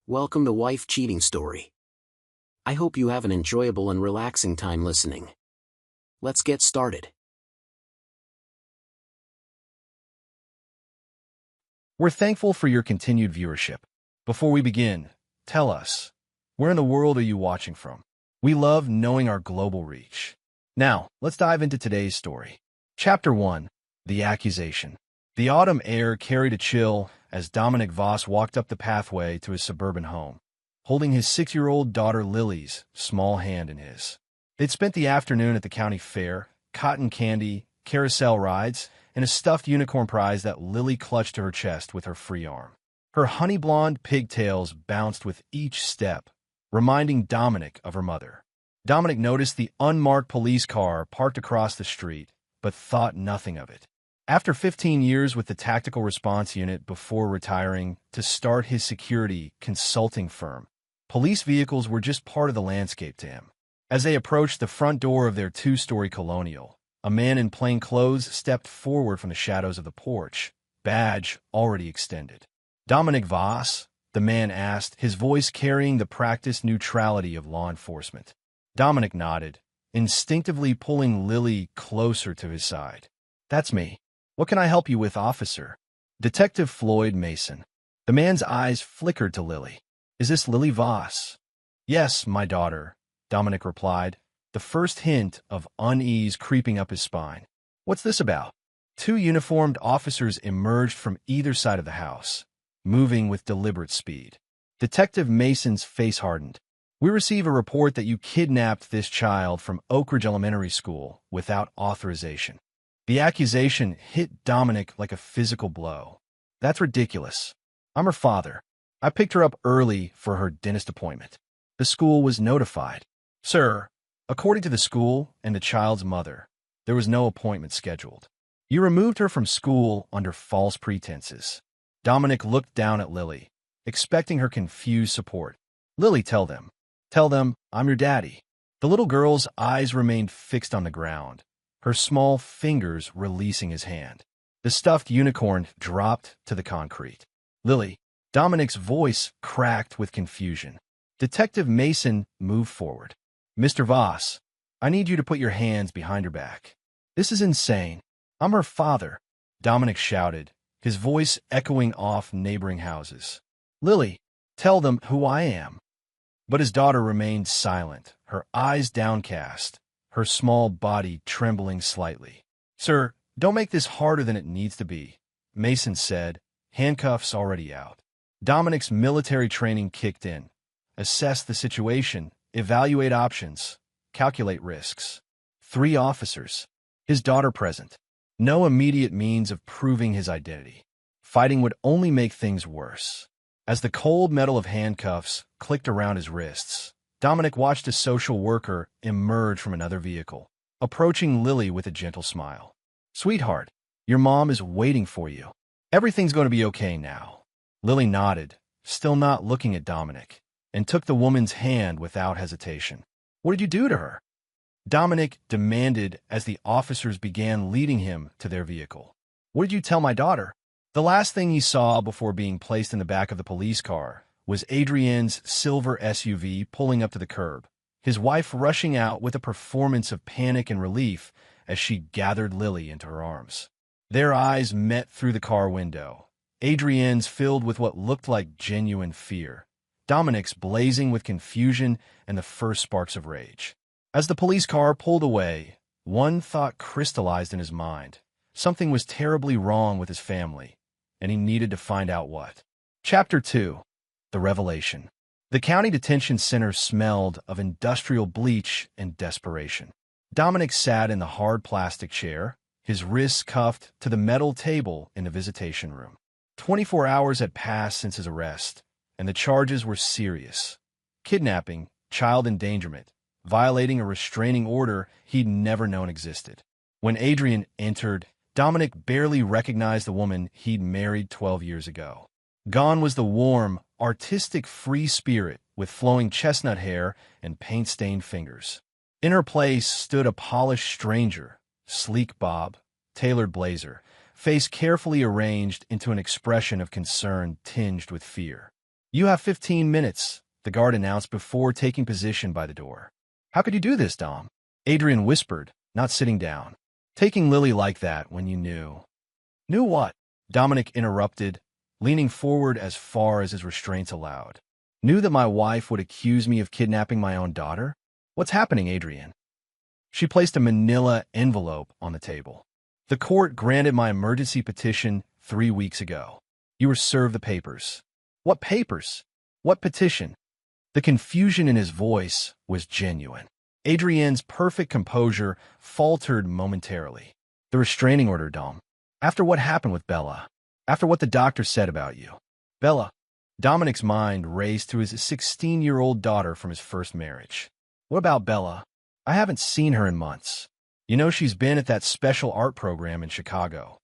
Welcome to Wife Cheating Story. I hope you have an enjoyable and relaxing time listening. Let's get started. We're thankful for your continued viewership. Before we begin, tell us, where in the world are you watching from? We love knowing our global reach. Now, let's dive into today's story. Chapter 1, The Accusation. The autumn air carried a chill as Dominic Voss walked up the pathway to his suburban home, holding his 6-year-old daughter Lily's small hand in his. They'd spent the afternoon at the county fair, cotton candy, carousel rides, and a stuffed unicorn prize that Lily clutched to her chest with her free arm. Her honey-blonde pigtails bounced with each step, reminding Dominic of her mother. Dominic noticed the unmarked police car parked across the street, but thought nothing of it. After 15 years with the Tactical Response Unit before retiring to start his security consulting firm, police vehicles were just part of the landscape to him. As they approached the front door of their 2-story colonial, a man in plain clothes stepped forward from the shadows of the porch, badge already extended. "Dominic Voss?" the man asked, his voice carrying the practiced neutrality of law enforcement. Dominic nodded, instinctively pulling Lily closer to his side. "That's me. What can I help you with, officer?" "Detective Floyd Mason." The man's eyes flickered to Lily. "Is this Lily Voss?" "Yes, my daughter," Dominic replied, the first hint of unease creeping up his spine. "What's this about?" 2 uniformed officers emerged from either side of the house, moving with deliberate speed. Detective Mason's face hardened. "We receive a report that you kidnapped this child from Oak Ridge Elementary School without authorization." The accusation hit Dominic like a physical blow. "That's ridiculous. I'm her father. I picked her up early for her dentist appointment. The school was notified." "Sir, according to the school and the child's mother, there was no appointment scheduled. You removed her from school under false pretenses." Dominic looked down at Lily, expecting her confused support. "Lily, tell them. Tell them I'm your daddy." The little girl's eyes remained fixed on the ground, her small fingers releasing his hand. The stuffed unicorn dropped to the concrete. "Lily," Dominic's voice cracked with confusion. Detective Mason moved forward. "Mr. Voss, I need you to put your hands behind her back. This is insane. I'm her father," Dominic shouted, his voice echoing off neighboring houses. "Lily, tell them who I am." But his daughter remained silent, her eyes downcast, her small body trembling slightly. "Sir, don't make this harder than it needs to be," Mason said, handcuffs already out. Dominic's military training kicked in. Assess the situation, evaluate options, calculate risks. 3 officers. His daughter present. No immediate means of proving his identity. Fighting would only make things worse. As the cold metal of handcuffs clicked around his wrists, Dominic watched a social worker emerge from another vehicle, approaching Lily with a gentle smile. "Sweetheart, your mom is waiting for you. Everything's going to be okay now." Lily nodded, still not looking at Dominic, and took the woman's hand without hesitation. "What did you do to her?" Dominic demanded as the officers began leading him to their vehicle. "What did you tell my daughter?" The last thing he saw before being placed in the back of the police car was Adrienne's silver SUV pulling up to the curb, his wife rushing out with a performance of panic and relief as she gathered Lily into her arms. Their eyes met through the car window, Adrienne's filled with what looked like genuine fear, Dominic's blazing with confusion and the first sparks of rage. As the police car pulled away, one thought crystallized in his mind. Something was terribly wrong with his family, and he needed to find out what. Chapter 2. The Revelation. The county detention center smelled of industrial bleach and desperation. Dominic sat in the hard plastic chair, his wrists cuffed to the metal table in the visitation room. 24 hours had passed since his arrest, and the charges were serious. Kidnapping, child endangerment, violating a restraining order he'd never known existed. When Adrienne entered, Dominic barely recognized the woman he'd married 12 years ago. Gone was the warm, artistic free spirit with flowing chestnut hair and paint-stained fingers. In her place stood a polished stranger, sleek bob, tailored blazer, face carefully arranged into an expression of concern tinged with fear. "You have 15 minutes," the guard announced before taking position by the door. "How could you do this, Dom?" Adrian whispered, not sitting down. "Taking Lily like that when you knew." "Knew what?" Dominic interrupted, leaning forward as far as his restraints allowed. "Knew that my wife would accuse me of kidnapping my own daughter? What's happening, Adrian?" She placed a manila envelope on the table. "The court granted my emergency petition 3 weeks ago. You were served the papers." "What papers? What petition?" The confusion in his voice was genuine. Adrienne's perfect composure faltered momentarily. "The restraining order, Dom. After what happened with Bella. After what the doctor said about you." "Bella?" Dominic's mind raced to his 16-year-old daughter from his first marriage. "What about Bella? I haven't seen her in months. You know she's been at that special art program in Chicago."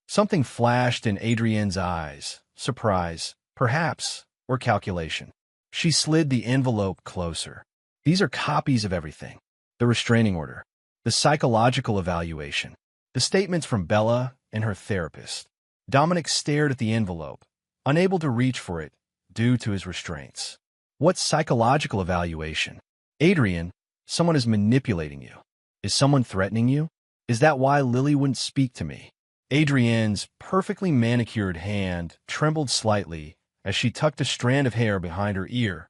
Something flashed in Adrienne's eyes. Surprise, perhaps, or calculation. She slid the envelope closer. "These are copies of everything. The restraining order, the psychological evaluation, the statements from Bella and her therapist." Dominic stared at the envelope, unable to reach for it due to his restraints. "What psychological evaluation?" "Adrian, someone is manipulating you. Is someone threatening you? Is that why Lily wouldn't speak to me?" Adrienne's perfectly manicured hand trembled slightly as she tucked a strand of hair behind her ear,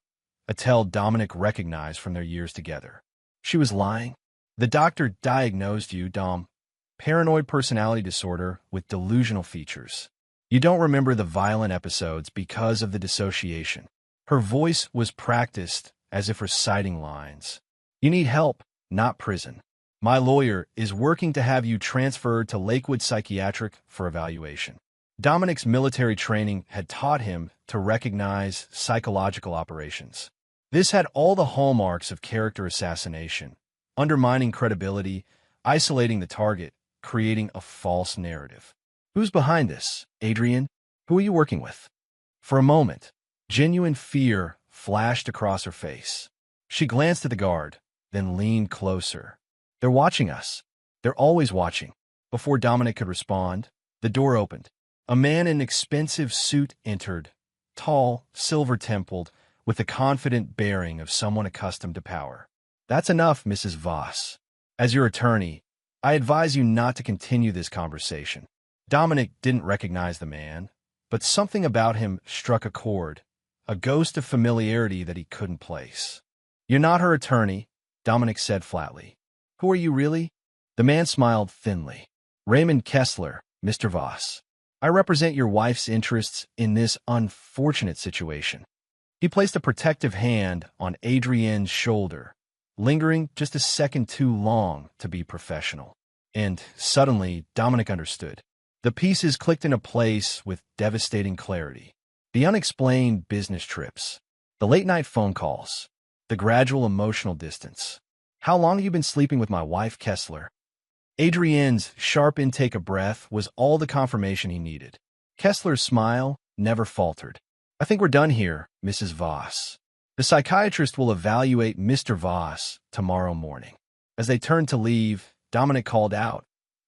a tell Dominic recognized from their years together. "She was lying? The doctor diagnosed you, Dom. Paranoid personality disorder with delusional features. You don't remember the violent episodes because of the dissociation." Her voice was practiced as if reciting lines. "You need help, not prison. My lawyer is working to have you transferred to Lakewood Psychiatric for evaluation." Dominic's military training had taught him to recognize psychological operations. This had all the hallmarks of character assassination, undermining credibility, isolating the target, creating a false narrative. "Who's behind this, Adrian? Who are you working with?" For a moment, genuine fear flashed across her face. She glanced at the guard, then leaned closer. "They're watching us. They're always watching." Before Dominic could respond, the door opened. A man in an expensive suit entered, tall, silver-templed, with the confident bearing of someone accustomed to power. "That's enough, Mrs. Voss. As your attorney, I advise you not to continue this conversation." Dominic didn't recognize the man, but something about him struck a chord, a ghost of familiarity that he couldn't place. "You're not her attorney," Dominic said flatly. "Who are you really?" The man smiled thinly. "Raymond Kessler, Mr. Voss. I represent your wife's interests in this unfortunate situation." He placed a protective hand on Adrienne's shoulder, lingering just a second too long to be professional. And suddenly, Dominic understood. The pieces clicked into place with devastating clarity. The unexplained business trips, the late-night phone calls, the gradual emotional distance. "How long have you been sleeping with my wife, Kessler?" Adrienne's sharp intake of breath was all the confirmation he needed. Kessler's smile never faltered. "I think we're done here, Mrs. Voss. The psychiatrist will evaluate Mr. Voss tomorrow morning." As they turned to leave, Dominic called out,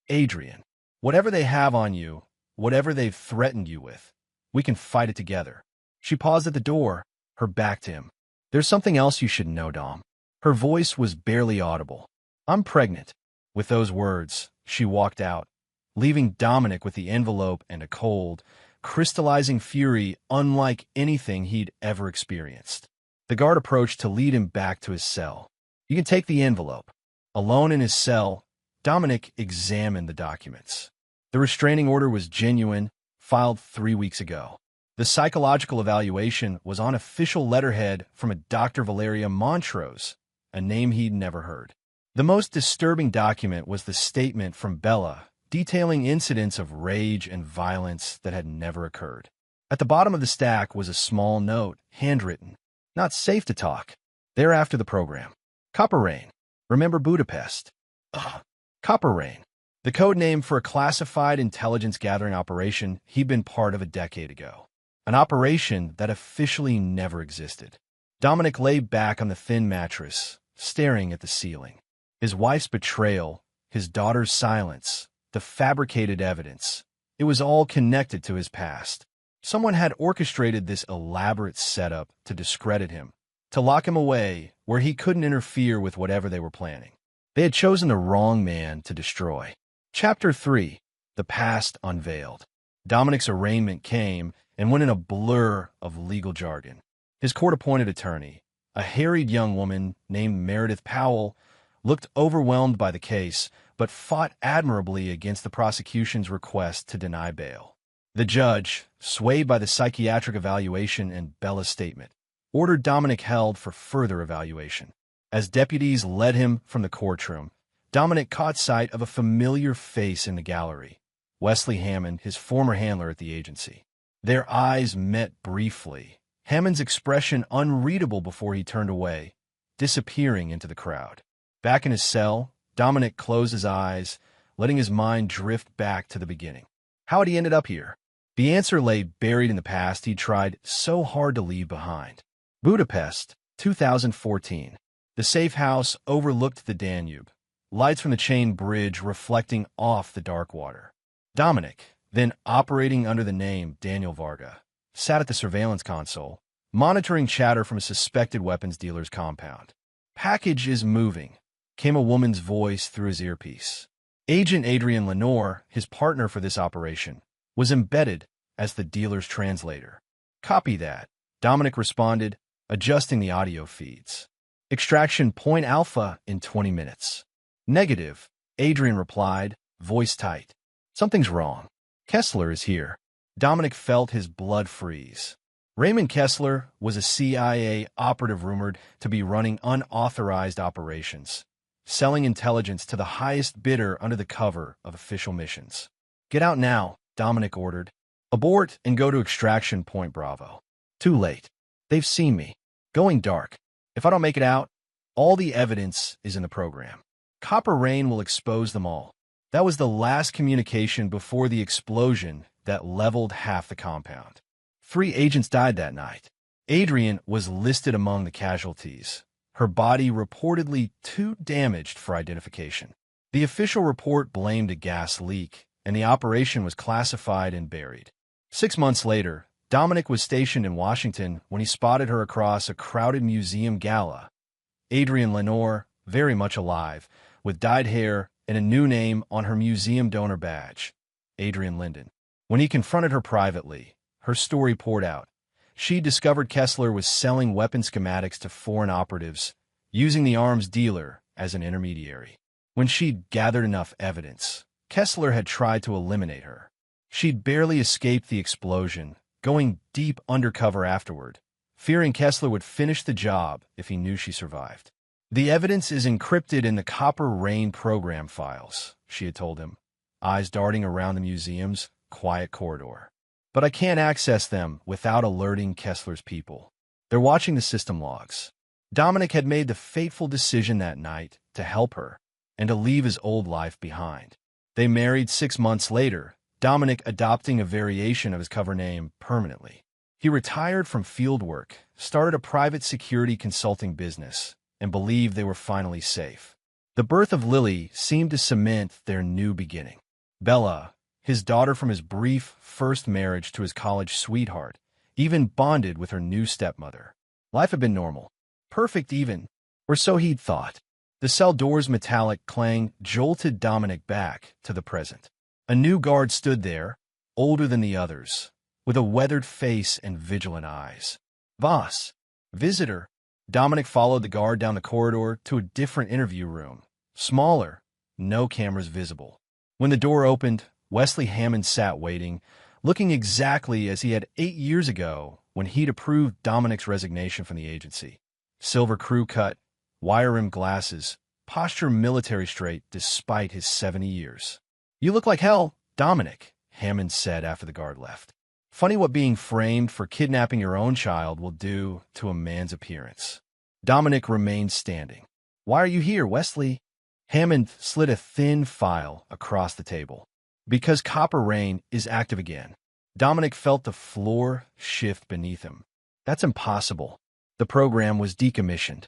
"Adrian, whatever they have on you, whatever they've threatened you with, we can fight it together." She paused at the door, her back to him. "There's something else you should know, Dom." Her voice was barely audible. "I'm pregnant." With those words, she walked out, leaving Dominic with the envelope and a cold, crystallizing fury unlike anything he'd ever experienced. The guard approached to lead him back to his cell. "You can take the envelope." Alone in his cell, Dominic examined the documents. The restraining order was genuine, filed 3 weeks ago. The psychological evaluation was on official letterhead from a Dr. Valeria Montrose, a name he'd never heard. The most disturbing document was the statement from Bella, detailing incidents of rage and violence that had never occurred. At the bottom of the stack was a small note, handwritten. "Not safe to talk. They're after the program. Copper Rain. Remember Budapest?" Ugh. Copper Rain. The code name for a classified intelligence gathering operation he'd been part of a decade ago. An operation that officially never existed. Dominic lay back on the thin mattress, staring at the ceiling. His wife's betrayal, his daughter's silence, the fabricated evidence. It was all connected to his past. Someone had orchestrated this elaborate setup to discredit him, to lock him away where he couldn't interfere with whatever they were planning. They had chosen the wrong man to destroy. Chapter 3. The Past Unveiled. Dominic's arraignment came and went in a blur of legal jargon. His court-appointed attorney, a harried young woman named Meredith Powell, looked overwhelmed by the case, but fought admirably against the prosecution's request to deny bail. The judge, swayed by the psychiatric evaluation and Bella's statement, ordered Dominic held for further evaluation. As deputies led him from the courtroom, Dominic caught sight of a familiar face in the gallery, Wesley Hammond, his former handler at the agency. Their eyes met briefly, Hammond's expression unreadable before he turned away, disappearing into the crowd. Back in his cell, Dominic closed his eyes, letting his mind drift back to the beginning. How had he ended up here? The answer lay buried in the past he'd tried so hard to leave behind. Budapest, 2014. The safe house overlooked the Danube, lights from the chain bridge reflecting off the dark water. Dominic, then operating under the name Daniel Varga, sat at the surveillance console, monitoring chatter from a suspected weapons dealer's compound. "Package is moving," came a woman's voice through his earpiece. Agent Adrian Lenore, his partner for this operation, was embedded as the dealer's translator. "Copy that," Dominic responded, adjusting the audio feeds. "Extraction point alpha in 20 minutes. "Negative," Adrian replied, voice tight. "Something's wrong. Kessler is here." Dominic felt his blood freeze. Raymond Kessler was a CIA operative rumored to be running unauthorized operations, selling intelligence to the highest bidder under the cover of official missions. "Get out now," Dominic ordered. "Abort and go to extraction point Bravo." "Too late. They've seen me. Going dark. If I don't make it out, all the evidence is in the program. Copper rain will expose them all." That was the last communication before the explosion that leveled half the compound. 3 agents died that night. Adrian was listed among the casualties, her body reportedly too damaged for identification. The official report blamed a gas leak, and the operation was classified and buried. 6 months later, Dominic was stationed in Washington when he spotted her across a crowded museum gala. Adrian Lenore, very much alive, with dyed hair and a new name on her museum donor badge, Adrian Linden. When he confronted her privately, her story poured out. She discovered Kessler was selling weapon schematics to foreign operatives, using the arms dealer as an intermediary. When she'd gathered enough evidence, Kessler had tried to eliminate her. She'd barely escaped the explosion, going deep undercover afterward, fearing Kessler would finish the job if he knew she survived. "The evidence is encrypted in the Copper Rain program files," she had told him, eyes darting around the museum's quiet corridor. "But I can't access them without alerting Kessler's people. They're watching the system logs." Dominic had made the fateful decision that night to help her and to leave his old life behind. They married 6 months later, Dominic adopting a variation of his cover name permanently. He retired from field work, started a private security consulting business, and believed they were finally safe. The birth of Lily seemed to cement their new beginning. Bella, his daughter from his brief first marriage to his college sweetheart, even bonded with her new stepmother. Life had been normal. Perfect even, or so he'd thought. The cell door's metallic clang jolted Dominic back to the present. A new guard stood there, older than the others, with a weathered face and vigilant eyes. "Boss, visitor." Dominic followed the guard down the corridor to a different interview room, smaller, no cameras visible. When the door opened, Wesley Hammond sat waiting, looking exactly as he had 8 years ago when he'd approved Dominic's resignation from the agency. Silver crew cut, wire-rimmed glasses, posture military straight despite his 70 years. "You look like hell, Dominic," Hammond said after the guard left. "Funny what being framed for kidnapping your own child will do to a man's appearance." Dominic remained standing. "Why are you here, Wesley?" Hammond slid a thin file across the table. "Because Copper Rain is active again." Dominic felt the floor shift beneath him. "That's impossible. The program was decommissioned."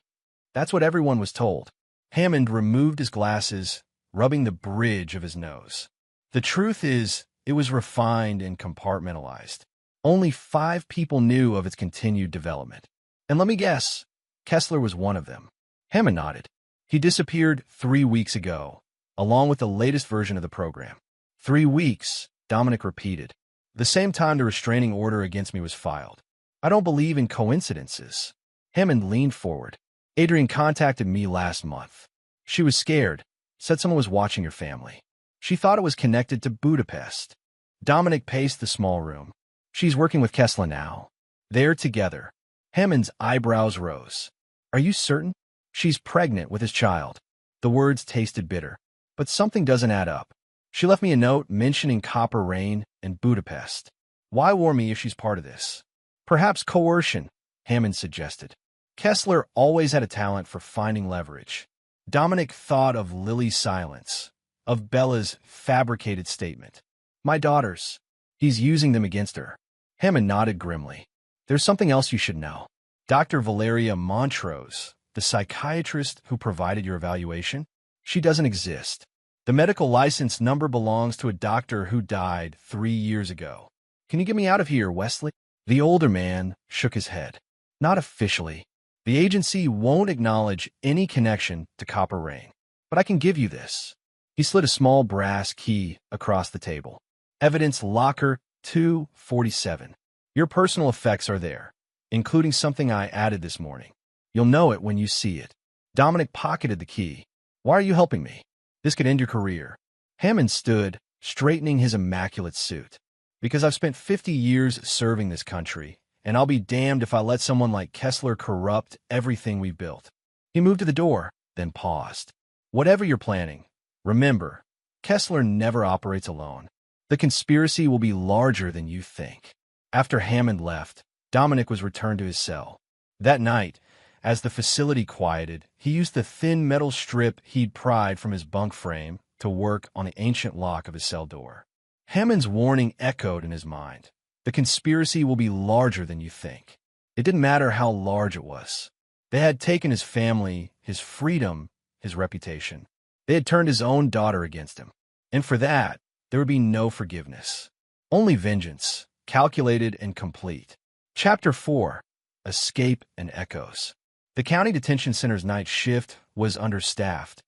"That's what everyone was told." Hammond removed his glasses, rubbing the bridge of his nose. "The truth is, it was refined and compartmentalized. Only 5 people knew of its continued development. And let me guess, Kessler was one of them. Hammond nodded. He disappeared 3 weeks ago, along with the latest version of the program. 3 weeks, Dominic repeated. The same time the restraining order against me was filed. I don't believe in coincidences. Hammond leaned forward. Adrian contacted me last month. She was scared, said someone was watching your family. She thought it was connected to Budapest. Dominic paced the small room. She's working with Kessler now. They're together. Hammond's eyebrows rose. Are you certain? She's pregnant with his child. The words tasted bitter. But something doesn't add up. She left me a note mentioning Copper Rain and Budapest. Why warn me if she's part of this? Perhaps coercion, Hammond suggested. Kessler always had a talent for finding leverage. Dominic thought of Lily's silence, of Bella's fabricated statement. My daughters. He's using them against her. Hammond nodded grimly. There's something else you should know. Dr. Valeria Montrose, the psychiatrist who provided your evaluation, she doesn't exist. The medical license number belongs to a doctor who died 3 years ago. Can you get me out of here, Wesley? The older man shook his head. Not officially. The agency won't acknowledge any connection to Copper Rain. But I can give you this. He slid a small brass key across the table. Evidence locker 247. Your personal effects are there, including something I added this morning. You'll know it when you see it. Dominic pocketed the key. Why are you helping me? This could end your career. Hammond stood, straightening his immaculate suit. Because I've spent 50 years serving this country, and I'll be damned if I let someone like Kessler corrupt everything we've built. He moved to the door, then paused. Whatever you're planning, remember, Kessler never operates alone. The conspiracy will be larger than you think. After Hammond left, Dominic was returned to his cell. That night, as the facility quieted, he used the thin metal strip he'd pried from his bunk frame to work on the ancient lock of his cell door. Hammond's warning echoed in his mind. The conspiracy will be larger than you think. It didn't matter how large it was. They had taken his family, his freedom, his reputation. They had turned his own daughter against him. And for that, there would be no forgiveness. Only vengeance, calculated and complete. Chapter 4. Escape and Echoes. The county detention center's night shift was understaffed,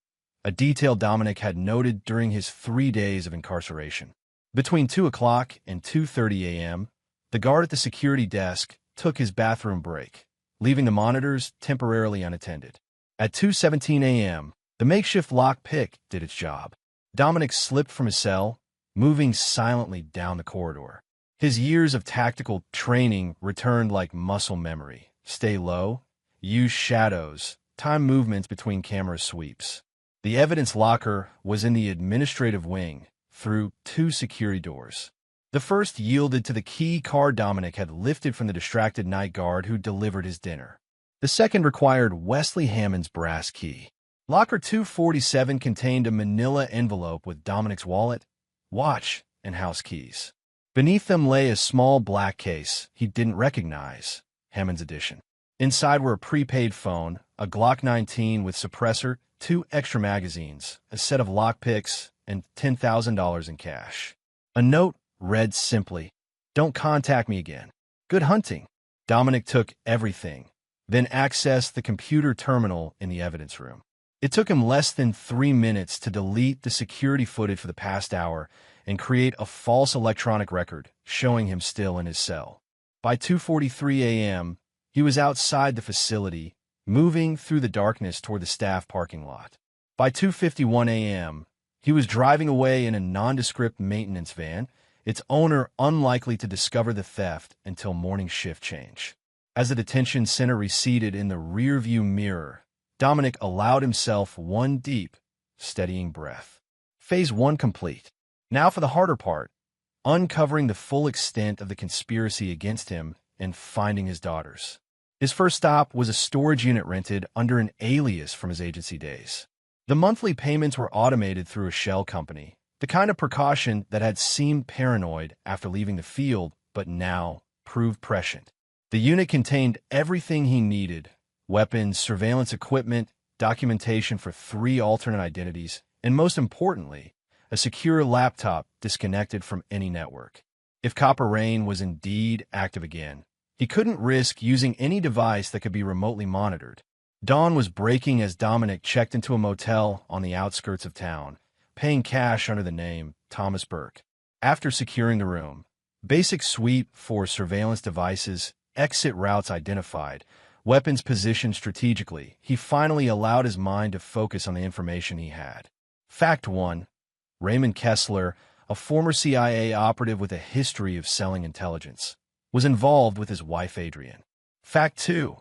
a detail Dominic had noted during his 3 days of incarceration. Between 2 o'clock and 2:30 a.m., the guard at the security desk took his bathroom break, leaving the monitors temporarily unattended. At 2:17 a.m., the makeshift lock pick did its job. Dominic slipped from his cell, moving silently down the corridor. His years of tactical training returned like muscle memory. Stay low, use shadows, time movements between camera sweeps. The evidence locker was in the administrative wing, through 2 security doors. The first yielded to the key card Dominic had lifted from the distracted night guard who delivered his dinner. The second required Wesley Hammond's brass key. Locker 247 contained a manila envelope with Dominic's wallet, watch, and house keys. Beneath them lay a small black case he didn't recognize, Hammond's edition. Inside were a prepaid phone, a Glock 19 with suppressor, 2 extra magazines, a set of lockpicks, and $10,000 in cash. A note read simply, "Don't contact me again. Good hunting." Dominic took everything, then accessed the computer terminal in the evidence room. It took him less than 3 minutes to delete the security footage for the past hour and create a false electronic record showing him still in his cell. By 2:43 a.m., he was outside the facility, moving through the darkness toward the staff parking lot. By 2:51 a.m., he was driving away in a nondescript maintenance van, its owner unlikely to discover the theft until morning shift change. As the detention center receded in the rearview mirror, Dominic allowed himself one deep, steadying breath. Phase 1 complete. Now for the harder part, uncovering the full extent of the conspiracy against him and finding his daughters. His first stop was a storage unit rented under an alias from his agency days. The monthly payments were automated through a shell company, the kind of precaution that had seemed paranoid after leaving the field, but now proved prescient. The unit contained everything he needed: weapons, surveillance equipment, documentation for 3 alternate identities, and most importantly, a secure laptop disconnected from any network. If Copper Rain was indeed active again, he couldn't risk using any device that could be remotely monitored. Dawn was breaking as Dominic checked into a motel on the outskirts of town, paying cash under the name Thomas Burke. After securing the room, basic sweep for surveillance devices, exit routes identified, weapons positioned strategically, he finally allowed his mind to focus on the information he had. Fact 1. Raymond Kessler, a former CIA operative with a history of selling intelligence, was involved with his wife Adrienne. Fact 2.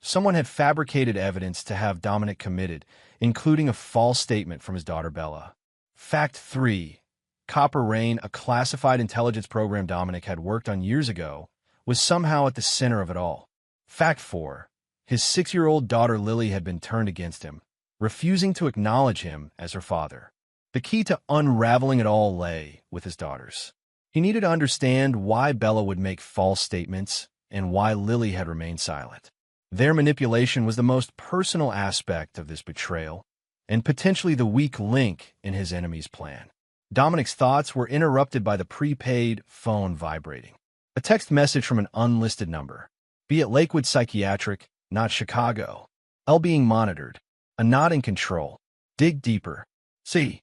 Someone had fabricated evidence to have Dominic committed, including a false statement from his daughter Bella. Fact 3. Copper Rain, a classified intelligence program Dominic had worked on years ago, was somehow at the center of it all. Fact 4. His 6-year-old daughter Lily had been turned against him, refusing to acknowledge him as her father. The key to unraveling it all lay with his daughters. He needed to understand why Bella would make false statements and why Lily had remained silent. Their manipulation was the most personal aspect of this betrayal, and potentially the weak link in his enemy's plan. Dominic's thoughts were interrupted by the prepaid phone vibrating. A text message from an unlisted number. Be at Lakewood Psychiatric, not Chicago. L being monitored. A not in control. Dig deeper. C.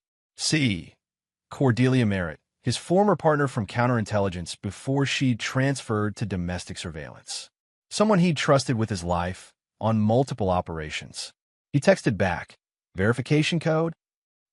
Cordelia Merritt, his former partner from counterintelligence before she'd transferred to domestic surveillance. Someone he'd trusted with his life on multiple operations. He texted back, verification code?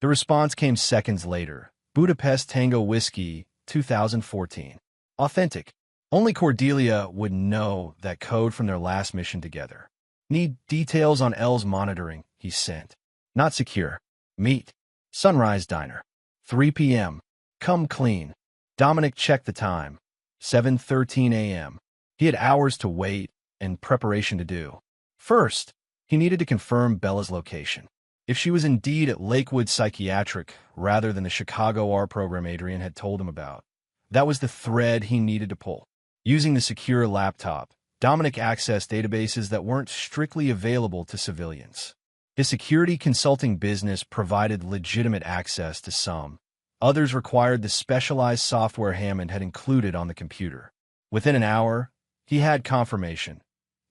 The response came seconds later. Budapest Tango Whiskey, 2014. Authentic. Only Cordelia would know that code from their last mission together. Need details on L's monitoring, he sent. Not secure. Meet. Sunrise Diner. 3 p.m. Come clean. Dominic checked the time. 7:13 a.m. He had hours to wait and preparation to do. First, he needed to confirm Bella's location. If she was indeed at Lakewood Psychiatric rather than the Chicago R program Adrienne had told him about, that was the thread he needed to pull. Using the secure laptop, Dominic accessed databases that weren't strictly available to civilians. His security consulting business provided legitimate access to some. Others required the specialized software Hammond had included on the computer. Within an hour, he had confirmation.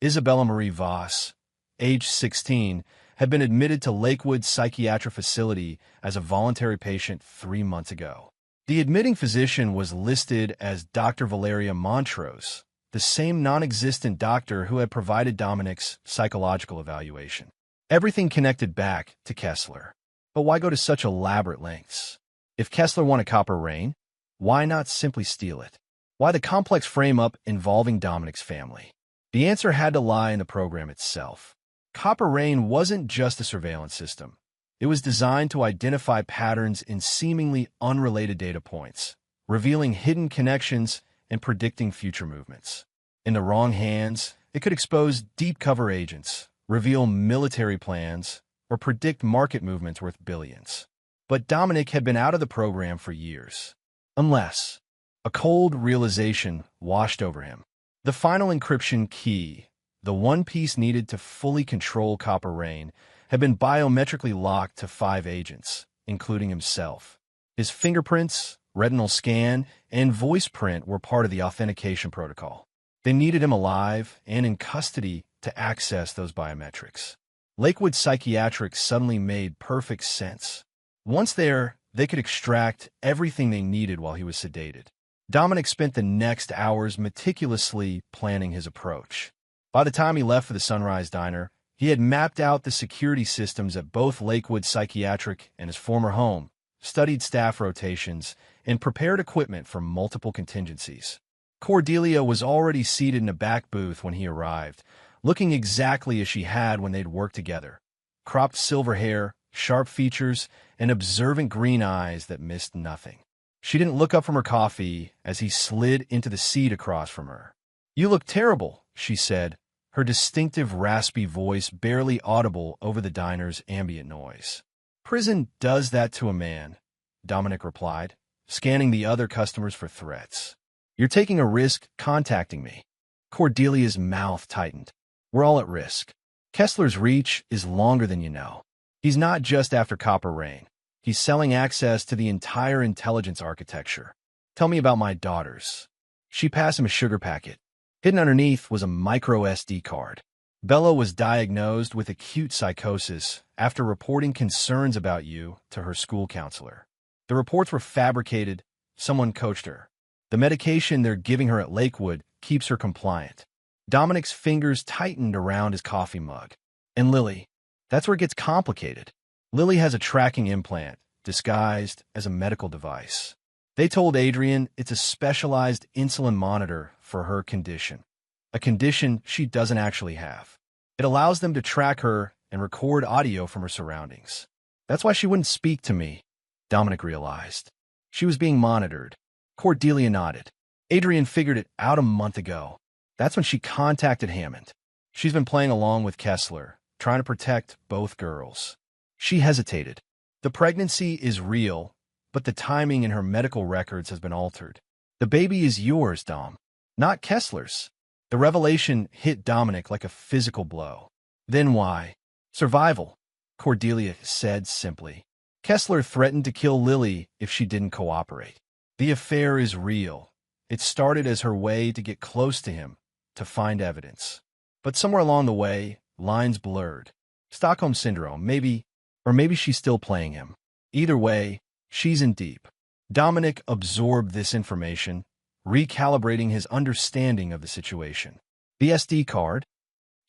Isabella Marie Voss, age 16, had been admitted to Lakewood Psychiatric Facility as a voluntary patient 3 months ago. The admitting physician was listed as Dr. Valeria Montrose, the same non-existent doctor who had provided Dominic's psychological evaluation. Everything connected back to Kessler. But why go to such elaborate lengths? If Kessler wanted Copper Rain, why not simply steal it? Why the complex frame-up involving Dominic's family? The answer had to lie in the program itself. Copper Rain wasn't just a surveillance system. It was designed to identify patterns in seemingly unrelated data points, revealing hidden connections and predicting future movements. In the wrong hands, it could expose deep cover agents, reveal military plans, or predict market movements worth billions. But Dominic had been out of the program for years. Unless a cold realization washed over him. The final encryption key, the one piece needed to fully control Copper Rain, had been biometrically locked to 5 agents, including himself. His fingerprints, retinal scan, and voice print were part of the authentication protocol. They needed him alive and in custody to access those biometrics. Lakewood Psychiatric suddenly made perfect sense. Once there, they could extract everything they needed while he was sedated. Dominic spent the next hours meticulously planning his approach. By the time he left for the Sunrise Diner, he had mapped out the security systems at both Lakewood Psychiatric and his former home, studied staff rotations, and prepared equipment for multiple contingencies. Cordelia was already seated in a back booth when he arrived, looking exactly as she had when they'd worked together. Cropped silver hair, sharp features, and observant green eyes that missed nothing. She didn't look up from her coffee as he slid into the seat across from her. "You look terrible," she said, her distinctive raspy voice barely audible over the diner's ambient noise. "Prison does that to a man," Dominic replied, scanning the other customers for threats. "You're taking a risk contacting me." Cordelia's mouth tightened. "We're all at risk. Kessler's reach is longer than you know. He's not just after Copper Rain. He's selling access to the entire intelligence architecture. Tell me about my daughters." She passed him a sugar packet. Hidden underneath was a micro SD card. Bella was diagnosed with acute psychosis after reporting concerns about you to her school counselor. The reports were fabricated. Someone coached her. The medication they're giving her at Lakewood keeps her compliant. Dominic's fingers tightened around his coffee mug. And Lily, that's where it gets complicated. Lily has a tracking implant, disguised as a medical device. They told Adrian it's a specialized insulin monitor for her condition, a condition she doesn't actually have. It allows them to track her and record audio from her surroundings. That's why she wouldn't speak to me, Dominic realized. She was being monitored. Cordelia nodded. Adrian figured it out a month ago. That's when she contacted Hammond. She's been playing along with Kessler, trying to protect both girls. She hesitated. The pregnancy is real, but the timing in her medical records has been altered. The baby is yours, Dom, not Kessler's. The revelation hit Dominic like a physical blow. Then why? Survival, Cordelia said simply. Kessler threatened to kill Lily if she didn't cooperate. The affair is real. It started as her way to get close to him, to find evidence. But somewhere along the way, lines blurred. Stockholm Syndrome, maybe, or maybe she's still playing him. Either way, she's in deep. Dominic absorbed this information, recalibrating his understanding of the situation. The SD card,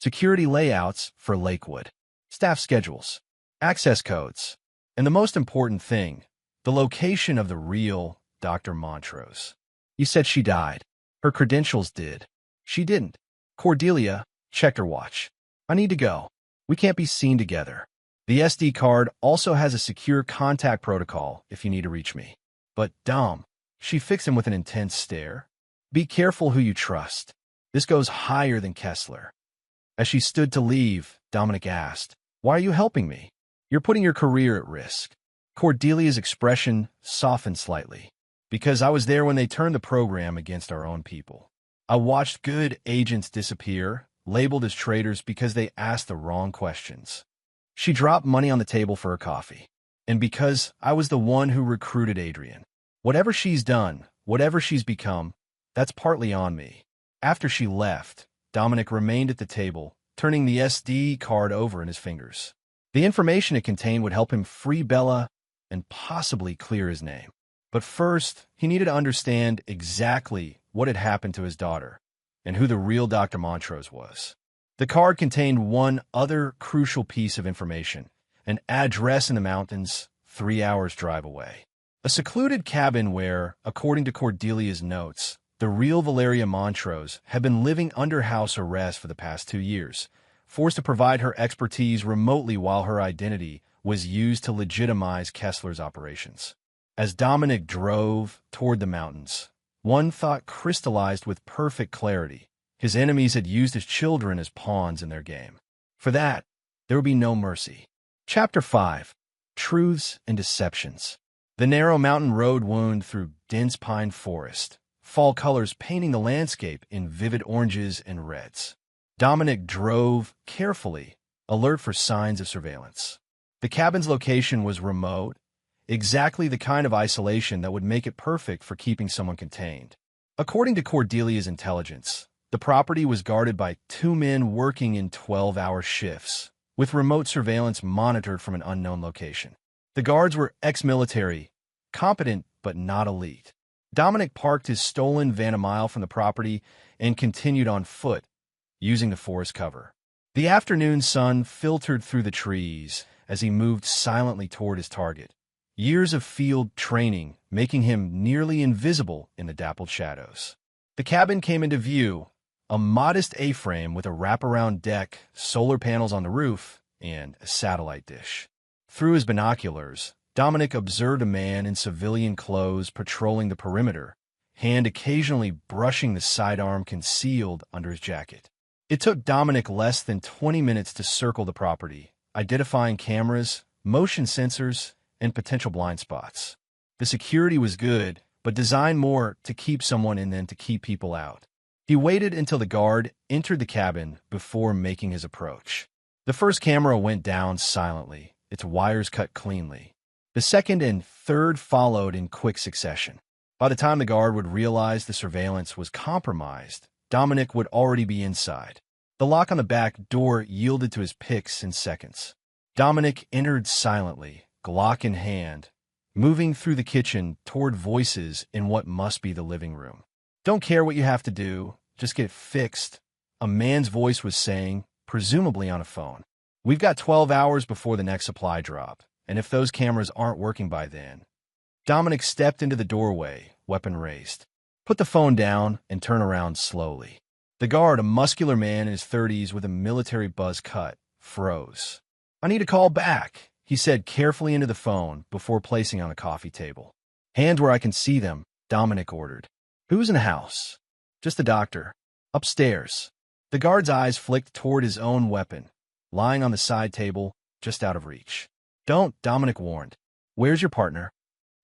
security layouts for Lakewood, staff schedules, access codes, and the most important thing, the location of the real Dr. Montrose. You said she died. Her credentials did. She didn't. Cordelia checked her watch. I need to go. We can't be seen together. The SD card also has a secure contact protocol if you need to reach me. But Dom, she fixed him with an intense stare. Be careful who you trust. This goes higher than Kessler. As she stood to leave, Dominic asked, why are you helping me? You're putting your career at risk. Cordelia's expression softened slightly. Because I was there when they turned the program against our own people. I watched good agents disappear, labeled as traitors because they asked the wrong questions. She dropped money on the table for her coffee. And because I was the one who recruited Adrian. Whatever she's done, whatever she's become, that's partly on me. After she left, Dominic remained at the table, turning the SD card over in his fingers. The information it contained would help him free Bella and possibly clear his name. But first, he needed to understand exactly what had happened to his daughter and who the real Dr. Montrose was. The card contained one other crucial piece of information, an address in the mountains 3 hours' drive away. A secluded cabin where, according to Cordelia's notes, the real Valeria Montrose had been living under house arrest for the past 2 years, forced to provide her expertise remotely while her identity was used to legitimize Kessler's operations. As Dominic drove toward the mountains, one thought crystallized with perfect clarity. His enemies had used his children as pawns in their game. For that, there would be no mercy. Chapter 5. Truths and Deceptions. The narrow mountain road wound through dense pine forest, fall colors painting the landscape in vivid oranges and reds. Dominic drove carefully, alert for signs of surveillance. The cabin's location was remote, exactly the kind of isolation that would make it perfect for keeping someone contained. According to Cordelia's intelligence, the property was guarded by 2 men working in 12-hour shifts, with remote surveillance monitored from an unknown location. The guards were ex-military, competent but not elite. Dominic parked his stolen van a mile from the property and continued on foot, using the forest cover. The afternoon sun filtered through the trees as he moved silently toward his target. Years of field training making him nearly invisible in the dappled shadows. The cabin came into view, a modest A-frame with a wraparound deck, solar panels on the roof, and a satellite dish. Through his binoculars, Dominic observed a man in civilian clothes patrolling the perimeter, hand occasionally brushing the sidearm concealed under his jacket. It took Dominic less than 20 minutes to circle the property, identifying cameras, motion sensors, and potential blind spots. The security was good, but designed more to keep someone in than to keep people out. He waited until the guard entered the cabin before making his approach. The first camera went down silently, its wires cut cleanly. The second and third followed in quick succession. By the time the guard would realize the surveillance was compromised, Dominic would already be inside. The lock on the back door yielded to his picks in seconds. Dominic entered silently, Glock in hand, moving through the kitchen toward voices in what must be the living room. "Don't care what you have to do, just get it fixed," a man's voice was saying, presumably on a phone. "We've got 12 hours before the next supply drop, and if those cameras aren't working by then..." Dominic stepped into the doorway, weapon raised. "Put the phone down and turn around slowly." The guard, a muscular man in his 30s with a military buzz cut, froze. "I need a call back," he said carefully into the phone before placing on a coffee table. "Hands where I can see them," Dominic ordered. "Who's in the house?" "Just the doctor. Upstairs." The guard's eyes flicked toward his own weapon, lying on the side table, just out of reach. "Don't," Dominic warned. "Where's your partner?"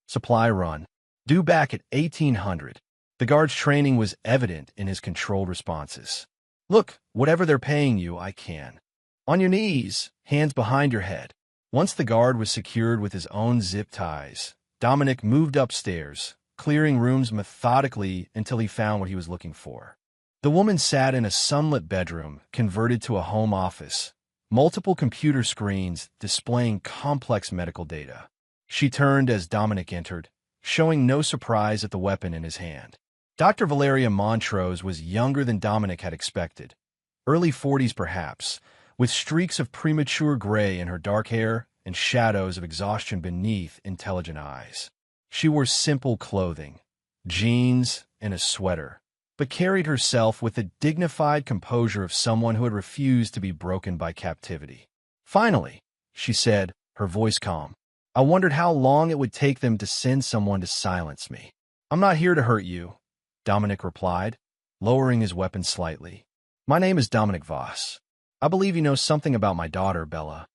"Supply run. Due back at 1800. The guard's training was evident in his controlled responses. "Look, whatever they're paying you, I can." "On your knees, hands behind your head." Once the guard was secured with his own zip ties, Dominic moved upstairs, clearing rooms methodically until he found what he was looking for. The woman sat in a sunlit bedroom converted to a home office, multiple computer screens displaying complex medical data. She turned as Dominic entered, showing no surprise at the weapon in his hand. Dr. Valeria Montrose was younger than Dominic had expected, early 40s perhaps, with streaks of premature gray in her dark hair and shadows of exhaustion beneath intelligent eyes. She wore simple clothing, jeans and a sweater, but carried herself with the dignified composure of someone who had refused to be broken by captivity. "Finally," she said, her voice calm. "I wondered how long it would take them to send someone to silence me." "I'm not here to hurt you," Dominic replied, lowering his weapon slightly. "My name is Dominic Voss. I believe you know something about my daughter, Bella."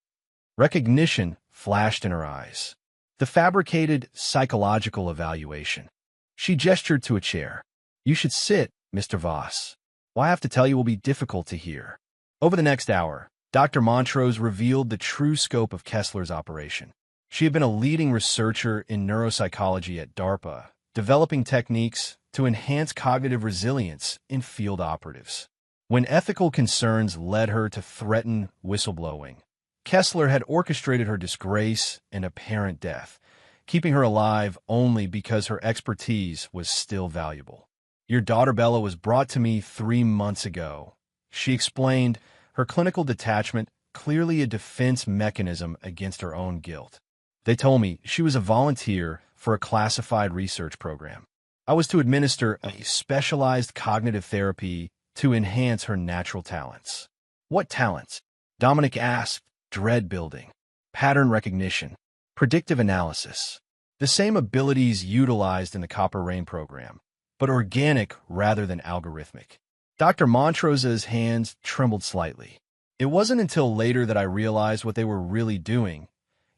Recognition flashed in her eyes. The fabricated psychological evaluation. She gestured to a chair. "You should sit, Mr. Voss. What I have to tell you will be difficult to hear." Over the next hour, Dr. Montrose revealed the true scope of Kessler's operation. She had been a leading researcher in neuropsychology at DARPA, developing techniques to enhance cognitive resilience in field operatives. When ethical concerns led her to threaten whistleblowing, Kessler had orchestrated her disgrace and apparent death, keeping her alive only because her expertise was still valuable. "Your daughter Bella was brought to me 3 months ago," she explained, her clinical detachment clearly a defense mechanism against her own guilt. "They told me she was a volunteer for a classified research program. I was to administer a specialized cognitive therapy to enhance her natural talents." "What talents?" Dominic asked, dread building. "Pattern recognition, predictive analysis, the same abilities utilized in the Copper Rain program, but organic rather than algorithmic." Dr. Montrose's hands trembled slightly. "It wasn't until later that I realized what they were really doing,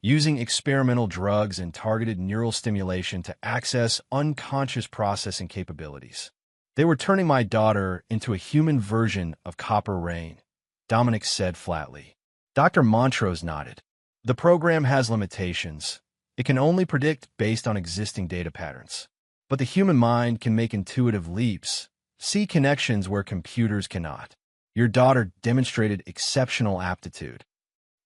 using experimental drugs and targeted neural stimulation to access unconscious processing capabilities. They were turning my daughter into a human version of Copper Rain," Dominic said flatly. Dr. Montrose nodded. "The program has limitations. It can only predict based on existing data patterns. But the human mind can make intuitive leaps, see connections where computers cannot. Your daughter demonstrated exceptional aptitude."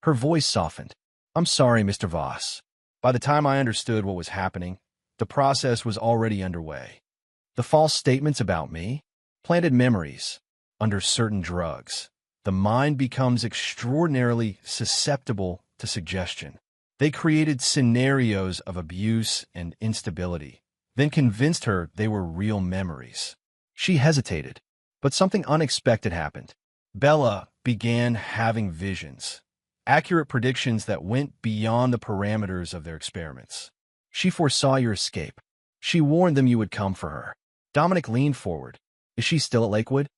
Her voice softened. "I'm sorry, Mr. Voss. By the time I understood what was happening, the process was already underway. The false statements about me planted memories. Under certain drugs, the mind becomes extraordinarily susceptible to suggestion. They created scenarios of abuse and instability, then convinced her they were real memories." She hesitated, but something unexpected happened. Bella began having visions, accurate predictions that went beyond the parameters of their experiments. "She foresaw your escape. She warned them you would come for her." Dominic leaned forward. "Is she still at Lakewood?"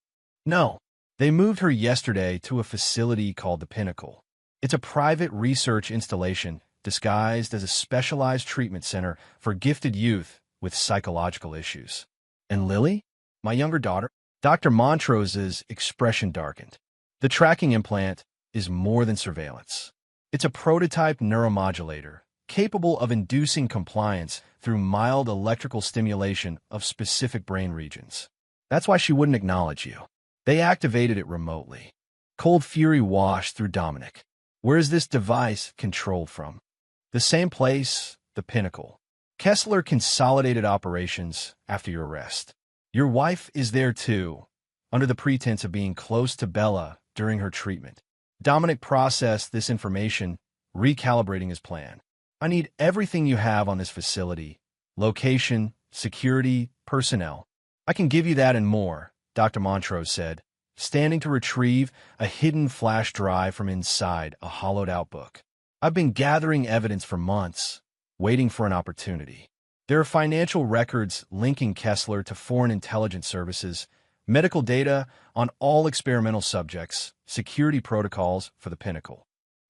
"No. They moved her yesterday to a facility called the Pinnacle. It's a private research installation disguised as a specialized treatment center for gifted youth with psychological issues." "And Lily? My younger daughter?" Dr. Montrose's expression darkened. "The tracking implant is more than surveillance. It's a prototype neuromodulator capable of inducing compliance through mild electrical stimulation of specific brain regions. That's why she wouldn't acknowledge you. They activated it remotely. Cold fury washed through Dominic. Where is this device controlled from? The same place, the Pinnacle. Kessler consolidated operations after your arrest. Your wife is there too, under the pretense of being close to Bella during her treatment. Dominic processed this information, recalibrating his plan. I need everything you have on this facility: location, security, personnel. I can give you that and more, Dr. Montrose said, standing to retrieve a hidden flash drive from inside a hollowed-out book. I've been gathering evidence for months, waiting for an opportunity. There are financial records linking Kessler to foreign intelligence services, medical data on all experimental subjects, security protocols for the Pinnacle.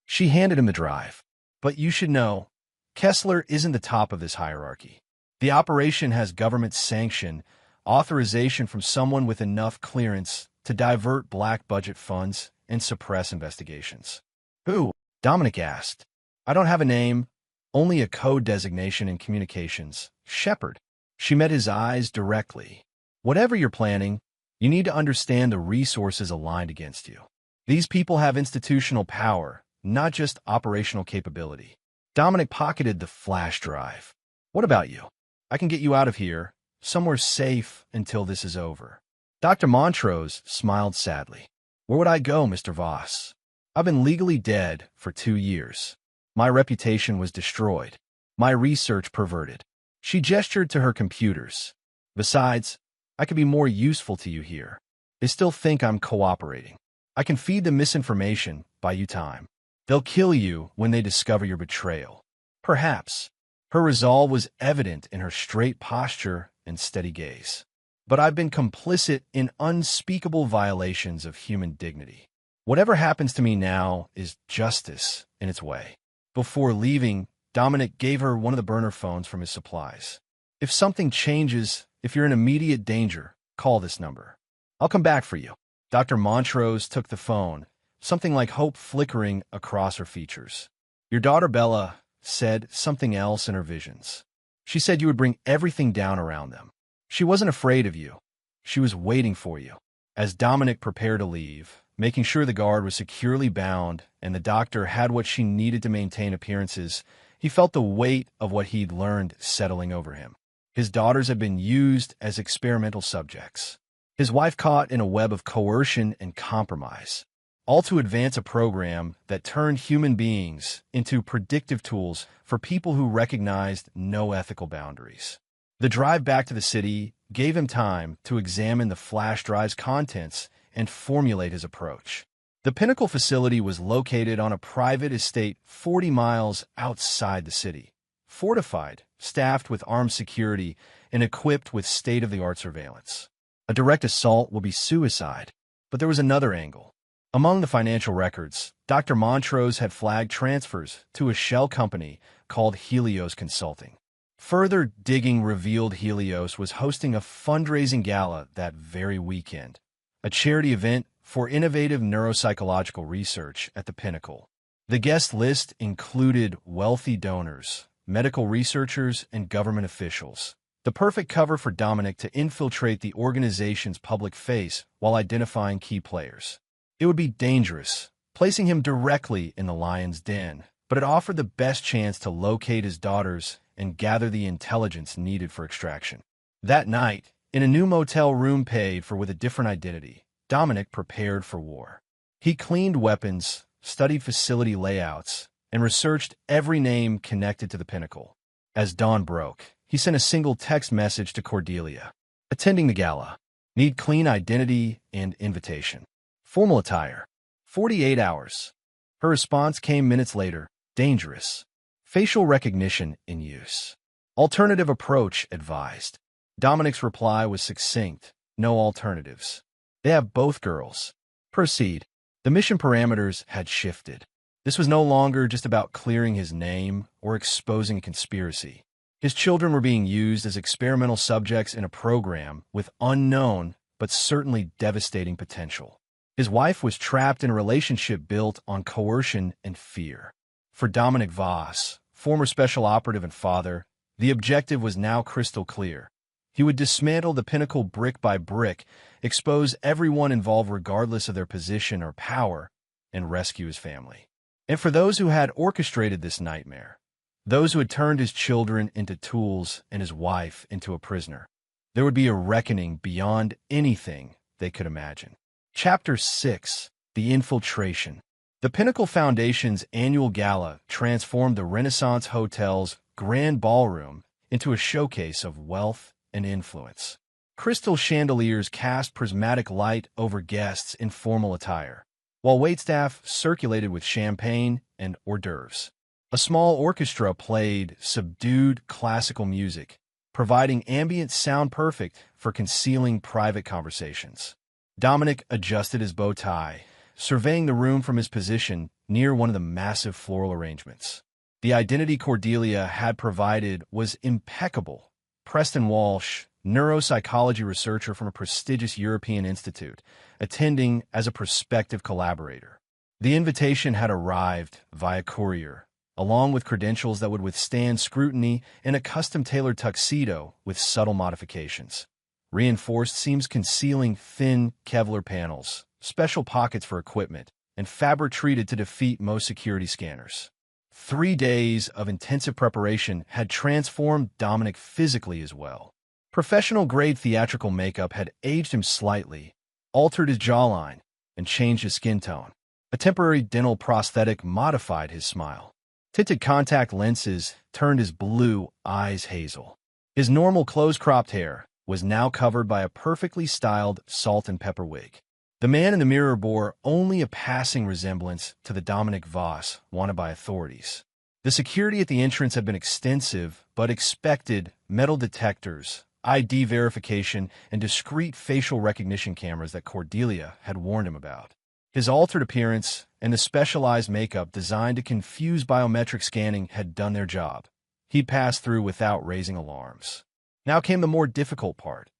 She handed him the drive. But you should know, Kessler isn't the top of this hierarchy. The operation has government sanction, authorization from someone with enough clearance to divert black budget funds and suppress investigations. Who? Dominic asked. I don't have a name, only a code designation in communications. Shepard. She met his eyes directly. Whatever you're planning, you need to understand the resources aligned against you. These people have institutional power, not just operational capability. Dominic pocketed the flash drive. What about you? I can get you out of here, somewhere safe until this is over. Dr. Montrose smiled sadly. Where would I go, Mr. Voss? I've been legally dead for 2 years. My reputation was destroyed. My research perverted. She gestured to her computers. Besides, I could be more useful to you here. They still think I'm cooperating. I can feed them misinformation, buy you time. They'll kill you when they discover your betrayal. Perhaps. Her resolve was evident in her straight posture and steady gaze. But I've been complicit in unspeakable violations of human dignity. Whatever happens to me now is justice in its way. Before leaving, Dominic gave her one of the burner phones from his supplies. If something changes, if you're in immediate danger, call this number. I'll come back for you. Dr. Montrose took the phone, something like hope flickering across her features. Your daughter Bella said something else in her visions. She said you would bring everything down around them. She wasn't afraid of you. She was waiting for you. As Dominic prepared to leave, making sure the guard was securely bound and the doctor had what she needed to maintain appearances, he felt the weight of what he'd learned settling over him. His daughters had been used as experimental subjects. His wife caught in a web of coercion and compromise, all to advance a program that turned human beings into predictive tools for people who recognized no ethical boundaries. The drive back to the city gave him time to examine the flash drive's contents and formulate his approach. The Pinnacle facility was located on a private estate 40 miles outside the city, fortified, staffed with armed security, and equipped with state-of-the-art surveillance. A direct assault will be suicide, but there was another angle. Among the financial records, Dr. Montrose had flagged transfers to a shell company called Helios Consulting. Further digging revealed Helios was hosting a fundraising gala that very weekend, a charity event for innovative neuropsychological research at the Pinnacle. The guest list included wealthy donors, medical researchers, and government officials. The perfect cover for Dominic to infiltrate the organization's public face while identifying key players. It would be dangerous, placing him directly in the lion's den, but it offered the best chance to locate his daughters and gather the intelligence needed for extraction. That night, in a new motel room paid for with a different identity, Dominic prepared for war. He cleaned weapons, studied facility layouts, and researched every name connected to the Pinnacle. As dawn broke, he sent a single text message to Cordelia. Attending the gala. Need clean identity and invitation. Formal attire. 48 hours. Her response came minutes later. Dangerous. Facial recognition in use. Alternative approach advised. Dominic's reply was succinct. No alternatives. They have both girls. Proceed. The mission parameters had shifted. This was no longer just about clearing his name or exposing a conspiracy. His children were being used as experimental subjects in a program with unknown but certainly devastating potential. His wife was trapped in a relationship built on coercion and fear. For Dominic Voss, former special operative and father, the objective was now crystal clear. He would dismantle the Pinnacle brick by brick, expose everyone involved regardless of their position or power, and rescue his family. And for those who had orchestrated this nightmare, those who had turned his children into tools and his wife into a prisoner, there would be a reckoning beyond anything they could imagine. Chapter 6: The Infiltration. The Pinnacle Foundation's annual gala transformed the Renaissance Hotel's grand ballroom into a showcase of wealth and influence. Crystal chandeliers cast prismatic light over guests in formal attire, while waitstaff circulated with champagne and hors d'oeuvres. A small orchestra played subdued classical music, providing ambient sound perfect for concealing private conversations. Dominic adjusted his bow tie, surveying the room from his position near one of the massive floral arrangements. The identity Cordelia had provided was impeccable. Preston Walsh, neuropsychology researcher from a prestigious European institute, attending as a prospective collaborator. The invitation had arrived via courier, along with credentials that would withstand scrutiny in a custom-tailored tuxedo with subtle modifications. Reinforced seams concealing thin Kevlar panels, special pockets for equipment, and fabric treated to defeat most security scanners. 3 days of intensive preparation had transformed Dominic physically as well. Professional-grade theatrical makeup had aged him slightly, altered his jawline, and changed his skin tone. A temporary dental prosthetic modified his smile. Tinted contact lenses turned his blue eyes hazel. His normal close-cropped hair was now covered by a perfectly styled salt and pepper wig. The man in the mirror bore only a passing resemblance to the Dominic Voss wanted by authorities. The security at the entrance had been extensive, but expected metal detectors, ID verification, and discreet facial recognition cameras that Cordelia had warned him about. His altered appearance and the specialized makeup designed to confuse biometric scanning had done their job. He'd passed through without raising alarms. Now came the more difficult part: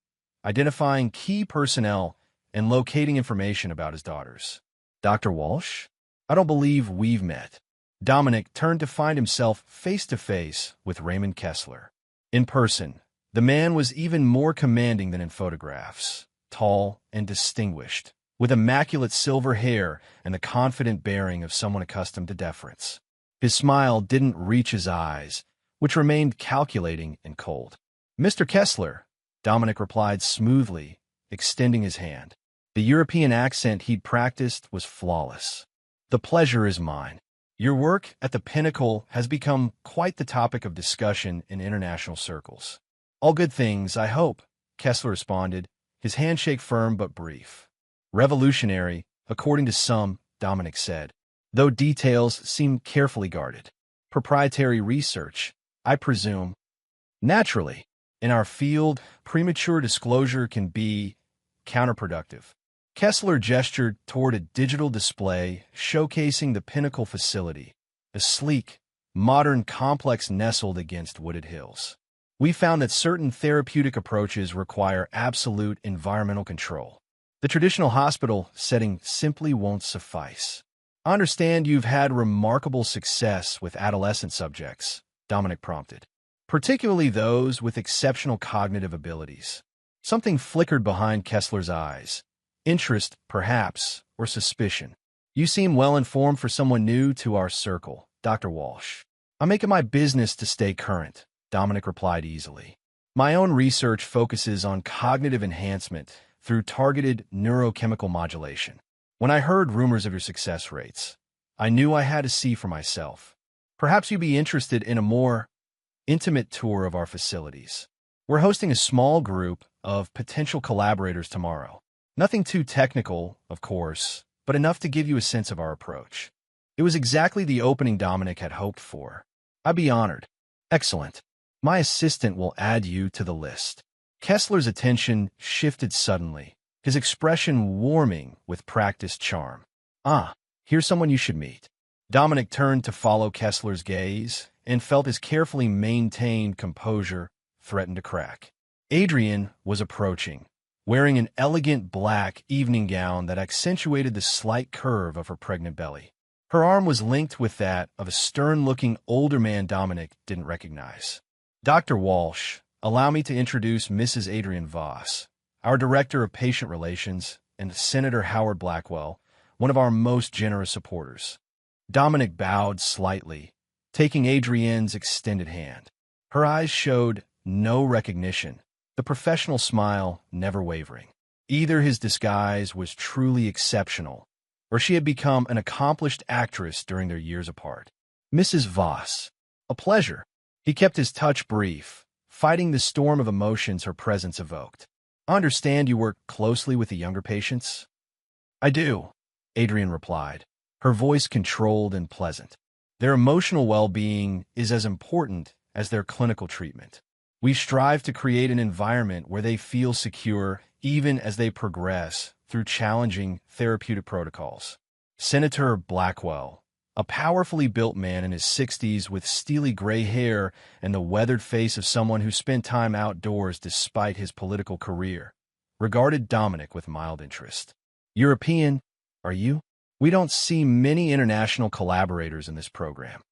identifying key personnel and locating information about his daughters. Dr. Walsh? I don't believe we've met. Dominic turned to find himself face-to-face with Raymond Kessler. In person, the man was even more commanding than in photographs, tall and distinguished, with immaculate silver hair and the confident bearing of someone accustomed to deference. His smile didn't reach his eyes, which remained calculating and cold. "Mr. Kessler," Dominic replied smoothly, extending his hand. The European accent he'd practiced was flawless. "The pleasure is mine. Your work at the Pinnacle has become quite the topic of discussion in international circles." "All good things, I hope," Kessler responded, his handshake firm but brief. "Revolutionary, according to some," Dominic said, though details seemed carefully guarded. "Proprietary research, I presume." "Naturally. In our field, premature disclosure can be counterproductive." Kessler gestured toward a digital display showcasing the Pinnacle facility, a sleek, modern complex nestled against wooded hills. "We found that certain therapeutic approaches require absolute environmental control. The traditional hospital setting simply won't suffice." "I understand you've had remarkable success with adolescent subjects," Dominic prompted, "particularly those with exceptional cognitive abilities." Something flickered behind Kessler's eyes. Interest, perhaps, or suspicion. "You seem well-informed for someone new to our circle, Dr. Walsh." "I'm making my business to stay current," Dominic replied easily. "My own research focuses on cognitive enhancement through targeted neurochemical modulation. When I heard rumors of your success rates, I knew I had to see for myself. Perhaps you'd be interested in a more intimate tour of our facilities. We're hosting a small group of potential collaborators tomorrow. Nothing too technical, of course, but enough to give you a sense of our approach." It was exactly the opening Dominic had hoped for. "I'd be honored." "Excellent. My assistant will add you to the list." Kessler's attention shifted suddenly, his expression warming with practiced charm. "Ah, here's someone you should meet." Dominic turned to follow Kessler's gaze and felt his carefully maintained composure threaten to crack. Adrian was approaching, wearing an elegant black evening gown that accentuated the slight curve of her pregnant belly. Her arm was linked with that of a stern-looking older man Dominic didn't recognize. Dr. Walsh, allow me to introduce Mrs. Adrienne Voss, our Director of Patient Relations, and Senator Howard Blackwell, one of our most generous supporters. Dominic bowed slightly, taking Adrienne's extended hand. Her eyes showed no recognition, the professional smile never wavering. Either his disguise was truly exceptional, or she had become an accomplished actress during their years apart. Mrs. Voss, a pleasure. He kept his touch brief, fighting the storm of emotions her presence evoked. I understand you work closely with the younger patients? I do, Adrienne replied, her voice controlled and pleasant. Their emotional well-being is as important as their clinical treatment. We strive to create an environment where they feel secure even as they progress through challenging therapeutic protocols. Senator Blackwell, a powerfully built man in his 60s with steely gray hair and the weathered face of someone who spent time outdoors despite his political career, regarded Dominic with mild interest. European, are you? We don't see many international collaborators in this program.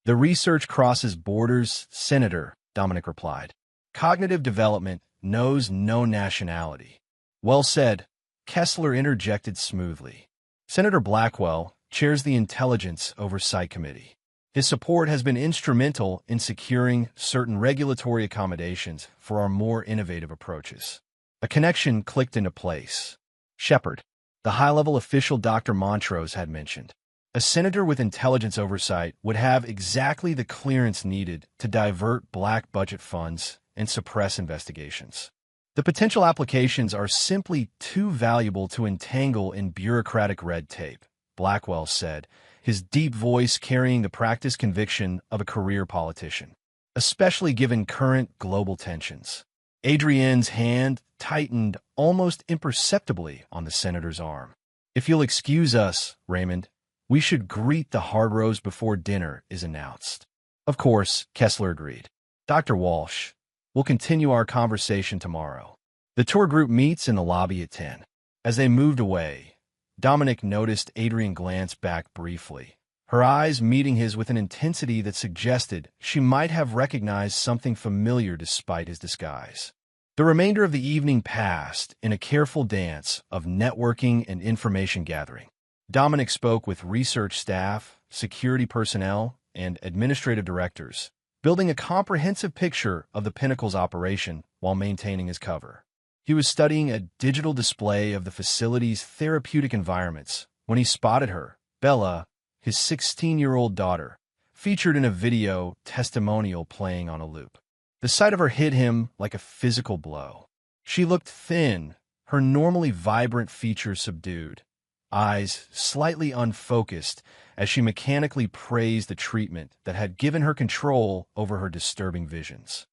The research crosses borders, Senator, Dominic replied. Cognitive development knows no nationality. Well said, Kessler interjected smoothly. Senator Blackwell chairs the Intelligence Oversight Committee. His support has been instrumental in securing certain regulatory accommodations for our more innovative approaches. A connection clicked into place. Shepard, the high-level official Dr. Montrose had mentioned. A senator with intelligence oversight would have exactly the clearance needed to divert black budget funds and suppress investigations. The potential applications are simply too valuable to entangle in bureaucratic red tape, Blackwell said, his deep voice carrying the practiced conviction of a career politician, especially given current global tensions. Adrienne's hand tightened almost imperceptibly on the senator's arm. If you'll excuse us, Raymond, we should greet the Hardrose before dinner is announced. Of course, Kessler agreed. Dr. Walsh, we'll continue our conversation tomorrow. The tour group meets in the lobby at 10. As they moved away, Dominic noticed Adrienne glance back briefly, her eyes meeting his with an intensity that suggested she might have recognized something familiar despite his disguise. The remainder of the evening passed in a careful dance of networking and information gathering. Dominic spoke with research staff, security personnel, and administrative directors, building a comprehensive picture of the Pinnacle's operation while maintaining his cover. He was studying a digital display of the facility's therapeutic environments when he spotted her, Bella, his 16-year-old daughter, featured in a video testimonial playing on a loop. The sight of her hit him like a physical blow. She looked thin, her normally vibrant features subdued, eyes slightly unfocused as she mechanically praised the treatment that had given her control over her disturbing visions.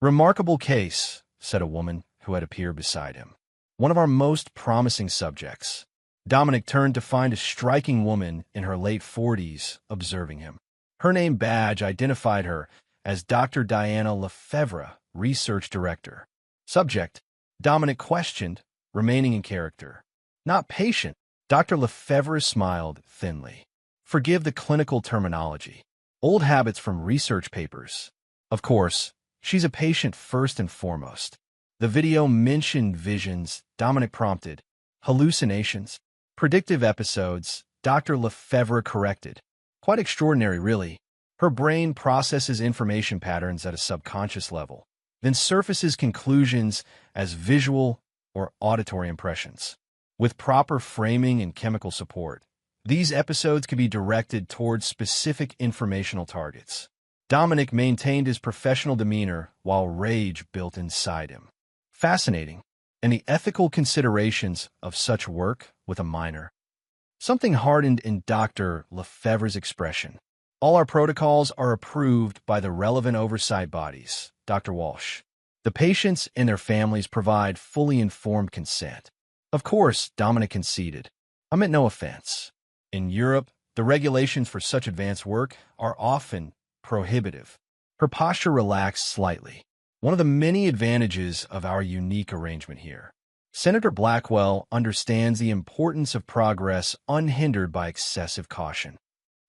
Remarkable case, said a woman who had appeared beside him. One of our most promising subjects. Dominic turned to find a striking woman in her late 40s observing him. Her name badge identified her as Dr. Diana Lefebvre, Research Director. Subject, Dominic questioned, remaining in character. Not patient. Dr. Lefebvre smiled thinly. Forgive the clinical terminology. Old habits from research papers. Of course, she's a patient first and foremost. The video mentioned visions, Dominic prompted. Hallucinations. Predictive episodes, Dr. Lefebvre corrected. Quite extraordinary, really. Her brain processes information patterns at a subconscious level, then surfaces conclusions as visual or auditory impressions. With proper framing and chemical support, these episodes can be directed towards specific informational targets. Dominic maintained his professional demeanor while rage built inside him. Fascinating, and the ethical considerations of such work with a minor. Something hardened in Dr. Lefebvre's expression. All our protocols are approved by the relevant oversight bodies, Dr. Walsh. The patients and their families provide fully informed consent. Of course, Dominic conceded. I meant no offense. In Europe, the regulations for such advanced work are often prohibitive. Her posture relaxed slightly. One of the many advantages of our unique arrangement here. Senator Blackwell understands the importance of progress unhindered by excessive caution.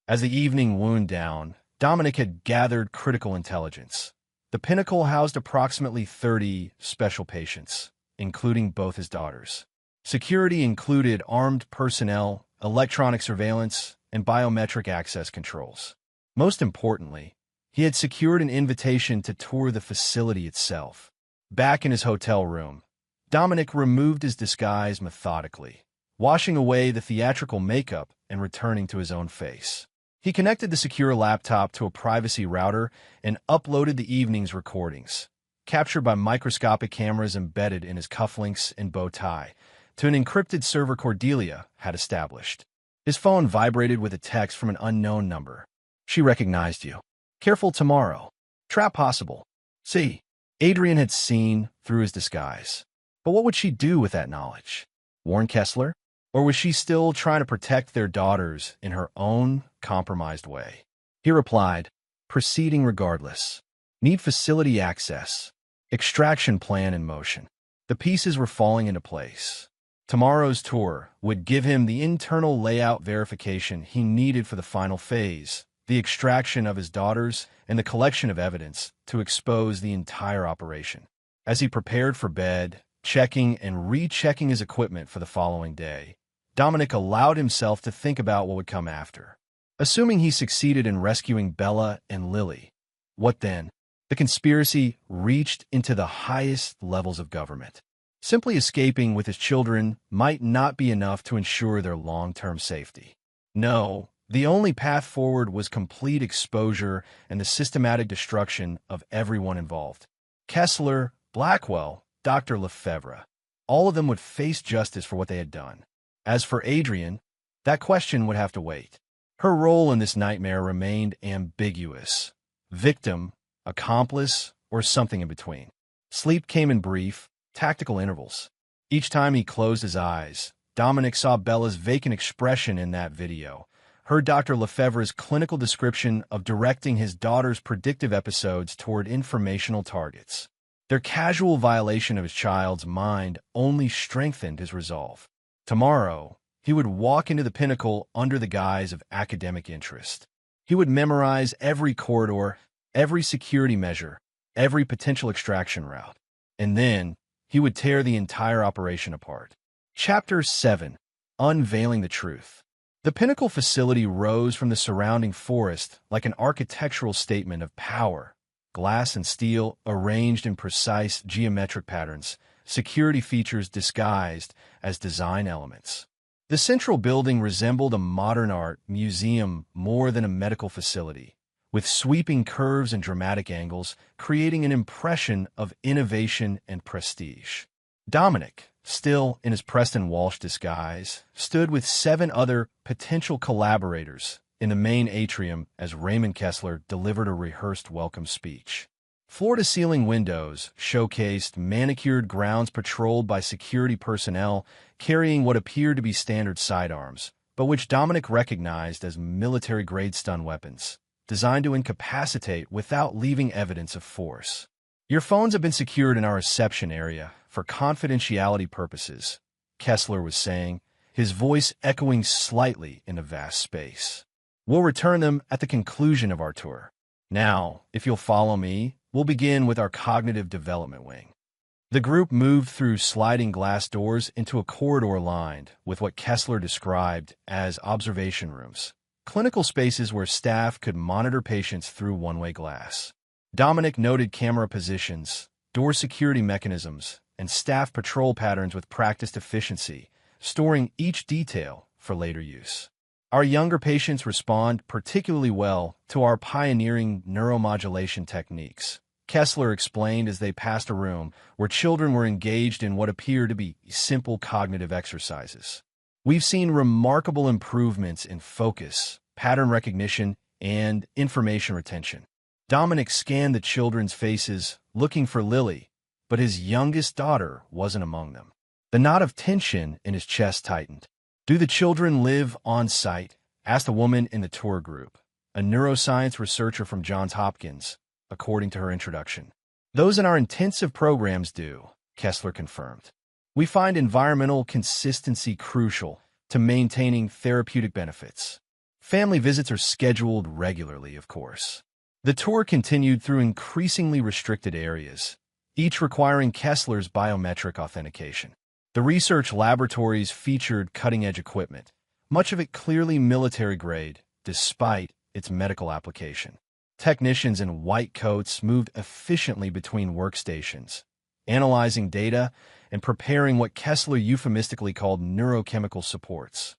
As the evening wound down, Dominic had gathered critical intelligence. The Pinnacle housed approximately 30 special patients, including both his daughters. Security included armed personnel, electronic surveillance, and biometric access controls. Most importantly, he had secured an invitation to tour the facility itself. Back in his hotel room, Dominic removed his disguise methodically, washing away the theatrical makeup and returning to his own face. He connected the secure laptop to a privacy router and uploaded the evening's recordings, captured by microscopic cameras embedded in his cufflinks and bow tie, to an encrypted server Cordelia had established. His phone vibrated with a text from an unknown number. "She recognized you. Careful tomorrow. Trap possible." See, Adrian had seen through his disguise. But what would she do with that knowledge? Warn Kessler? Or was she still trying to protect their daughters in her own compromised way? He replied, "Proceeding regardless. Need facility access. Extraction plan in motion." The pieces were falling into place. Tomorrow's tour would give him the internal layout verification he needed for the final phase, the extraction of his daughters and the collection of evidence to expose the entire operation. As he prepared for bed, checking and rechecking his equipment for the following day, Dominic allowed himself to think about what would come after. Assuming he succeeded in rescuing Bella and Lily, what then? The conspiracy reached into the highest levels of government. Simply escaping with his children might not be enough to ensure their long-term safety. No, the only path forward was complete exposure and the systematic destruction of everyone involved. Kessler, Blackwell, Dr. Lefebvre, all of them would face justice for what they had done. As for Adrian, that question would have to wait. Her role in this nightmare remained ambiguous. Victim, accomplice, or something in between. Sleep came in brief, tactical intervals. Each time he closed his eyes, Dominic saw Bella's vacant expression in that video, heard Dr. Lefebvre's clinical description of directing his daughter's predictive episodes toward informational targets. Their casual violation of his child's mind only strengthened his resolve. Tomorrow, he would walk into the Pinnacle under the guise of academic interest. He would memorize every corridor, every security measure, every potential extraction route. And then, he would tear the entire operation apart. Chapter 7. Unveiling the Truth. The Pinnacle facility rose from the surrounding forest like an architectural statement of power. Glass and steel arranged in precise geometric patterns, security features disguised as design elements. The central building resembled a modern art museum more than a medical facility, with sweeping curves and dramatic angles, creating an impression of innovation and prestige. Dominic, still in his Preston Walsh disguise, stood with 7 other potential collaborators in the main atrium as Raymond Kessler delivered a rehearsed welcome speech. Floor-to-ceiling windows showcased manicured grounds patrolled by security personnel carrying what appeared to be standard sidearms, but which Dominic recognized as military-grade stun weapons, designed to incapacitate without leaving evidence of force. "Your phones have been secured in our reception area for confidentiality purposes," Kessler was saying, his voice echoing slightly in the vast space. "We'll return them at the conclusion of our tour. Now, if you'll follow me, we'll begin with our cognitive development wing." The group moved through sliding glass doors into a corridor lined with what Kessler described as observation rooms, clinical spaces where staff could monitor patients through one-way glass. Dominic noted camera positions, door security mechanisms, and staff patrol patterns with practiced efficiency, storing each detail for later use. "Our younger patients respond particularly well to our pioneering neuromodulation techniques," Kessler explained as they passed a room where children were engaged in what appeared to be simple cognitive exercises. "We've seen remarkable improvements in focus, pattern recognition, and information retention." Dominic scanned the children's faces, looking for Lily, but his youngest daughter wasn't among them. The knot of tension in his chest tightened. "Do the children live on-site?" asked a woman in the tour group, a neuroscience researcher from Johns Hopkins, according to her introduction. "Those in our intensive programs do," Kessler confirmed. "We find environmental consistency crucial to maintaining therapeutic benefits." Family visits are scheduled regularly, of course. The tour continued through increasingly restricted areas, each requiring Kessler's biometric authentication. The research laboratories featured cutting-edge equipment, much of it clearly military-grade, despite its medical application. Technicians in white coats moved efficiently between workstations, analyzing data and preparing what Kessler euphemistically called neurochemical supports.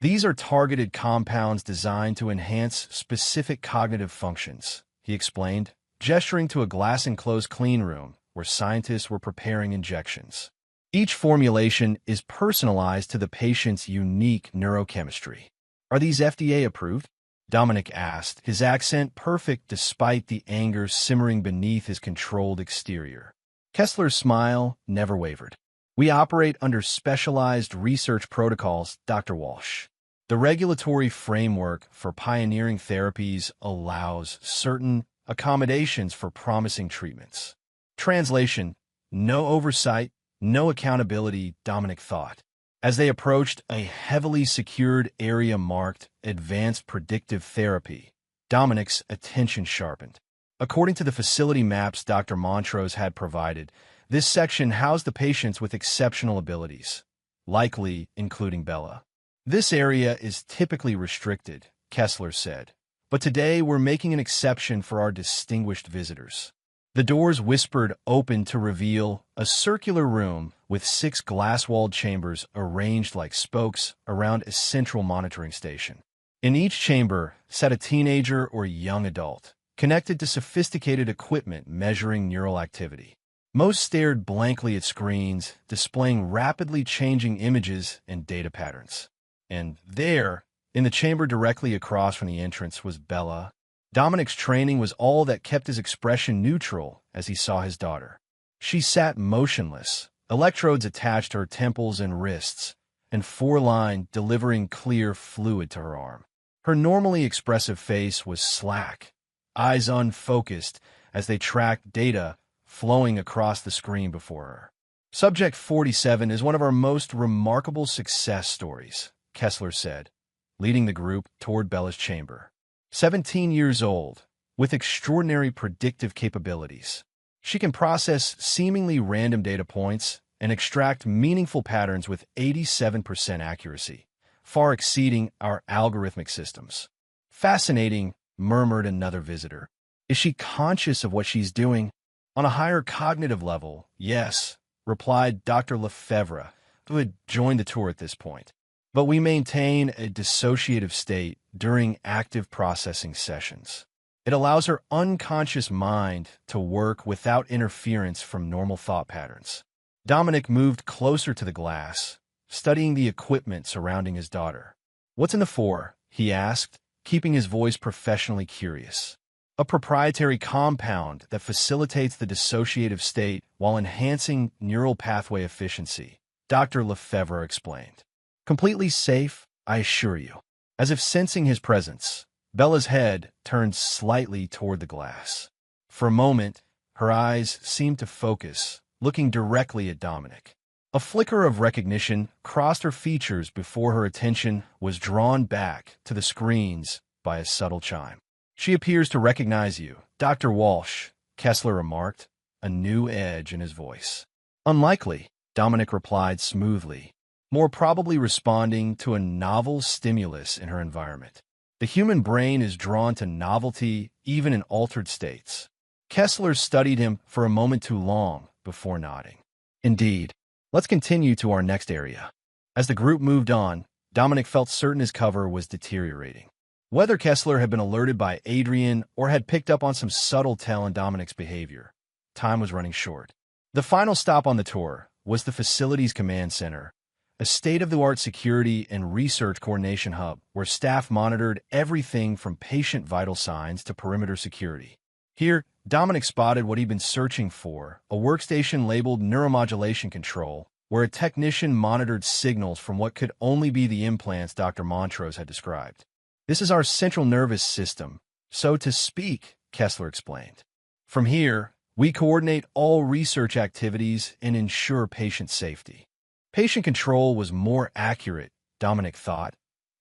These are targeted compounds designed to enhance specific cognitive functions, he explained, gesturing to a glass-enclosed clean room where scientists were preparing injections. Each formulation is personalized to the patient's unique neurochemistry. Are these FDA approved? Dominic asked, his accent perfect despite the anger simmering beneath his controlled exterior. Kessler's smile never wavered. We operate under specialized research protocols, Dr. Walsh. The regulatory framework for pioneering therapies allows certain accommodations for promising treatments. Translation: no oversight, no accountability, Dominic thought. As they approached a heavily secured area marked Advanced Predictive Therapy, Dominic's attention sharpened. According to the facility maps Dr. Montrose had provided, this section housed the patients with exceptional abilities, likely including Bella. This area is typically restricted, Kessler said, but today we're making an exception for our distinguished visitors. The doors whispered open to reveal a circular room with 6 glass-walled chambers arranged like spokes around a central monitoring station. In each chamber sat a teenager or young adult, connected to sophisticated equipment measuring neural activity. Most stared blankly at screens, displaying rapidly changing images and data patterns. And there, in the chamber directly across from the entrance, was Bella. Dominic's training was all that kept his expression neutral as he saw his daughter. She sat motionless, electrodes attached to her temples and wrists, and 4-line delivering clear fluid to her arm. Her normally expressive face was slack, eyes unfocused as they tracked data flowing across the screen before her. Subject 47 is one of our most remarkable success stories, Kessler said, leading the group toward Bella's chamber. 17 years old, with extraordinary predictive capabilities. She can process seemingly random data points and extract meaningful patterns with 87% accuracy, far exceeding our algorithmic systems. Fascinating, murmured another visitor. Is she conscious of what she's doing? On a higher cognitive level, yes, replied Dr. Lefebvre, who had joined the tour at this point. But we maintain a dissociative state during active processing sessions. It allows her unconscious mind to work without interference from normal thought patterns. Dominic moved closer to the glass, studying the equipment surrounding his daughter. What's in the for? He asked, keeping his voice professionally curious. A proprietary compound that facilitates the dissociative state while enhancing neural pathway efficiency, Dr. Lefebvre explained. Completely safe, I assure you. As if sensing his presence, Bella's head turned slightly toward the glass. For a moment, her eyes seemed to focus, looking directly at Dominic. A flicker of recognition crossed her features before her attention was drawn back to the screens by a subtle chime. She appears to recognize you, Dr. Walsh, Kessler remarked, a new edge in his voice. Unlikely, Dominic replied smoothly, more probably responding to a novel stimulus in her environment. The human brain is drawn to novelty even in altered states. Kessler studied him for a moment too long before nodding. Indeed. Let's continue to our next area. As the group moved on, Dominic felt certain his cover was deteriorating. Whether Kessler had been alerted by Adrian or had picked up on some subtle tell in Dominic's behavior, time was running short. The final stop on the tour was the facility's command center, a state-of-the-art security and research coordination hub where staff monitored everything from patient vital signs to perimeter security. Here, Dominic spotted what he'd been searching for, a workstation labeled Neuromodulation Control, where a technician monitored signals from what could only be the implants Dr. Montrose had described. This is our central nervous system, so to speak, Kessler explained. From here, we coordinate all research activities and ensure patient safety. Patient control was more accurate, Dominic thought,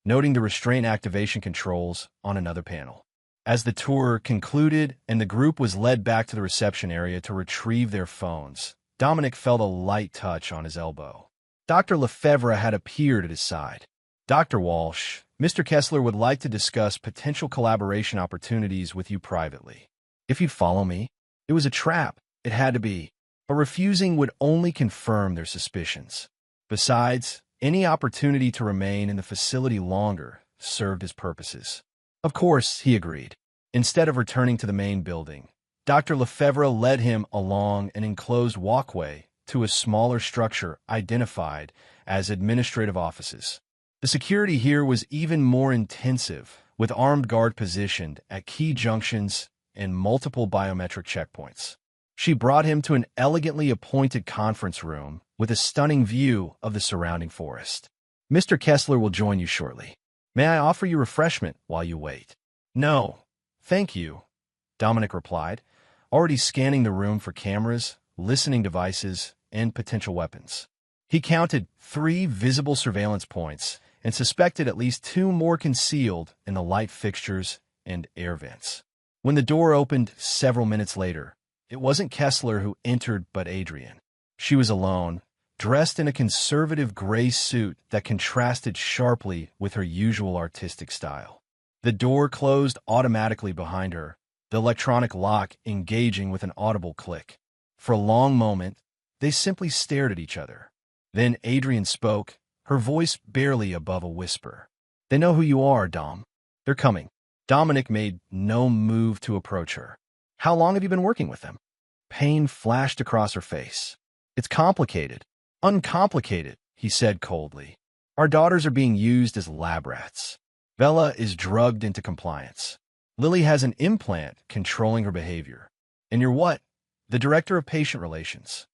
noting the restraint activation controls on another panel. As the tour concluded and the group was led back to the reception area to retrieve their phones, Dominic felt a light touch on his elbow. Dr. Lefebvre had appeared at his side. "Dr. Walsh, Mr. Kessler would like to discuss potential collaboration opportunities with you privately. If you'd follow me." It was a trap, it had to be, but refusing would only confirm their suspicions. Besides, any opportunity to remain in the facility longer served his purposes. Of course, he agreed. Instead of returning to the main building, Dr. Lefebvre led him along an enclosed walkway to a smaller structure identified as administrative offices. The security here was even more intensive, with armed guard positioned at key junctions and multiple biometric checkpoints. She brought him to an elegantly appointed conference room with a stunning view of the surrounding forest. "Mr. Kessler will join you shortly. May I offer you refreshment while you wait?" "No, thank you," Dominic replied, already scanning the room for cameras, listening devices, and potential weapons. He counted 3 visible surveillance points and suspected at least 2 more concealed in the light fixtures and air vents. When the door opened several minutes later, it wasn't Kessler who entered but Adrienne. She was alone, dressed in a conservative gray suit that contrasted sharply with her usual artistic style. The door closed automatically behind her, the electronic lock engaging with an audible click. For a long moment, they simply stared at each other. Then Adrienne spoke, her voice barely above a whisper. "They know who you are, Dom. They're coming." Dominic made no move to approach her. "How long have you been working with them?" Pain flashed across her face. "It's complicated. Uncomplicated," he said coldly. "Our daughters are being used as lab rats. Bella is drugged into compliance. Lily has an implant controlling her behavior. And you're what? The director of patient relations.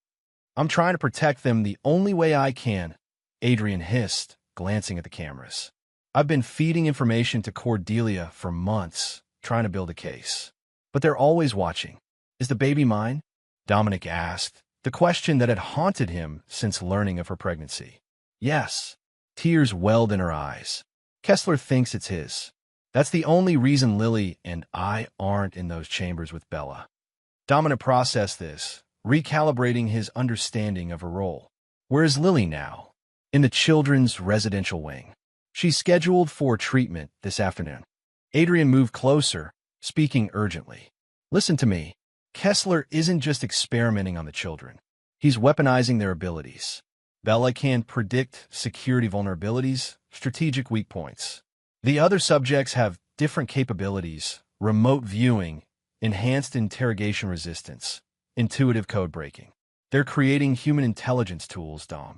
I'm trying to protect them the only way I can," Adrienne hissed, glancing at the cameras. "I've been feeding information to Cordelia for months, trying to build a case. But they're always watching. Is the baby mine?" Dominic asked, the question that had haunted him since learning of her pregnancy. "Yes." Tears welled in her eyes. "Kessler thinks it's his. That's the only reason Lily and I aren't in those chambers with Bella." Dominic processed this, recalibrating his understanding of her role. "Where is Lily now?" "In the children's residential wing. She's scheduled for treatment this afternoon." Adrienne moved closer, speaking urgently. "Listen to me. Kessler isn't just experimenting on the children. He's weaponizing their abilities. Bella can predict security vulnerabilities, strategic weak points. The other subjects have different capabilities: remote viewing, enhanced interrogation resistance, intuitive code breaking. They're creating human intelligence tools, Dom."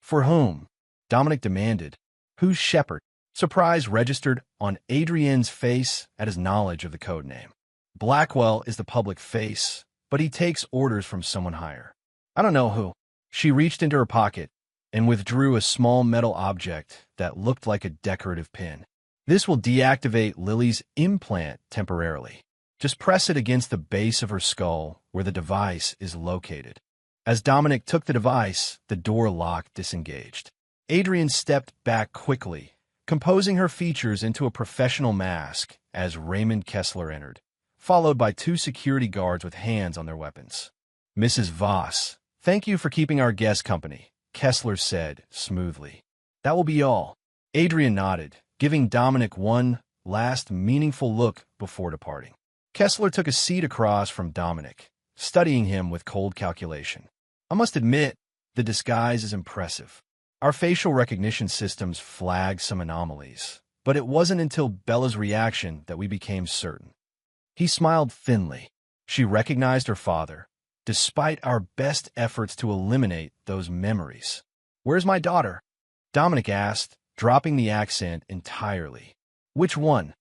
"For whom?" Dominic demanded. "Who's Shepard?" Surprise registered on Adrienne's face at his knowledge of the code name. "Blackwell is the public face, but he takes orders from someone higher. I don't know who." She reached into her pocket and withdrew a small metal object that looked like a decorative pin. "This will deactivate Lily's implant temporarily. Just press it against the base of her skull where the device is located." As Dominic took the device, the door lock disengaged. Adrienne stepped back quickly, composing her features into a professional mask as Raymond Kessler entered, followed by 2 security guards with hands on their weapons. "Mrs. Voss, thank you for keeping our guest company," Kessler said smoothly. "That will be all." Adrienne nodded, giving Dominic one last meaningful look before departing. Kessler took a seat across from Dominic, studying him with cold calculation. "I must admit, the disguise is impressive. Our facial recognition systems flagged some anomalies, but it wasn't until Bella's reaction that we became certain." He smiled thinly. She recognized her father, despite our best efforts to eliminate those memories. "Where's my daughter?" Dominic asked, dropping the accent entirely. "Which one?"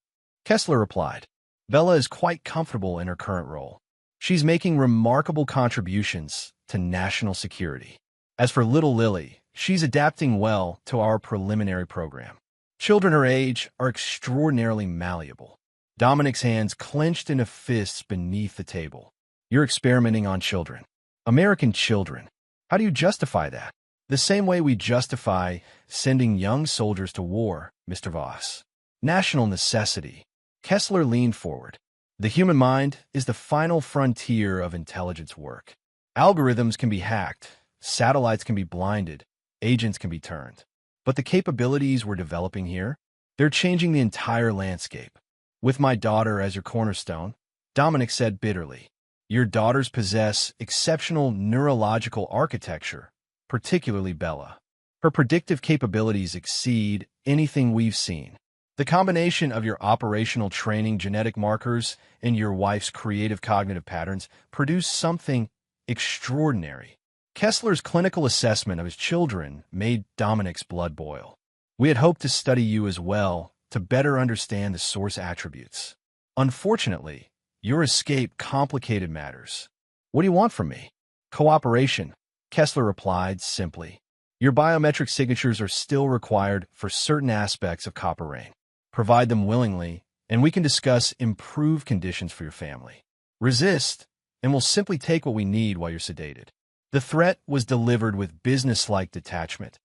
Kessler replied. "Bella is quite comfortable in her current role. She's making remarkable contributions to national security. As for little Lily, she's adapting well to our preliminary program. Children her age are extraordinarily malleable." Dominic's hands clenched into fists beneath the table. "You're experimenting on children. American children. How do you justify that?" "The same way we justify sending young soldiers to war, Mr. Voss. National necessity. Kessler leaned forward. The human mind is the final frontier of intelligence work. Algorithms can be hacked, satellites can be blinded, agents can be turned. But the capabilities we're developing here, they're changing the entire landscape. With my daughter as your cornerstone, Dominic said bitterly, your daughters possess exceptional neurological architecture, particularly Bella. Her predictive capabilities exceed anything we've seen. The combination of your operational training genetic markers and your wife's creative cognitive patterns produce something extraordinary. Kessler's clinical assessment of his children made Dominic's blood boil. We had hoped to study you as well to better understand the source attributes. Unfortunately, your escape complicated matters. What do you want from me? Cooperation, Kessler replied simply. Your biometric signatures are still required for certain aspects of Copper Rain. Provide them willingly, and we can discuss improved conditions for your family. Resist, and we'll simply take what we need while you're sedated. The threat was delivered with business-like detachment,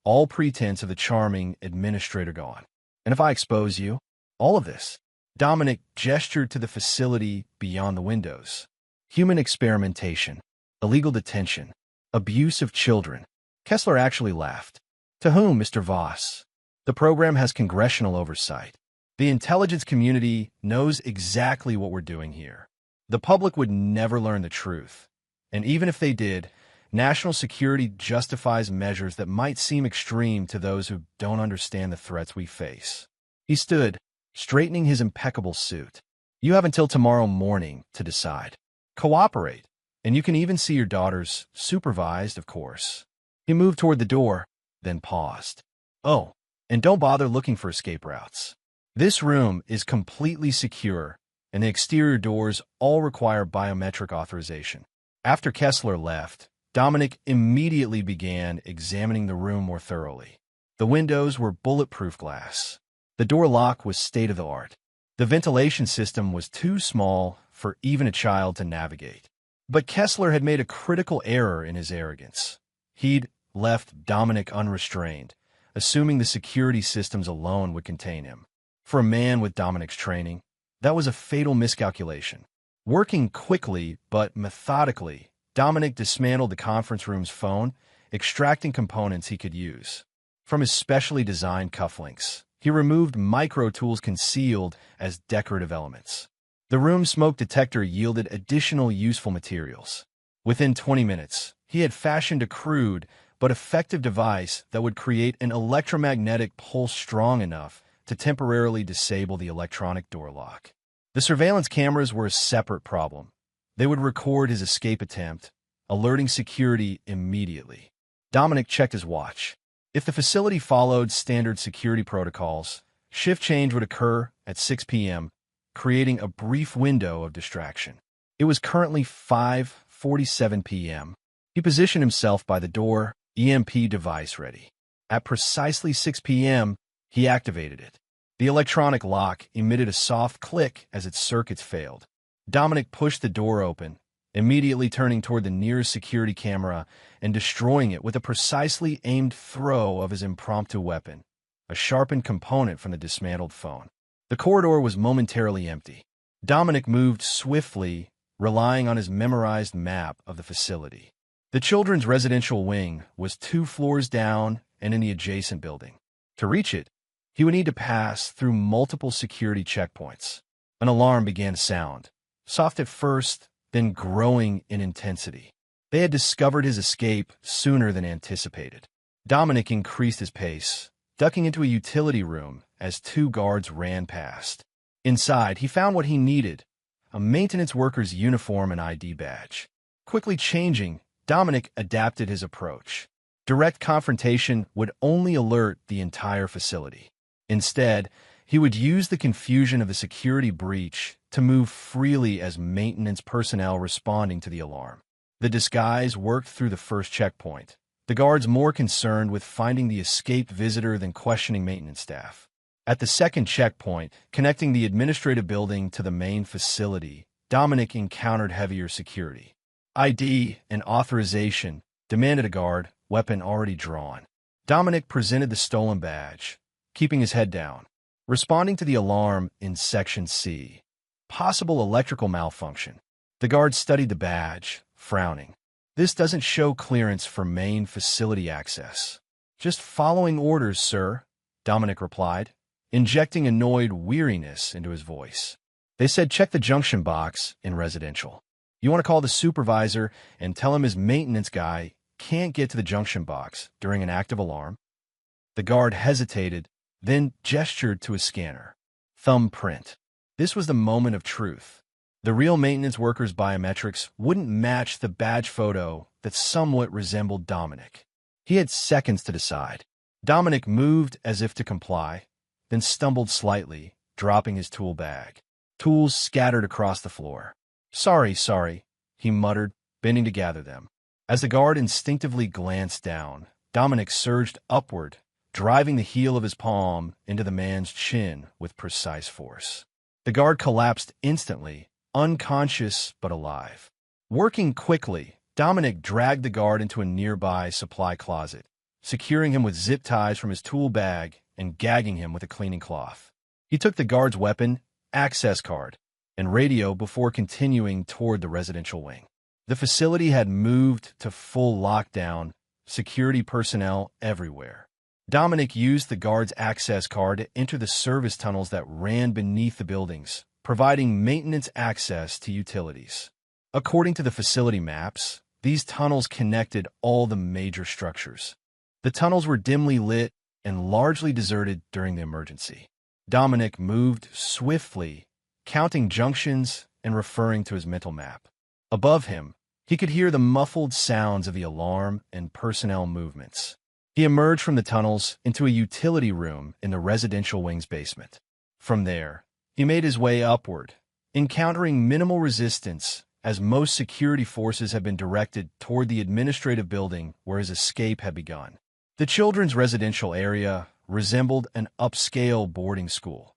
all pretense of the charming administrator gone. And if I expose you, all of this, Dominic gestured to the facility beyond the windows. Human experimentation, illegal detention, abuse of children. Kessler actually laughed. To whom, Mr. Voss? The program has congressional oversight. The intelligence community knows exactly what we're doing here. The public would never learn the truth. And even if they did, national security justifies measures that might seem extreme to those who don't understand the threats we face. He stood, straightening his impeccable suit. You have until tomorrow morning to decide. Cooperate, and you can even see your daughters, supervised, of course. He moved toward the door, then paused. Oh, and don't bother looking for escape routes. This room is completely secure, and the exterior doors all require biometric authorization. After Kessler left, Dominic immediately began examining the room more thoroughly. The windows were bulletproof glass. The door lock was state-of-the-art. The ventilation system was too small for even a child to navigate. But Kessler had made a critical error in his arrogance. He'd left Dominic unrestrained, assuming the security systems alone would contain him. For a man with Dominic's training, that was a fatal miscalculation. Working quickly but methodically, Dominic dismantled the conference room's phone, extracting components he could use. From his specially designed cufflinks, he removed micro-tools concealed as decorative elements. The room's smoke detector yielded additional useful materials. Within 20 minutes, he had fashioned a crude but effective device that would create an electromagnetic pulse strong enough to temporarily disable the electronic door lock. The surveillance cameras were a separate problem. They would record his escape attempt, alerting security immediately. Dominic checked his watch. If the facility followed standard security protocols, shift change would occur at 6 p.m., creating a brief window of distraction. It was currently 5:47 p.m. He positioned himself by the door, EMP device ready. At precisely 6 p.m., he activated it. The electronic lock emitted a soft click as its circuits failed. Dominic pushed the door open, immediately turning toward the nearest security camera and destroying it with a precisely aimed throw of his impromptu weapon, a sharpened component from the dismantled phone. The corridor was momentarily empty. Dominic moved swiftly, relying on his memorized map of the facility. The children's residential wing was 2 floors down and in the adjacent building. To reach it, he would need to pass through multiple security checkpoints. An alarm began to sound, soft at first, then growing in intensity. They had discovered his escape sooner than anticipated. Dominic increased his pace, ducking into a utility room as 2 guards ran past. Inside, he found what he needed, a maintenance worker's uniform and ID badge. Quickly changing, Dominic adapted his approach. Direct confrontation would only alert the entire facility. Instead, he would use the confusion of a security breach to move freely as maintenance personnel responding to the alarm. The disguise worked through the first checkpoint, the guards more concerned with finding the escaped visitor than questioning maintenance staff. At the second checkpoint, connecting the administrative building to the main facility, Dominic encountered heavier security. ID and authorization demanded a guard, weapon already drawn. Dominic presented the stolen badge, keeping his head down. Responding to the alarm in Section C. Possible electrical malfunction. The guard studied the badge, frowning. This doesn't show clearance for main facility access. Just following orders, sir, Dominic replied, injecting annoyed weariness into his voice. They said check the junction box in residential. You want to call the supervisor and tell him his maintenance guy can't get to the junction box during an active alarm? The guard hesitated, then gestured to his scanner. Thumbprint. This was the moment of truth. The real maintenance worker's biometrics wouldn't match the badge photo that somewhat resembled Dominic. He had seconds to decide. Dominic moved as if to comply, then stumbled slightly, dropping his tool bag. Tools scattered across the floor. Sorry, he muttered, bending to gather them. As the guard instinctively glanced down, Dominic surged upward, driving the heel of his palm into the man's chin with precise force. The guard collapsed instantly, unconscious but alive. Working quickly, Dominic dragged the guard into a nearby supply closet, securing him with zip ties from his tool bag and gagging him with a cleaning cloth. He took the guard's weapon, access card, and radio before continuing toward the residential wing. The facility had moved to full lockdown, security personnel everywhere. Dominic used the guard's access card to enter the service tunnels that ran beneath the buildings, providing maintenance access to utilities. According to the facility maps, these tunnels connected all the major structures. The tunnels were dimly lit and largely deserted during the emergency. Dominic moved swiftly, counting junctions and referring to his mental map. Above him, he could hear the muffled sounds of the alarm and personnel movements. He emerged from the tunnels into a utility room in the residential wing's basement. From there, he made his way upward, encountering minimal resistance as most security forces had been directed toward the administrative building where his escape had begun. The children's residential area resembled an upscale boarding school.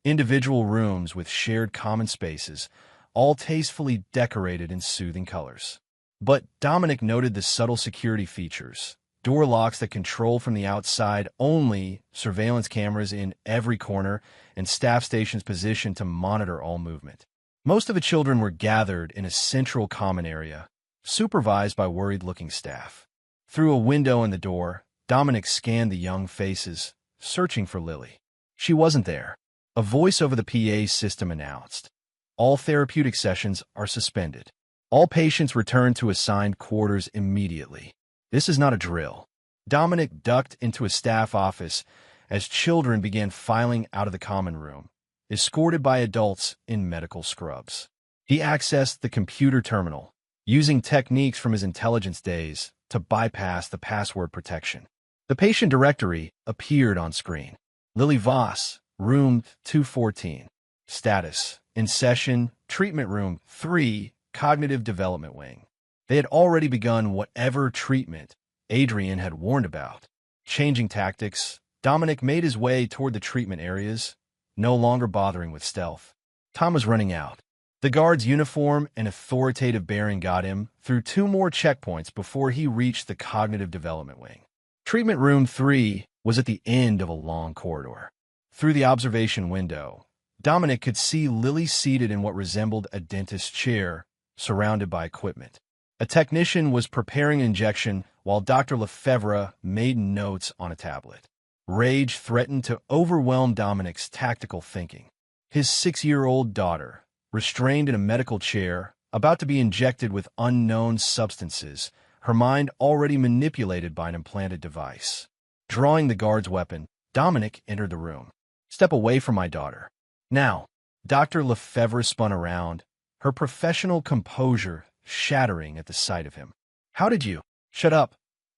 Individual rooms with shared common spaces, all tastefully decorated in soothing colors. But Dominic noted the subtle security features: door locks that control from the outside only, surveillance cameras in every corner, and staff stations positioned to monitor all movement. Most of the children were gathered in a central common area, supervised by worried-looking staff. Through a window in the door, Dominic scanned the young faces, searching for Lily. She wasn't there. A voice over the PA system announced, "All therapeutic sessions are suspended. All patients return to assigned quarters immediately. This is not a drill." Dominic ducked into a staff office as children began filing out of the common room, escorted by adults in medical scrubs. He accessed the computer terminal, using techniques from his intelligence days to bypass the password protection. The patient directory appeared on screen. Lily Voss, room 214. Status: in session, treatment room 3, cognitive development wing. They had already begun whatever treatment Adrian had warned about. Changing tactics, Dominic made his way toward the treatment areas, no longer bothering with stealth. Time was running out. The guard's uniform and authoritative bearing got him through 2 more checkpoints before he reached the cognitive development wing. Treatment room 3 was at the end of a long corridor. Through the observation window, Dominic could see Lily seated in what resembled a dentist's chair, surrounded by equipment. A technician was preparing an injection while Dr. Lefebvre made notes on a tablet. Rage threatened to overwhelm Dominic's tactical thinking. His 6-year-old daughter, restrained in a medical chair, about to be injected with unknown substances, her mind already manipulated by an implanted device. Drawing the guard's weapon, Dominic entered the room. "Step away from my daughter. Now." Dr. Lefebvre spun around, her professional composure shattering at the sight of him. "How did you—" "Shut up,"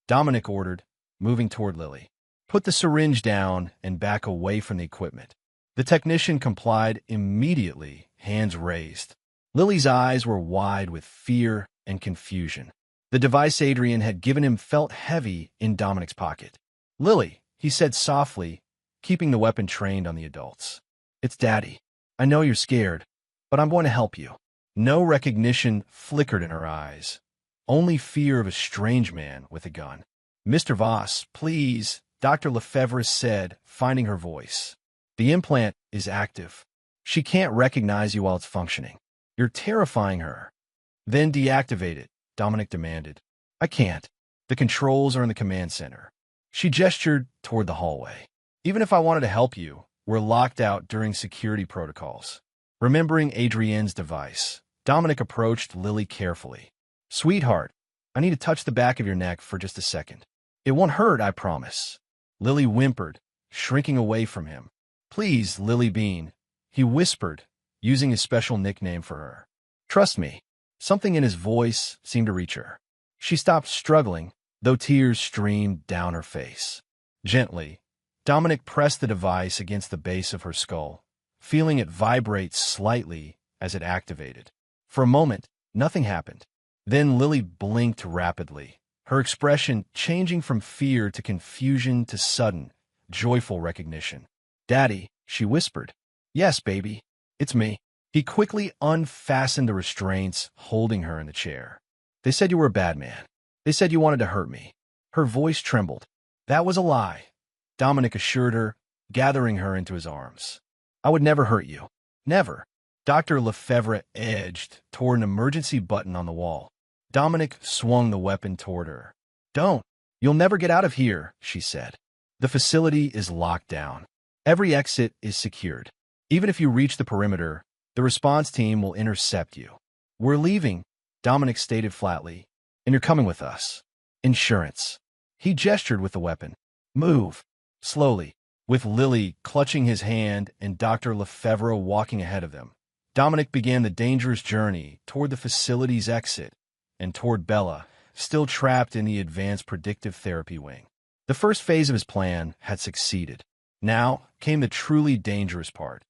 Dominic ordered, moving toward Lily. "Put the syringe down and back away from the equipment." The technician complied immediately, hands raised. Lily's eyes were wide with fear and confusion. The device Adrian had given him felt heavy in Dominic's pocket. "Lily," he said softly, keeping the weapon trained on the adults. "It's Daddy. I know you're scared, but I'm going to help you." No recognition flickered in her eyes, only fear of a strange man with a gun. "Mr. Voss, please," Dr. Lefebvre said, finding her voice. The implant is active. She can't recognize you while it's functioning. You're terrifying her. Then deactivate it, Dominic demanded. I can't. The controls are in the command center. She gestured toward the hallway. Even if I wanted to help you, we're locked out during security protocols. Remembering Adrienne's device, Dominic approached Lily carefully. Sweetheart, I need to touch the back of your neck for just a second. It won't hurt, I promise. Lily whimpered, shrinking away from him. Please, Lily Bean, he whispered, using his special nickname for her. Trust me. Something in his voice seemed to reach her. She stopped struggling, though tears streamed down her face. Gently, Dominic pressed the device against the base of her skull, feeling it vibrate slightly as it activated. For a moment, nothing happened. Then Lily blinked rapidly, her expression changing from fear to confusion to sudden, joyful recognition. Daddy, she whispered. Yes, baby, it's me. He quickly unfastened the restraints holding her in the chair. They said you were a bad man. They said you wanted to hurt me. Her voice trembled. That was a lie, Dominic assured her, gathering her into his arms. I would never hurt you. Never. Dr. Lefebvre edged toward an emergency button on the wall. Dominic swung the weapon toward her. Don't. You'll never get out of here, she said. The facility is locked down. Every exit is secured. Even if you reach the perimeter, the response team will intercept you. We're leaving, Dominic stated flatly, and you're coming with us. Insurance. He gestured with the weapon. Move. Slowly, with Lily clutching his hand and Dr. Lefebvre walking ahead of them. Dominic began the dangerous journey toward the facility's exit and toward Bella, still trapped in the advanced predictive therapy wing. The first phase of his plan had succeeded. Now came the truly dangerous part,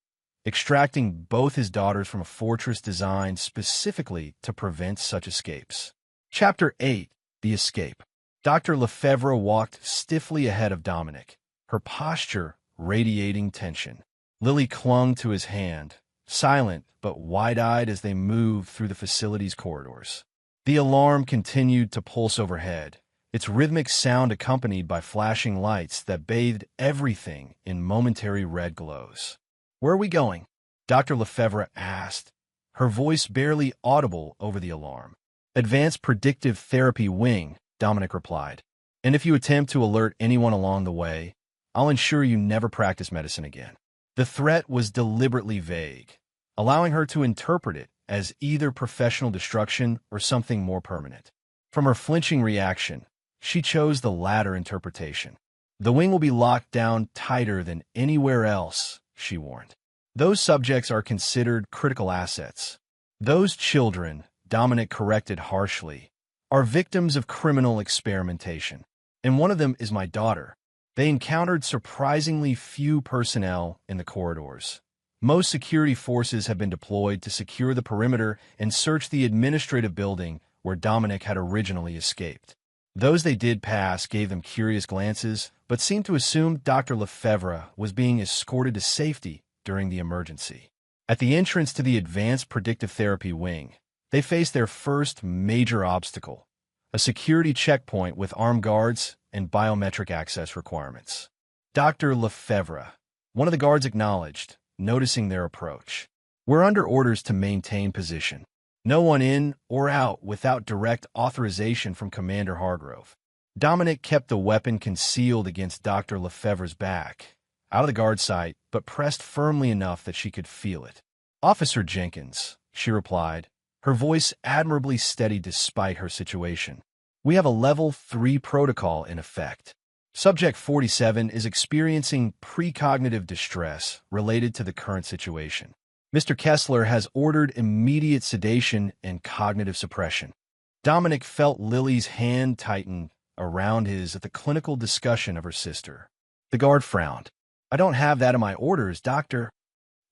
extracting both his daughters from a fortress designed specifically to prevent such escapes. Chapter 8. The Escape. Dr. Lefebvre walked stiffly ahead of Dominic, her posture radiating tension. Lily clung to his hand, silent but wide-eyed as they moved through the facility's corridors. The alarm continued to pulse overhead, its rhythmic sound accompanied by flashing lights that bathed everything in momentary red glows. Where are we going? Dr. Lefebvre asked, her voice barely audible over the alarm. Advanced Predictive Therapy Wing, Dominic replied. And if you attempt to alert anyone along the way, I'll ensure you never practice medicine again. The threat was deliberately vague, allowing her to interpret it as either professional destruction or something more permanent. From her flinching reaction, she chose the latter interpretation. The wing will be locked down tighter than anywhere else, she warned. Those subjects are considered critical assets. Those children, Dominic corrected harshly, are victims of criminal experimentation. And one of them is my daughter. They encountered surprisingly few personnel in the corridors. Most security forces have been deployed to secure the perimeter and search the administrative building where Dominic had originally escaped. Those they did pass gave them curious glances, but seemed to assume Dr. Lefebvre was being escorted to safety during the emergency. At the entrance to the Advanced Predictive Therapy Wing, they faced their first major obstacle, a security checkpoint with armed guards and biometric access requirements. Dr. Lefebvre, one of the guards acknowledged, noticing their approach. We're under orders to maintain position. No one in or out without direct authorization from Commander Hargrove. Dominic kept the weapon concealed against Dr. Lefebvre's back, out of the guard's sight, but pressed firmly enough that she could feel it. Officer Jenkins, she replied, her voice admirably steady despite her situation. We have a Level 3 protocol in effect. Subject 47 is experiencing precognitive distress related to the current situation. Mr. Kessler has ordered immediate sedation and cognitive suppression. Dominic felt Lily's hand tighten around his at the clinical discussion of her sister. The guard frowned. I don't have that in my orders, Doctor.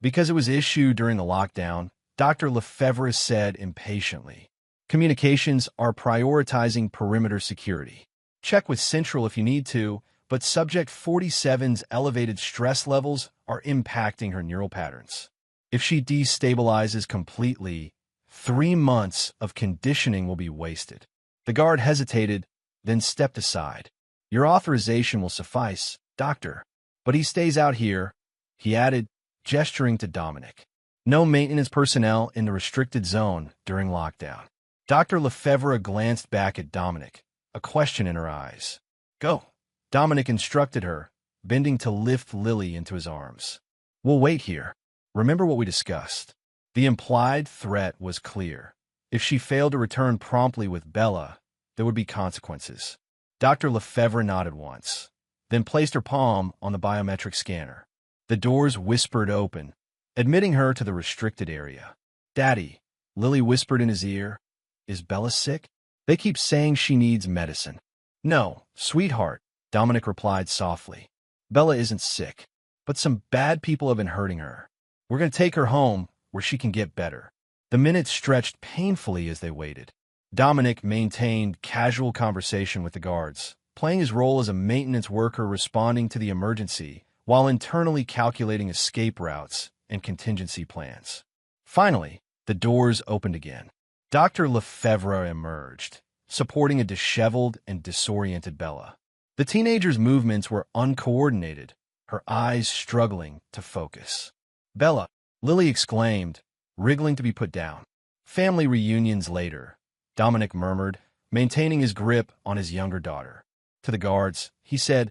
Because it was issued during the lockdown, Dr. Lefebvre said impatiently. Communications are prioritizing perimeter security. Check with Central if you need to, but Subject 47's elevated stress levels are impacting her neural patterns. If she destabilizes completely, 3 months of conditioning will be wasted. The guard hesitated, then stepped aside. Your authorization will suffice, doctor. But he stays out here, he added, gesturing to Dominic. No maintenance personnel in the restricted zone during lockdown. Dr. Lefebvre glanced back at Dominic, a question in her eyes. Go. Dominic instructed her, bending to lift Lily into his arms. We'll wait here. Remember what we discussed. The implied threat was clear. If she failed to return promptly with Bella, there would be consequences. Dr. Lefebvre nodded once, then placed her palm on the biometric scanner. The doors whispered open, admitting her to the restricted area. Daddy, Lily whispered in his ear, is Bella sick? They keep saying she needs medicine. No, sweetheart, Dominic replied softly. Bella isn't sick, but some bad people have been hurting her. We're going to take her home where she can get better. The minutes stretched painfully as they waited. Dominic maintained casual conversation with the guards, playing his role as a maintenance worker responding to the emergency while internally calculating escape routes and contingency plans. Finally, the doors opened again. Dr. Lefebvre emerged, supporting a disheveled and disoriented Bella. The teenager's movements were uncoordinated, her eyes struggling to focus. Bella, Lily exclaimed, wriggling to be put down. Family reunions later, Dominic murmured, maintaining his grip on his younger daughter. To the guards, he said,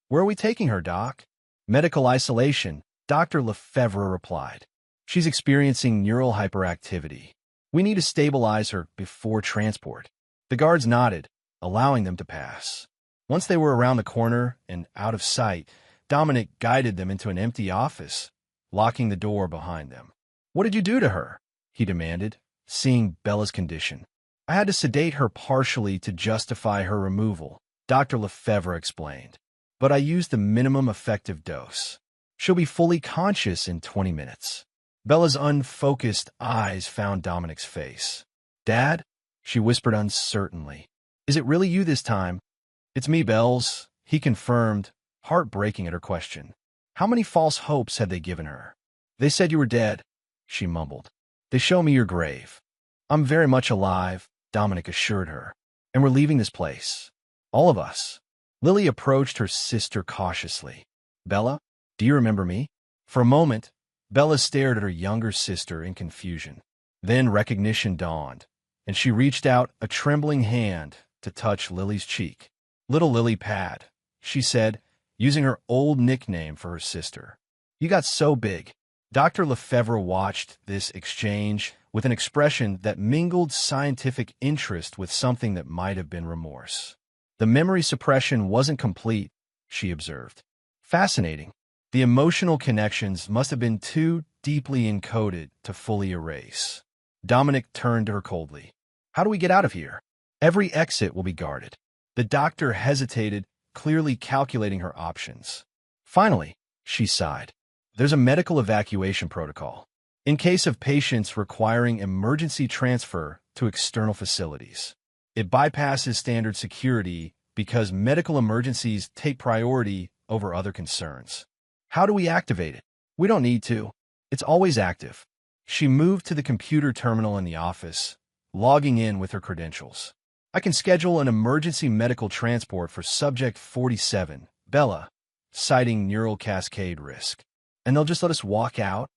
Where are we taking her, Doc? Medical isolation, Dr. Lefebvre replied. She's experiencing neural hyperactivity. We need to stabilize her before transport. The guards nodded, allowing them to pass. Once they were around the corner and out of sight, Dominic guided them into an empty office, locking the door behind them. What did you do to her? He demanded, seeing Bella's condition. I had to sedate her partially to justify her removal, Dr. Lefebvre explained. But I used the minimum effective dose. She'll be fully conscious in 20 minutes. Bella's unfocused eyes found Dominic's face. Dad? She whispered uncertainly. Is it really you this time? It's me, Bells, he confirmed, heartbreaking at her question. How many false hopes had they given her? They said you were dead, she mumbled. They show me your grave. I'm very much alive, Dominic assured her. And we're leaving this place. All of us. Lily approached her sister cautiously. Bella, do you remember me? For a moment, Bella stared at her younger sister in confusion. Then recognition dawned, and she reached out a trembling hand to touch Lily's cheek. Little Lily Pad, she said, using her old nickname for her sister. You got so big. Dr. Lefebvre watched this exchange with an expression that mingled scientific interest with something that might have been remorse. The memory suppression wasn't complete, she observed. Fascinating. The emotional connections must have been too deeply encoded to fully erase. Dominic turned to her coldly. How do we get out of here? Every exit will be guarded. The doctor hesitated, clearly calculating her options. Finally, she sighed. There's a medical evacuation protocol. In case of patients requiring emergency transfer to external facilities. It bypasses standard security because medical emergencies take priority over other concerns. How do we activate it? We don't need to. It's always active. She moved to the computer terminal in the office, logging in with her credentials. I can schedule an emergency medical transport for Subject 47, Bella, citing neural cascade risk. And they'll just let us walk out?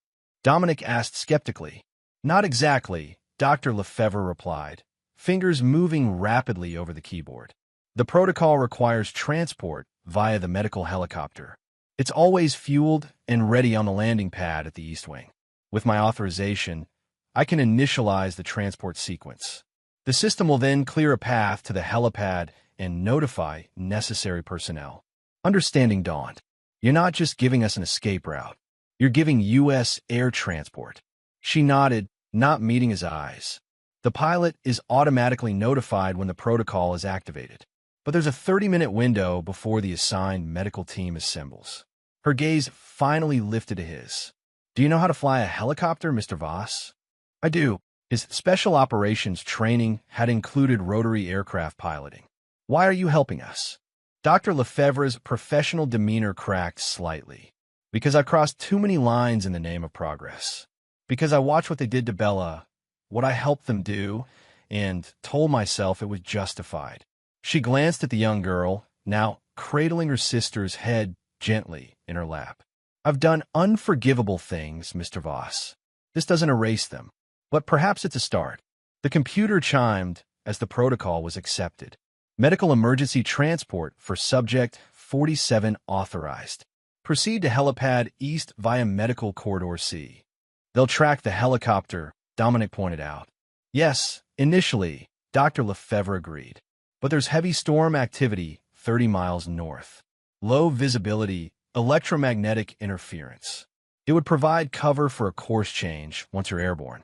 Dominic asked skeptically. Not exactly, Dr. Lefebvre replied, fingers moving rapidly over the keyboard. The protocol requires transport via the medical helicopter. It's always fueled and ready on the landing pad at the East Wing. With my authorization, I can initialize the transport sequence. The system will then clear a path to the helipad and notify necessary personnel. Understanding dawned. You're not just giving us an escape route. You're giving U.S. air transport. She nodded, not meeting his eyes. The pilot is automatically notified when the protocol is activated. But there's a 30-minute window before the assigned medical team assembles. Her gaze finally lifted to his. Do you know how to fly a helicopter, Mr. Voss? I do. His special operations training had included rotary aircraft piloting. Why are you helping us? Dr. Lefebvre's professional demeanor cracked slightly. Because I crossed too many lines in the name of progress. Because I watched what they did to Bella, what I helped them do, and told myself it was justified. She glanced at the young girl, now cradling her sister's head gently in her lap. I've done unforgivable things, Mr. Voss. This doesn't erase them, but perhaps it's a start. The computer chimed as the protocol was accepted. Medical emergency transport for subject 47 authorized. Proceed to helipad east via medical corridor C. They'll track the helicopter, Dominic pointed out. Yes, initially, Dr. Lefebvre agreed. But there's heavy storm activity 30 miles north. Low visibility, electromagnetic interference. It would provide cover for a course change once you're airborne.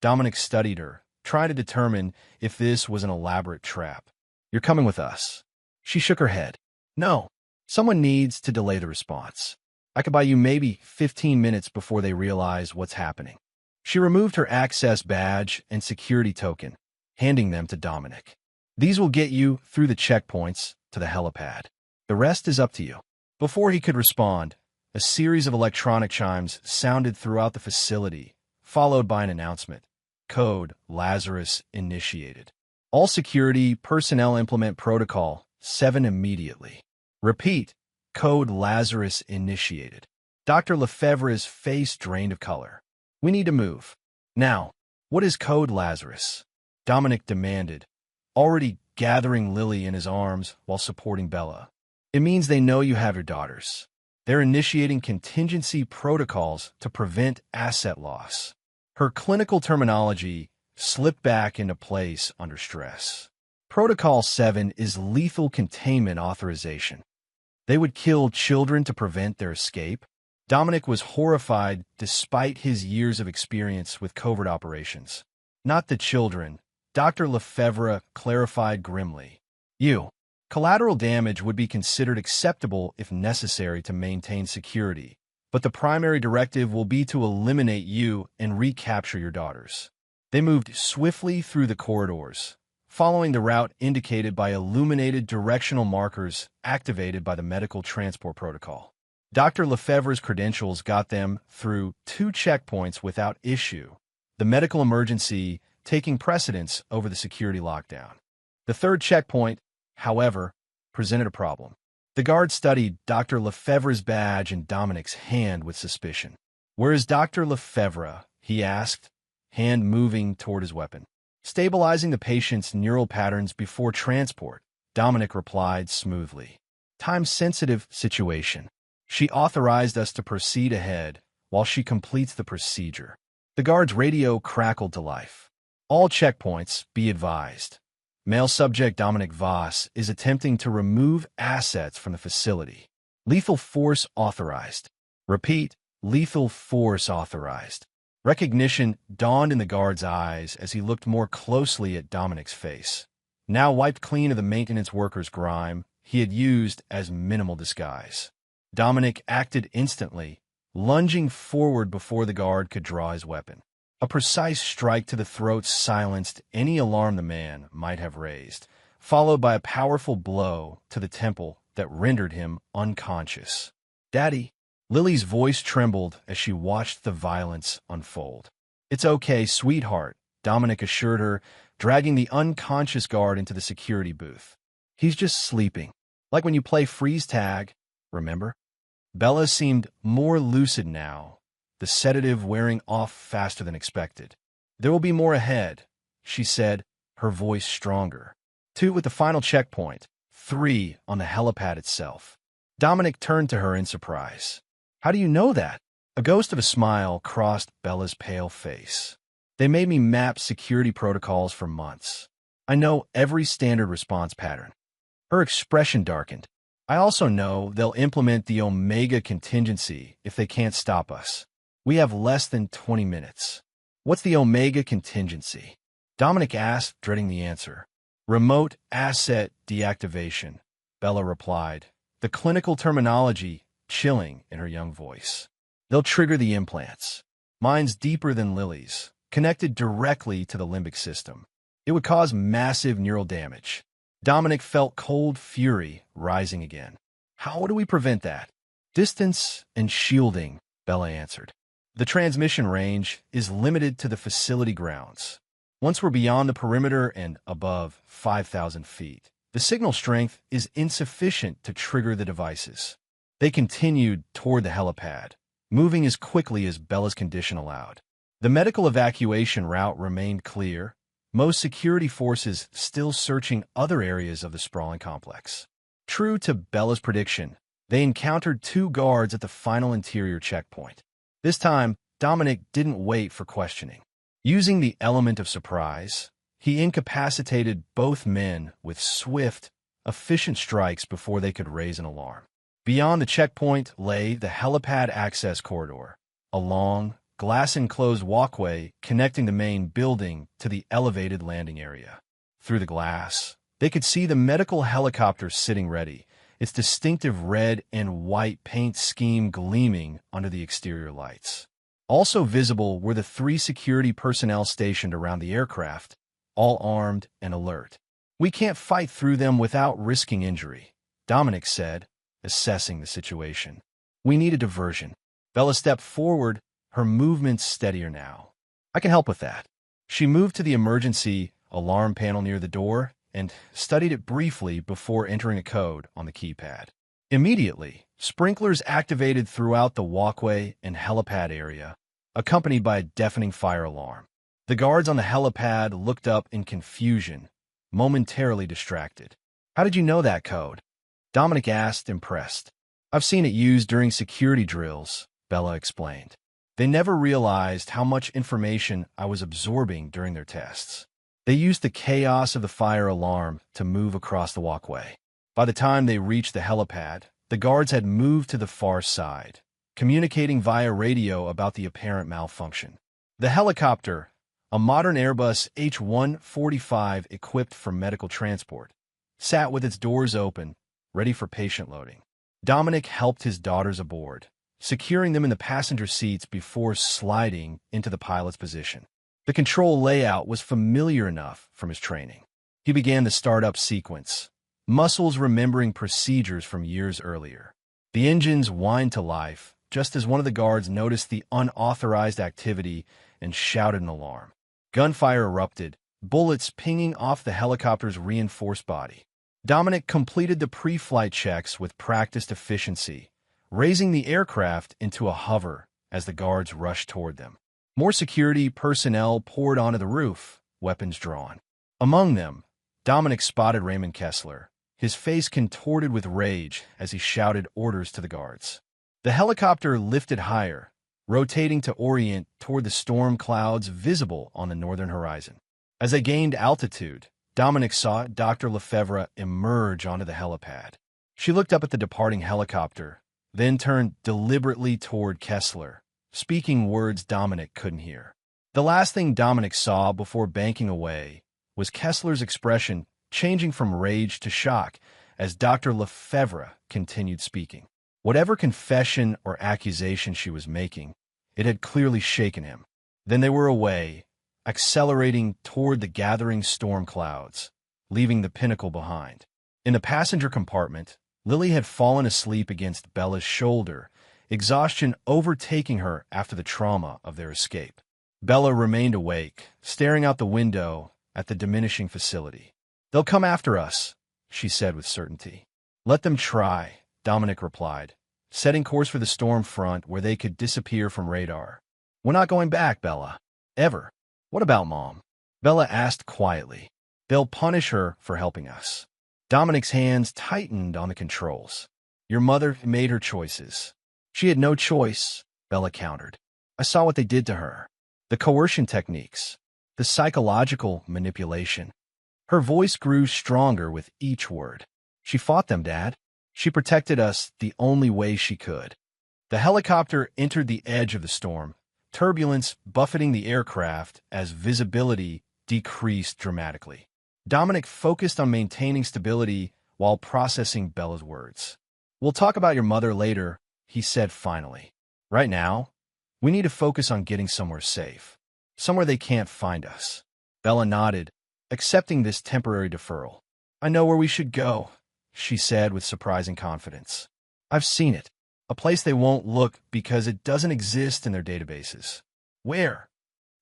Dominic studied her, trying to determine if this was an elaborate trap. You're coming with us. She shook her head. No, someone needs to delay the response. I could buy you maybe 15 minutes before they realize what's happening. She removed her access badge and security token, handing them to Dominic. These will get you through the checkpoints to the helipad. The rest is up to you. Before he could respond, a series of electronic chimes sounded throughout the facility, followed by an announcement. Code Lazarus initiated. All security personnel implement protocol 7 immediately. Repeat, Code Lazarus initiated. Dr. Lefebvre's face drained of color. We need to move. Now, what is Code Lazarus? Dominic demanded, already gathering Lily in his arms while supporting Bella. It means they know you have your daughters. They're initiating contingency protocols to prevent asset loss. Her clinical terminology slipped back into place under stress. Protocol 7 is lethal containment authorization. They would kill children to prevent their escape. Dominic was horrified despite his years of experience with covert operations. Not the children, Dr. Lefebvre clarified grimly. Collateral damage would be considered acceptable if necessary to maintain security, but the primary directive will be to eliminate you and recapture your daughters. They moved swiftly through the corridors, following the route indicated by illuminated directional markers activated by the medical transport protocol. Dr. Lefebvre's credentials got them through 2 checkpoints without issue, the medical emergency taking precedence over the security lockdown. The 3rd checkpoint, however, presented a problem. The guard studied Dr. Lefebvre's badge and Dominic's hand with suspicion. "Where is Dr. Lefebvre?" he asked, hand moving toward his weapon. "Stabilizing the patient's neural patterns before transport," Dominic replied smoothly. "Time-sensitive situation. She authorized us to proceed ahead while she completes the procedure." The guard's radio crackled to life. "All checkpoints, be advised. Male subject Dominic Voss is attempting to remove assets from the facility. Lethal force authorized. Repeat, lethal force authorized." Recognition dawned in the guard's eyes as he looked more closely at Dominic's face. Now wiped clean of the maintenance worker's grime, he had used as minimal disguise. Dominic acted instantly, lunging forward before the guard could draw his weapon. A precise strike to the throat silenced any alarm the man might have raised, followed by a powerful blow to the temple that rendered him unconscious. "Daddy!" Lily's voice trembled as she watched the violence unfold. "It's okay, sweetheart," Dominic assured her, dragging the unconscious guard into the security booth. "He's just sleeping. Like when you play freeze tag, remember?" Bella seemed more lucid now, the sedative wearing off faster than expected. "There will be more ahead," she said, her voice stronger. 2 at the final checkpoint, 3 on the helipad itself. Dominic turned to her in surprise. "How do you know that?" A ghost of a smile crossed Bella's pale face. "They made me map security protocols for months. I know every standard response pattern." Her expression darkened. "I also know they'll implement the Omega contingency if they can't stop us. We have less than 20 minutes. "What's the Omega contingency?" Dominic asked, dreading the answer. "Remote asset deactivation," Bella replied, the clinical terminology chilling in her young voice. "They'll trigger the implants. Mine's deeper than Lily's, connected directly to the limbic system. It would cause massive neural damage." Dominic felt cold fury rising again. "How do we prevent that?" "Distance and shielding," Bella answered. "The transmission range is limited to the facility grounds. Once we're beyond the perimeter and above 5,000 feet, The signal strength is insufficient to trigger the devices. They continued toward the helipad, moving as quickly as Bella's condition allowed. The medical evacuation route remained clear, most security forces still searching other areas of the sprawling complex. True to Bella's prediction, they encountered 2 guards at the final interior checkpoint. This time, Dominic didn't wait for questioning. Using the element of surprise, he incapacitated both men with swift, efficient strikes before they could raise an alarm. Beyond the checkpoint lay the helipad access corridor, a long, glass-enclosed walkway connecting the main building to the elevated landing area. Through the glass, they could see the medical helicopter sitting ready, its distinctive red and white paint scheme gleaming under the exterior lights. Also visible were the 3 security personnel stationed around the aircraft, all armed and alert. "We can't fight through them without risking injury," Dominic said, assessing the situation. "We need a diversion." Bella stepped forward, her movements steadier now. "I can help with that." She moved to the emergency alarm panel near the door and studied it briefly before entering a code on the keypad. Immediately, sprinklers activated throughout the walkway and helipad area, accompanied by a deafening fire alarm. The guards on the helipad looked up in confusion, momentarily distracted. "How did you know that code?" Dominic asked, impressed. "I've seen it used during security drills," Bella explained. "They never realized how much information I was absorbing during their tests. They used the chaos of the fire alarm to move across the walkway. By the time they reached the helipad, the guards had moved to the far side, communicating via radio about the apparent malfunction. The helicopter, a modern Airbus H-145 equipped for medical transport, sat with its doors open, ready for patient loading. Dominic helped his daughters aboard, securing them in the passenger seats before sliding into the pilot's position. The control layout was familiar enough from his training. He began the startup sequence, muscles remembering procedures from years earlier. The engines whined to life, just as one of the guards noticed the unauthorized activity and shouted an alarm. Gunfire erupted, bullets pinging off the helicopter's reinforced body. Dominic completed the pre-flight checks with practiced efficiency, raising the aircraft into a hover as the guards rushed toward them. More security personnel poured onto the roof, weapons drawn. Among them, Dominic spotted Raymond Kessler, his face contorted with rage as he shouted orders to the guards. The helicopter lifted higher, rotating to orient toward the storm clouds visible on the northern horizon. As they gained altitude, Dominic saw Dr. Lefebvre emerge onto the helipad. She looked up at the departing helicopter, then turned deliberately toward Kessler, speaking words Dominic couldn't hear. The last thing Dominic saw before banking away was Kessler's expression changing from rage to shock as Dr. Lefebvre continued speaking. Whatever confession or accusation she was making, it had clearly shaken him. Then they were away, accelerating toward the gathering storm clouds, leaving the pinnacle behind. In the passenger compartment, Lily had fallen asleep against Bella's shoulder, exhaustion overtaking her after the trauma of their escape. Bella remained awake, staring out the window at the diminishing facility. "They'll come after us," she said with certainty. "Let them try," Dominic replied, setting course for the storm front where they could disappear from radar. "We're not going back, Bella. Ever." "What about Mom?" Bella asked quietly. "They'll punish her for helping us." Dominic's hands tightened on the controls. "Your mother made her choices." "She had no choice," Bella countered. "I saw what they did to her. The coercion techniques, the psychological manipulation." Her voice grew stronger with each word. "She fought them, Dad. She protected us the only way she could." The helicopter entered the edge of the storm, turbulence buffeting the aircraft as visibility decreased dramatically. Dominic focused on maintaining stability while processing Bella's words. "We'll talk about your mother later," he said finally. "Right now, we need to focus on getting somewhere safe, somewhere they can't find us." Bella nodded, accepting this temporary deferral. "I know where we should go," she said with surprising confidence. "I've seen it. A place they won't look because it doesn't exist in their databases." "Where?"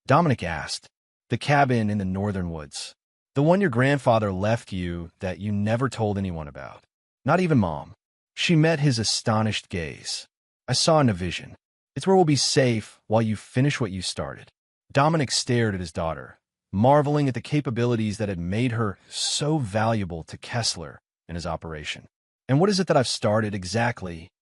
Dominic asked. "The cabin in the northern woods. The one your grandfather left you that you never told anyone about. Not even Mom. She met his astonished gaze. I saw in a vision. It's where we'll be safe while you finish what you started. Dominic stared at his daughter, marveling at the capabilities that had made her so valuable to Kessler and his operation. And what is it that I've started exactly?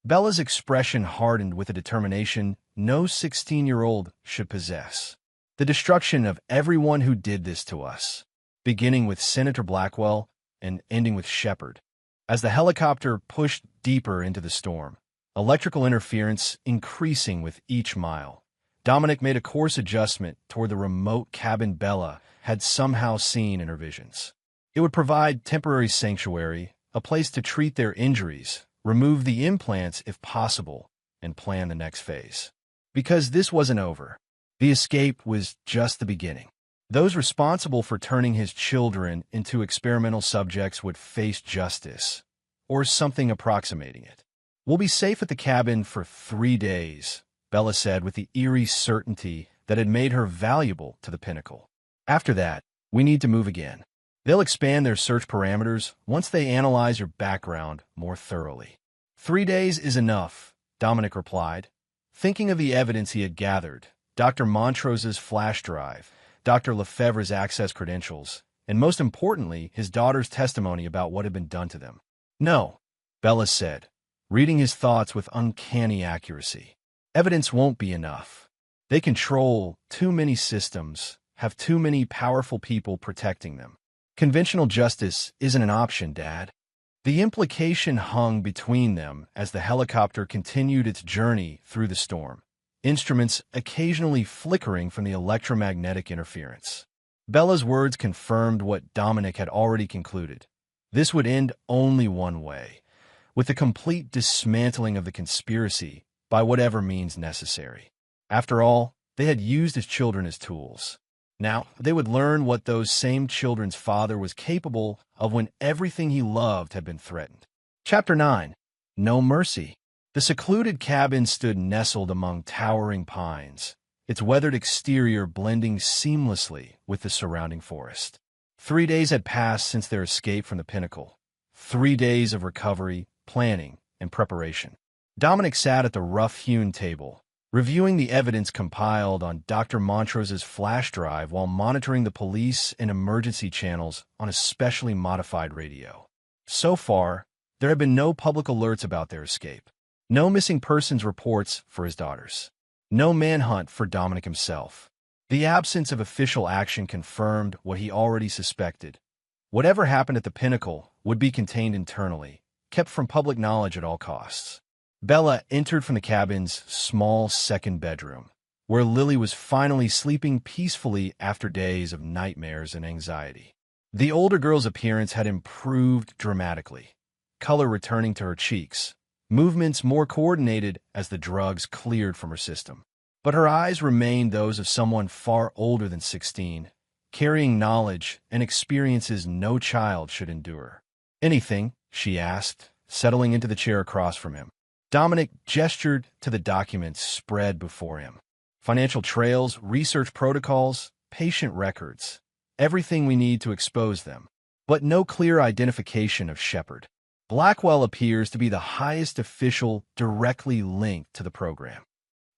Bella's expression hardened with a determination no 16-year-old should possess. The destruction of everyone who did this to us, beginning with Senator Blackwell and ending with Shepard. As the helicopter pushed deeper into the storm, electrical interference increasing with each mile, Dominic made a course adjustment toward the remote cabin Bella had somehow seen in her visions. It would provide temporary sanctuary, a place to treat their injuries, remove the implants if possible, and plan the next phase. Because this wasn't over. The escape was just the beginning. Those responsible for turning his children into experimental subjects would face justice, or something approximating it. We'll be safe at the cabin for 3 days, Bella said with the eerie certainty that had made her valuable to the Pinnacle. After that, we need to move again. They'll expand their search parameters once they analyze your background more thoroughly. 3 days is enough, Dominic replied, thinking of the evidence he had gathered, Dr. Montrose's flash drive, Dr. Lefebvre's access credentials, and most importantly, his daughter's testimony about what had been done to them. No, Bella said, reading his thoughts with uncanny accuracy. Evidence won't be enough. They control too many systems, have too many powerful people protecting them. Conventional justice isn't an option, Dad. The implication hung between them as the helicopter continued its journey through the storm, instruments occasionally flickering from the electromagnetic interference. Bella's words confirmed what Dominic had already concluded. This would end only one way, with the complete dismantling of the conspiracy by whatever means necessary. After all, they had used his children as tools. Now, they would learn what those same children's father was capable of when everything he loved had been threatened. Chapter 9. No Mercy. The secluded cabin stood nestled among towering pines, its weathered exterior blending seamlessly with the surrounding forest. 3 days had passed since their escape from the Pinnacle. 3 days of recovery, planning, and preparation. Dominic sat at the rough-hewn table, reviewing the evidence compiled on Dr. Montrose's flash drive while monitoring the police and emergency channels on a specially modified radio. So far, there had been no public alerts about their escape. No missing persons reports for his daughters. No manhunt for Dominic himself. The absence of official action confirmed what he already suspected. Whatever happened at the Pinnacle would be contained internally, kept from public knowledge at all costs. Bella entered from the cabin's small second bedroom, where Lily was finally sleeping peacefully after days of nightmares and anxiety. The older girl's appearance had improved dramatically, color returning to her cheeks, movements more coordinated as the drugs cleared from her system. But her eyes remained those of someone far older than 16, carrying knowledge and experiences no child should endure. Anything? She asked, settling into the chair across from him. Dominic gestured to the documents spread before him. Financial trails, research protocols, patient records. Everything we need to expose them. But no clear identification of Shepard. Blackwell appears to be the highest official directly linked to the program.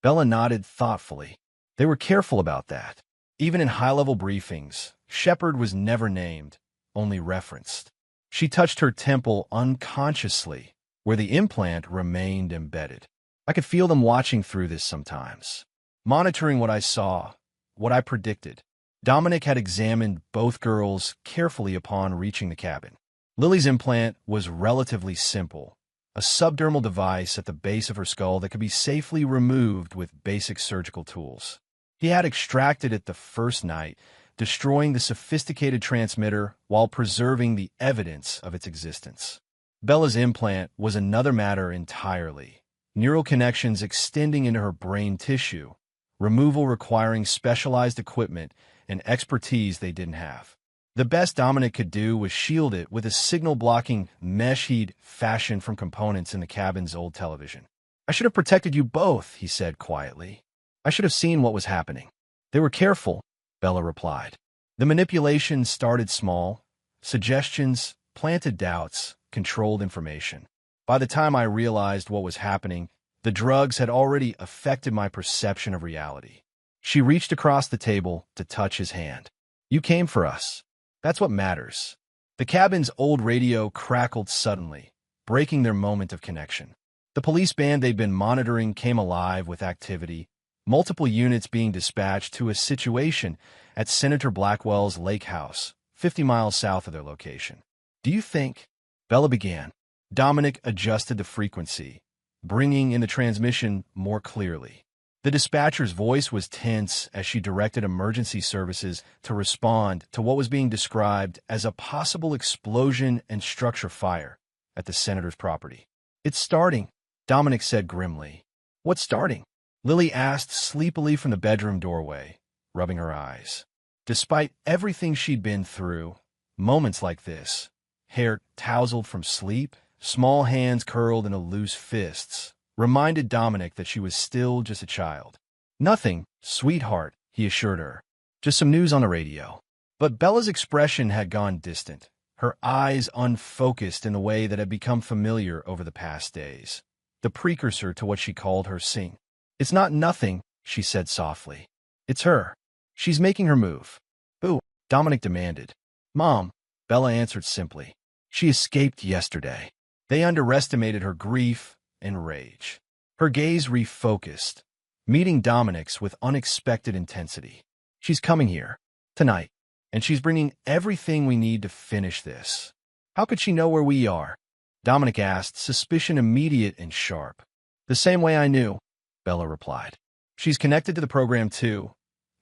Bella nodded thoughtfully. They were careful about that. Even in high-level briefings, Shepard was never named, only referenced. She touched her temple unconsciously, where the implant remained embedded. I could feel them watching through this sometimes, monitoring what I saw, what I predicted. Dominic had examined both girls carefully upon reaching the cabin. Lily's implant was relatively simple, a subdermal device at the base of her skull that could be safely removed with basic surgical tools. He had extracted it the first night, destroying the sophisticated transmitter while preserving the evidence of its existence. Bella's implant was another matter entirely, neural connections extending into her brain tissue, removal requiring specialized equipment and expertise they didn't have. The best Dominic could do was shield it with a signal-blocking mesh he'd fashioned from components in the cabin's old television. I should have protected you both, he said quietly. I should have seen what was happening. They were careful, Bella replied. The manipulation started small. Suggestions, planted doubts, controlled information. By the time I realized what was happening, the drugs had already affected my perception of reality. She reached across the table to touch his hand. You came for us. That's what matters. The cabin's old radio crackled suddenly, breaking their moment of connection. The police band they'd been monitoring came alive with activity, multiple units being dispatched to a situation at Senator Blackwell's lake house, 50 miles south of their location. Do you think? Bella began. Dominic adjusted the frequency, bringing in the transmission more clearly. The dispatcher's voice was tense as she directed emergency services to respond to what was being described as a possible explosion and structure fire at the senator's property. It's starting, Dominic said grimly. What's starting? Lily asked sleepily from the bedroom doorway, rubbing her eyes. Despite everything she'd been through, moments like this, hair tousled from sleep, small hands curled into loose fists, reminded Dominic that she was still just a child. Nothing, sweetheart, he assured her. Just some news on the radio. But Bella's expression had gone distant, her eyes unfocused in a way that had become familiar over the past days. The precursor to what she called her sing. It's not nothing, she said softly. It's her. She's making her move. Who? Dominic demanded. Mom, Bella answered simply. She escaped yesterday. They underestimated her grief and rage. Her gaze refocused, meeting Dominic's with unexpected intensity. She's coming here, tonight, and she's bringing everything we need to finish this. How could she know where we are? Dominic asked, suspicion immediate and sharp. The same way I knew, Bella replied. She's connected to the program too.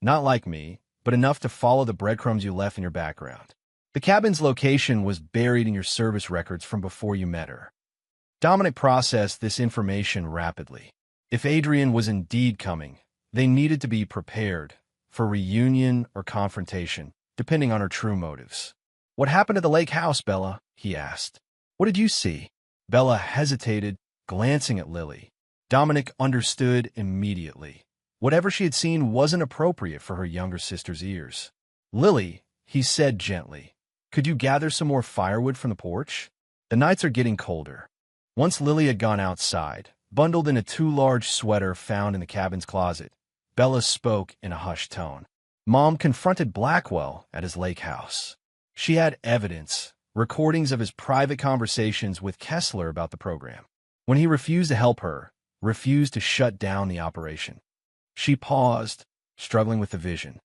Not like me, but enough to follow the breadcrumbs you left in your background. The cabin's location was buried in your service records from before you met her. Dominic processed this information rapidly. If Adrian was indeed coming, they needed to be prepared for reunion or confrontation, depending on her true motives. What happened at the lake house, Bella? He asked. What did you see? Bella hesitated, glancing at Lily. Dominic understood immediately. Whatever she had seen wasn't appropriate for her younger sister's ears. Lily, he said gently, could you gather some more firewood from the porch? The nights are getting colder. Once Lily had gone outside, bundled in a too large sweater found in the cabin's closet, Bella spoke in a hushed tone. Mom confronted Blackwell at his lake house. She had evidence, recordings of his private conversations with Kessler about the program. When he refused to help her, refused to shut down the operation. She paused, struggling with the vision.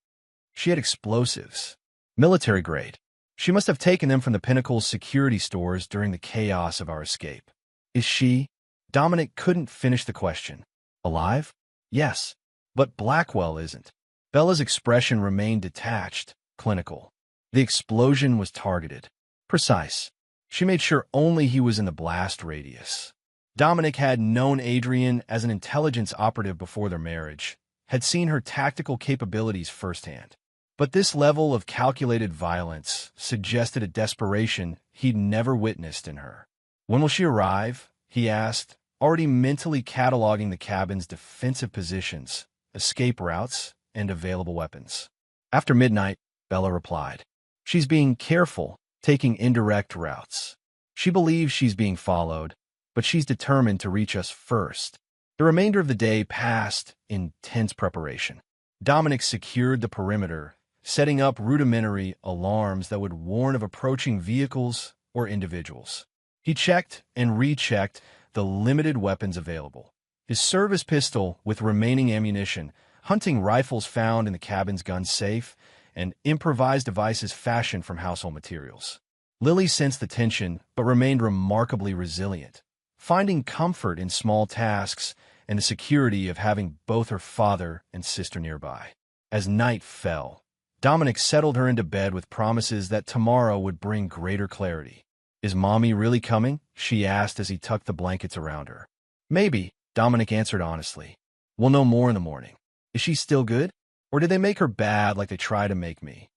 She had explosives, military grade. She must have taken them from the Pinnacle's security stores during the chaos of our escape. Is she? Dominic couldn't finish the question. Alive? Yes, but Blackwell isn't. Bella's expression remained detached, clinical. The explosion was targeted, precise. She made sure only he was in the blast radius. Dominic had known Adrian as an intelligence operative before their marriage, had seen her tactical capabilities firsthand. But this level of calculated violence suggested a desperation he'd never witnessed in her. When will she arrive? He asked, already mentally cataloging the cabin's defensive positions, escape routes, and available weapons. After midnight, Bella replied. She's being careful, taking indirect routes. She believes she's being followed, but she's determined to reach us first. The remainder of the day passed in tense preparation. Dominic secured the perimeter, setting up rudimentary alarms that would warn of approaching vehicles or individuals. He checked and rechecked the limited weapons available. His service pistol with remaining ammunition, hunting rifles found in the cabin's gun safe, and improvised devices fashioned from household materials. Lily sensed the tension but remained remarkably resilient, finding comfort in small tasks and the security of having both her father and sister nearby. As night fell, Dominic settled her into bed with promises that tomorrow would bring greater clarity. Is Mommy really coming? She asked as he tucked the blankets around her. Maybe, Dominic answered honestly. We'll know more in the morning. Is she still good? Or did they make her bad like they try to make me?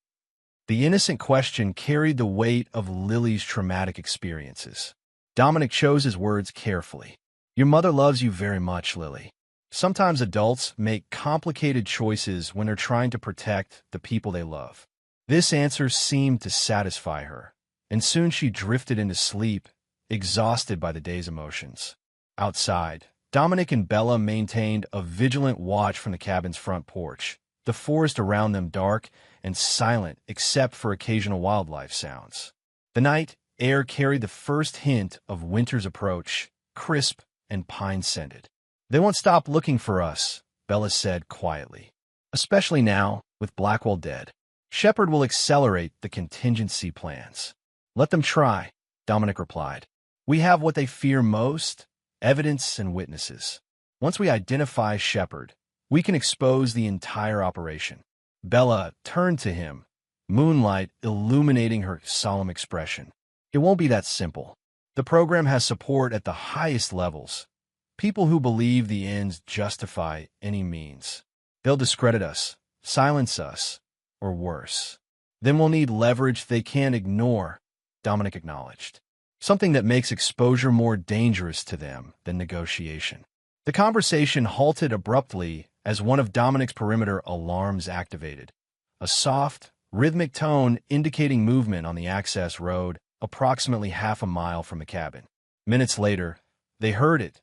The innocent question carried the weight of Lily's traumatic experiences. Dominic chose his words carefully. Your mother loves you very much, Lily. Sometimes adults make complicated choices when they're trying to protect the people they love. This answer seemed to satisfy her, and soon she drifted into sleep, exhausted by the day's emotions. Outside, Dominic and Bella maintained a vigilant watch from the cabin's front porch, the forest around them dark and silent except for occasional wildlife sounds. The night air carried the first hint of winter's approach, crisp and pine-scented. "They won't stop looking for us," Bella said quietly. "Especially now, with Blackwell dead. Shepard will accelerate the contingency plans." "Let them try," Dominic replied. "We have what they fear most, evidence and witnesses. Once we identify Shepard, we can expose the entire operation." Bella turned to him, moonlight illuminating her solemn expression. "It won't be that simple. The program has support at the highest levels. People who believe the ends justify any means. They'll discredit us, silence us, or worse. Then we'll need leverage they can't ignore," Dominic acknowledged. "Something that makes exposure more dangerous to them than negotiation." The conversation halted abruptly as one of Dominic's perimeter alarms activated, a soft, rhythmic tone indicating movement on the access road approximately half a mile from the cabin. Minutes later, they heard it,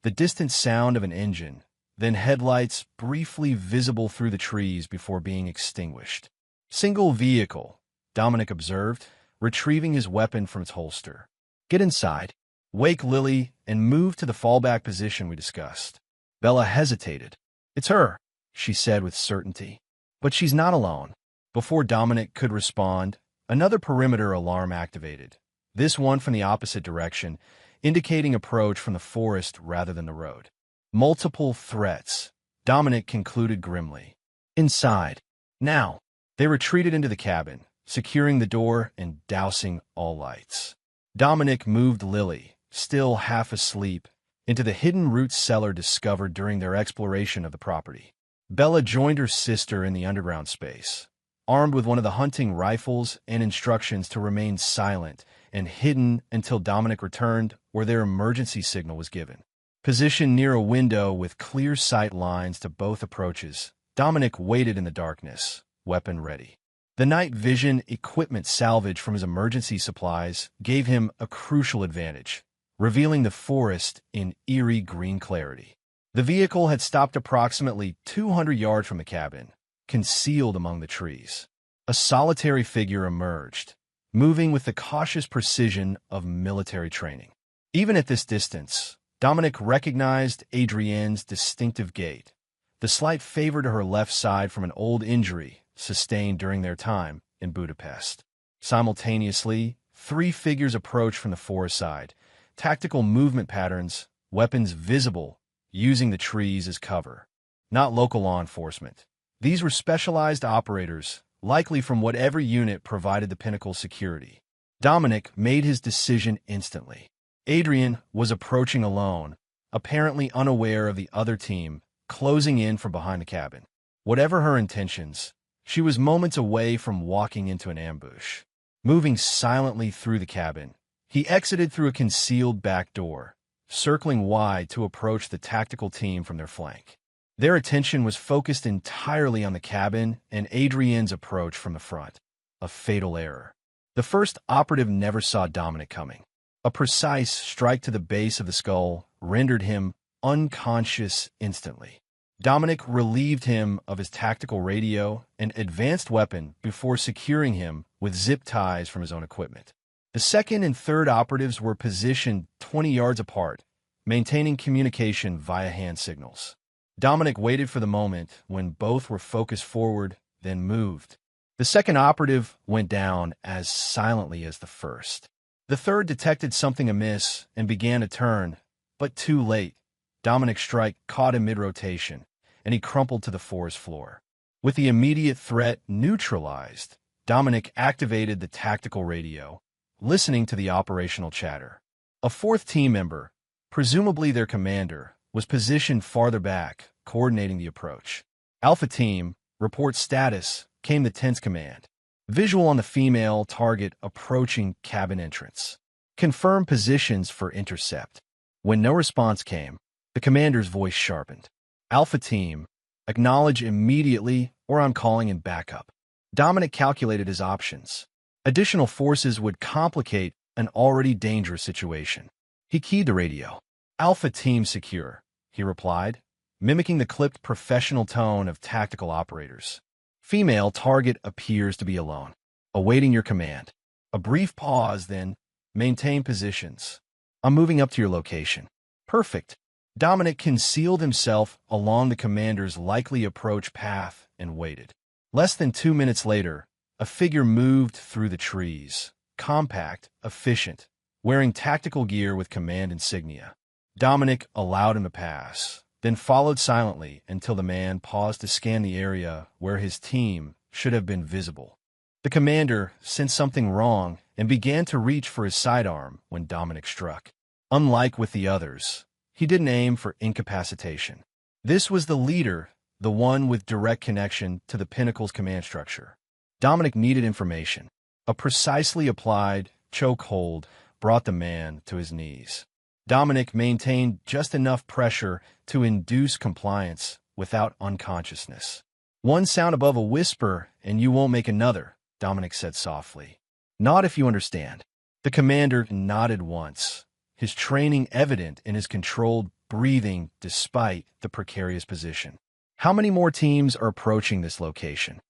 the distant sound of an engine, then headlights briefly visible through the trees before being extinguished. "Single vehicle," Dominic observed, retrieving his weapon from its holster. "Get inside, wake Lily, and move to the fallback position we discussed." Bella hesitated. "It's her," she said with certainty. "But she's not alone." Before Dominic could respond, another perimeter alarm activated, this one from the opposite direction, indicating approach from the forest rather than the road. Multiple threats, Dominic concluded grimly. "Inside. Now." They retreated into the cabin, securing the door and dousing all lights. Dominic moved Lily, still half asleep, into the hidden root cellar discovered during their exploration of the property. Bella joined her sister in the underground space, armed with one of the hunting rifles and instructions to remain silent and hidden until Dominic returned or their emergency signal was given. Positioned near a window with clear sight lines to both approaches, Dominic waited in the darkness, weapon ready. The night vision equipment salvage from his emergency supplies gave him a crucial advantage, revealing the forest in eerie green clarity. The vehicle had stopped approximately 200 yards from the cabin, concealed among the trees. A solitary figure emerged, moving with the cautious precision of military training. Even at this distance, Dominic recognized Adrienne's distinctive gait, the slight favor to her left side from an old injury sustained during their time in Budapest. Simultaneously, three figures approached from the forest side, tactical movement patterns, weapons visible, using the trees as cover. Not local law enforcement. These were specialized operators, likely from whatever unit provided the Pinnacle's security. Dominic made his decision instantly. Adrienne was approaching alone, apparently unaware of the other team, closing in from behind the cabin. Whatever her intentions, she was moments away from walking into an ambush. Moving silently through the cabin, he exited through a concealed back door, circling wide to approach the tactical team from their flank. Their attention was focused entirely on the cabin and Adrienne's approach from the front. A fatal error. The first operative never saw Dominic coming. A precise strike to the base of the skull rendered him unconscious instantly. Dominic relieved him of his tactical radio and advanced weapon before securing him with zip ties from his own equipment. The second and third operatives were positioned 20 yards apart, maintaining communication via hand signals. Dominic waited for the moment when both were focused forward, then moved. The second operative went down as silently as the first. The third detected something amiss and began to turn, but too late. Dominic's strike caught him mid-rotation, and he crumpled to the forest floor. With the immediate threat neutralized, Dominic activated the tactical radio, listening to the operational chatter. A fourth team member, presumably their commander, was positioned farther back, coordinating the approach. Alpha Team, report status, came the tense command. Visual on the female target approaching cabin entrance. Confirm positions for intercept. When no response came, the commander's voice sharpened. Alpha Team, acknowledge immediately or I'm calling in backup. Dominic calculated his options. Additional forces would complicate an already dangerous situation. He keyed the radio. "Alpha team secure," he replied, mimicking the clipped professional tone of tactical operators. "Female target appears to be alone. Awaiting your command." A brief pause, then, "Maintain positions. I'm moving up to your location." "Perfect." Dominic concealed himself along the commander's likely approach path and waited. Less than 2 minutes later, a figure moved through the trees, compact, efficient, wearing tactical gear with command insignia. Dominic allowed him to pass, then followed silently until the man paused to scan the area where his team should have been visible. The commander sensed something wrong and began to reach for his sidearm when Dominic struck. Unlike with the others, he didn't aim for incapacitation. This was the leader, the one with direct connection to the Pinnacle's command structure. Dominic needed information. A precisely applied chokehold brought the man to his knees. Dominic maintained just enough pressure to induce compliance without unconsciousness. "One sound above a whisper and you won't make another," Dominic said softly. "Not if you understand." The commander nodded once, his training evident in his controlled breathing despite the precarious position. "How many more teams are approaching this location?"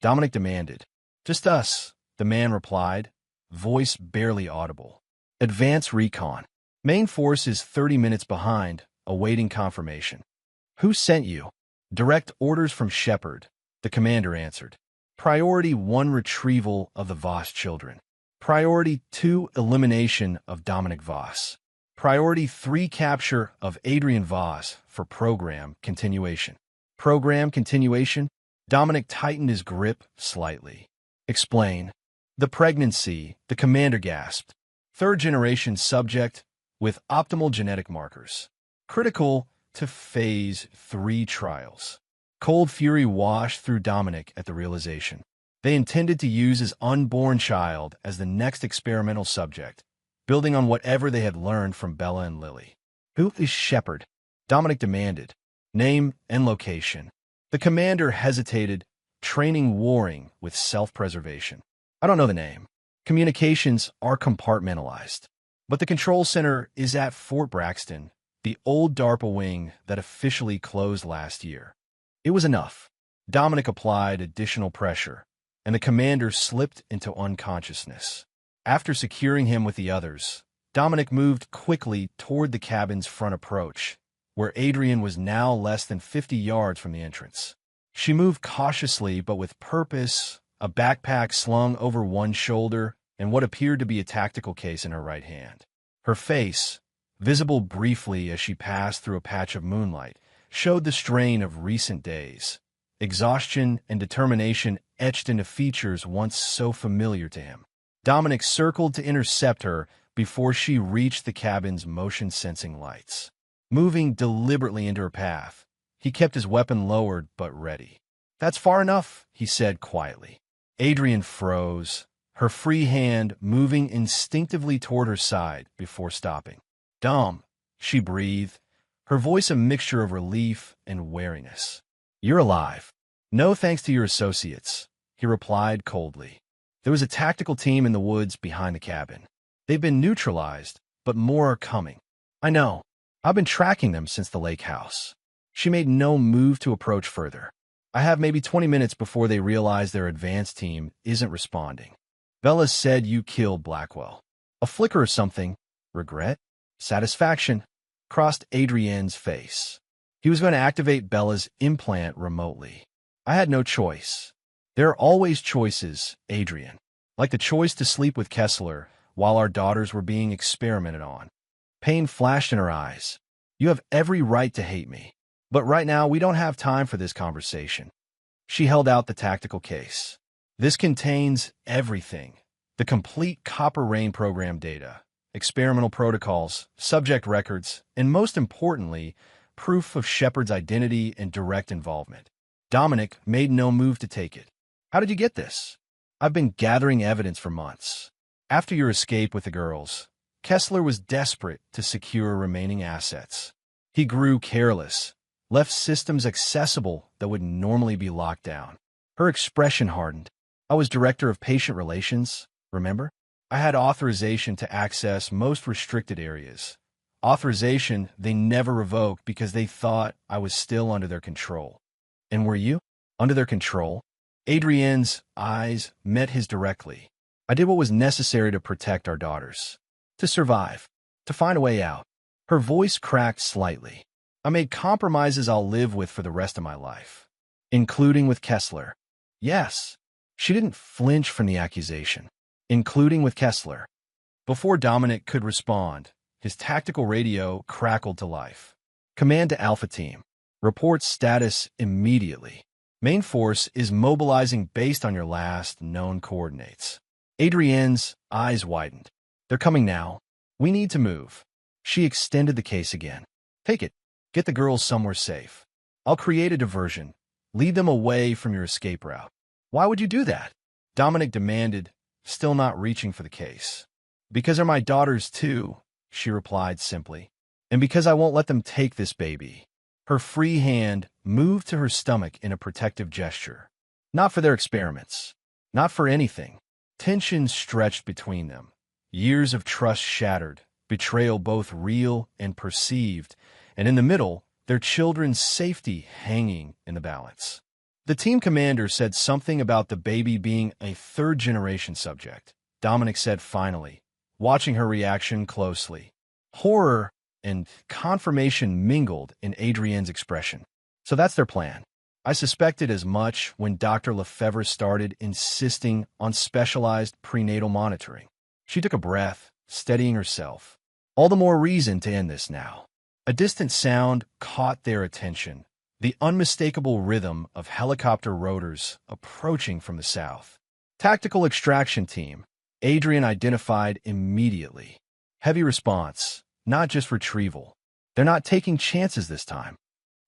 Dominic demanded. "Just us," the man replied, voice barely audible. "Advance recon. Main force is 30 minutes behind, awaiting confirmation." "Who sent you?" "Direct orders from Shepard," the commander answered. "Priority 1 retrieval of the Voss children. Priority 2 elimination of Dominic Voss. Priority 3 capture of Adrian Voss for program continuation." "Program continuation?" Dominic tightened his grip slightly. "Explain." "The pregnancy," the commander gasped. "Third-generation subject with optimal genetic markers. Critical to Phase 3 trials." Cold fury washed through Dominic at the realization. They intended to use his unborn child as the next experimental subject, building on whatever they had learned from Bella and Lily. "Who is Shepard?" Dominic demanded. "Name and location." The commander hesitated, training warring with self-preservation. "I don't know the name. Communications are compartmentalized. But the control center is at Fort Braxton, the old DARPA wing that officially closed last year." It was enough. Dominic applied additional pressure, and the commander slipped into unconsciousness. After securing him with the others, Dominic moved quickly toward the cabin's front approach, where Adrian was now less than 50 yards from the entrance. She moved cautiously but with purpose, a backpack slung over one shoulder and what appeared to be a tactical case in her right hand. Her face, visible briefly as she passed through a patch of moonlight, showed the strain of recent days. Exhaustion and determination etched into features once so familiar to him. Dominic circled to intercept her before she reached the cabin's motion-sensing lights. Moving deliberately into her path, he kept his weapon lowered but ready. "That's far enough," he said quietly. Adrian froze, her free hand moving instinctively toward her side before stopping. "Dom," she breathed, her voice a mixture of relief and wariness. "You're alive." "No thanks to your associates," he replied coldly. "There was a tactical team in the woods behind the cabin. They've been neutralized, but more are coming." "I know. I've been tracking them since the lake house." She made no move to approach further. "I have maybe 20 minutes before they realize their advance team isn't responding." "Bella said you killed Blackwell." A flicker or something, regret, satisfaction, crossed Adrienne's face. He was going to activate Bella's implant remotely. "I had no choice." "There are always choices, Adrian. Like the choice to sleep with Kessler while our daughters were being experimented on." Pain flashed in her eyes. "You have every right to hate me. But right now, we don't have time for this conversation." She held out the tactical case. "This contains everything. The complete Copper Rain program data, experimental protocols, subject records, and most importantly, proof of Shepard's identity and direct involvement." Dominic made no move to take it. "How did you get this?" "I've been gathering evidence for months. After your escape with the girls, Kessler was desperate to secure remaining assets. He grew careless, left systems accessible that would normally be locked down." Her expression hardened. I was director of patient relations, remember? I had authorization to access most restricted areas. Authorization they never revoked because they thought I was still under their control. And were you? Under their control? Adrienne's eyes met his directly. I did what was necessary to protect our daughters. To survive. To find a way out. Her voice cracked slightly. I made compromises I'll live with for the rest of my life. Including with Kessler. Yes. She didn't flinch from the accusation. Including with Kessler. Before Dominic could respond, his tactical radio crackled to life. Command to Alpha Team. Report status immediately. Main force is mobilizing based on your last known coordinates. Adrienne's eyes widened. They're coming now. We need to move. She extended the case again. Take it. Get the girls somewhere safe. I'll create a diversion. Lead them away from your escape route. Why would you do that? Dominic demanded, still not reaching for the case. Because they're my daughters too, she replied simply. And because I won't let them take this baby. Her free hand moved to her stomach in a protective gesture. Not for their experiments. Not for anything. Tension stretched between them. Years of trust shattered, betrayal both real and perceived, and in the middle, their children's safety hanging in the balance. The team commander said something about the baby being a third-generation subject. Dominic said finally, watching her reaction closely. Horror and confirmation mingled in Adrienne's expression. So that's their plan. I suspected as much when Dr. Lefebvre started insisting on specialized prenatal monitoring. She took a breath, steadying herself. All the more reason to end this now. A distant sound caught their attention, the unmistakable rhythm of helicopter rotors approaching from the south. Tactical extraction team, Adrienne identified immediately. Heavy response, not just retrieval. They're not taking chances this time.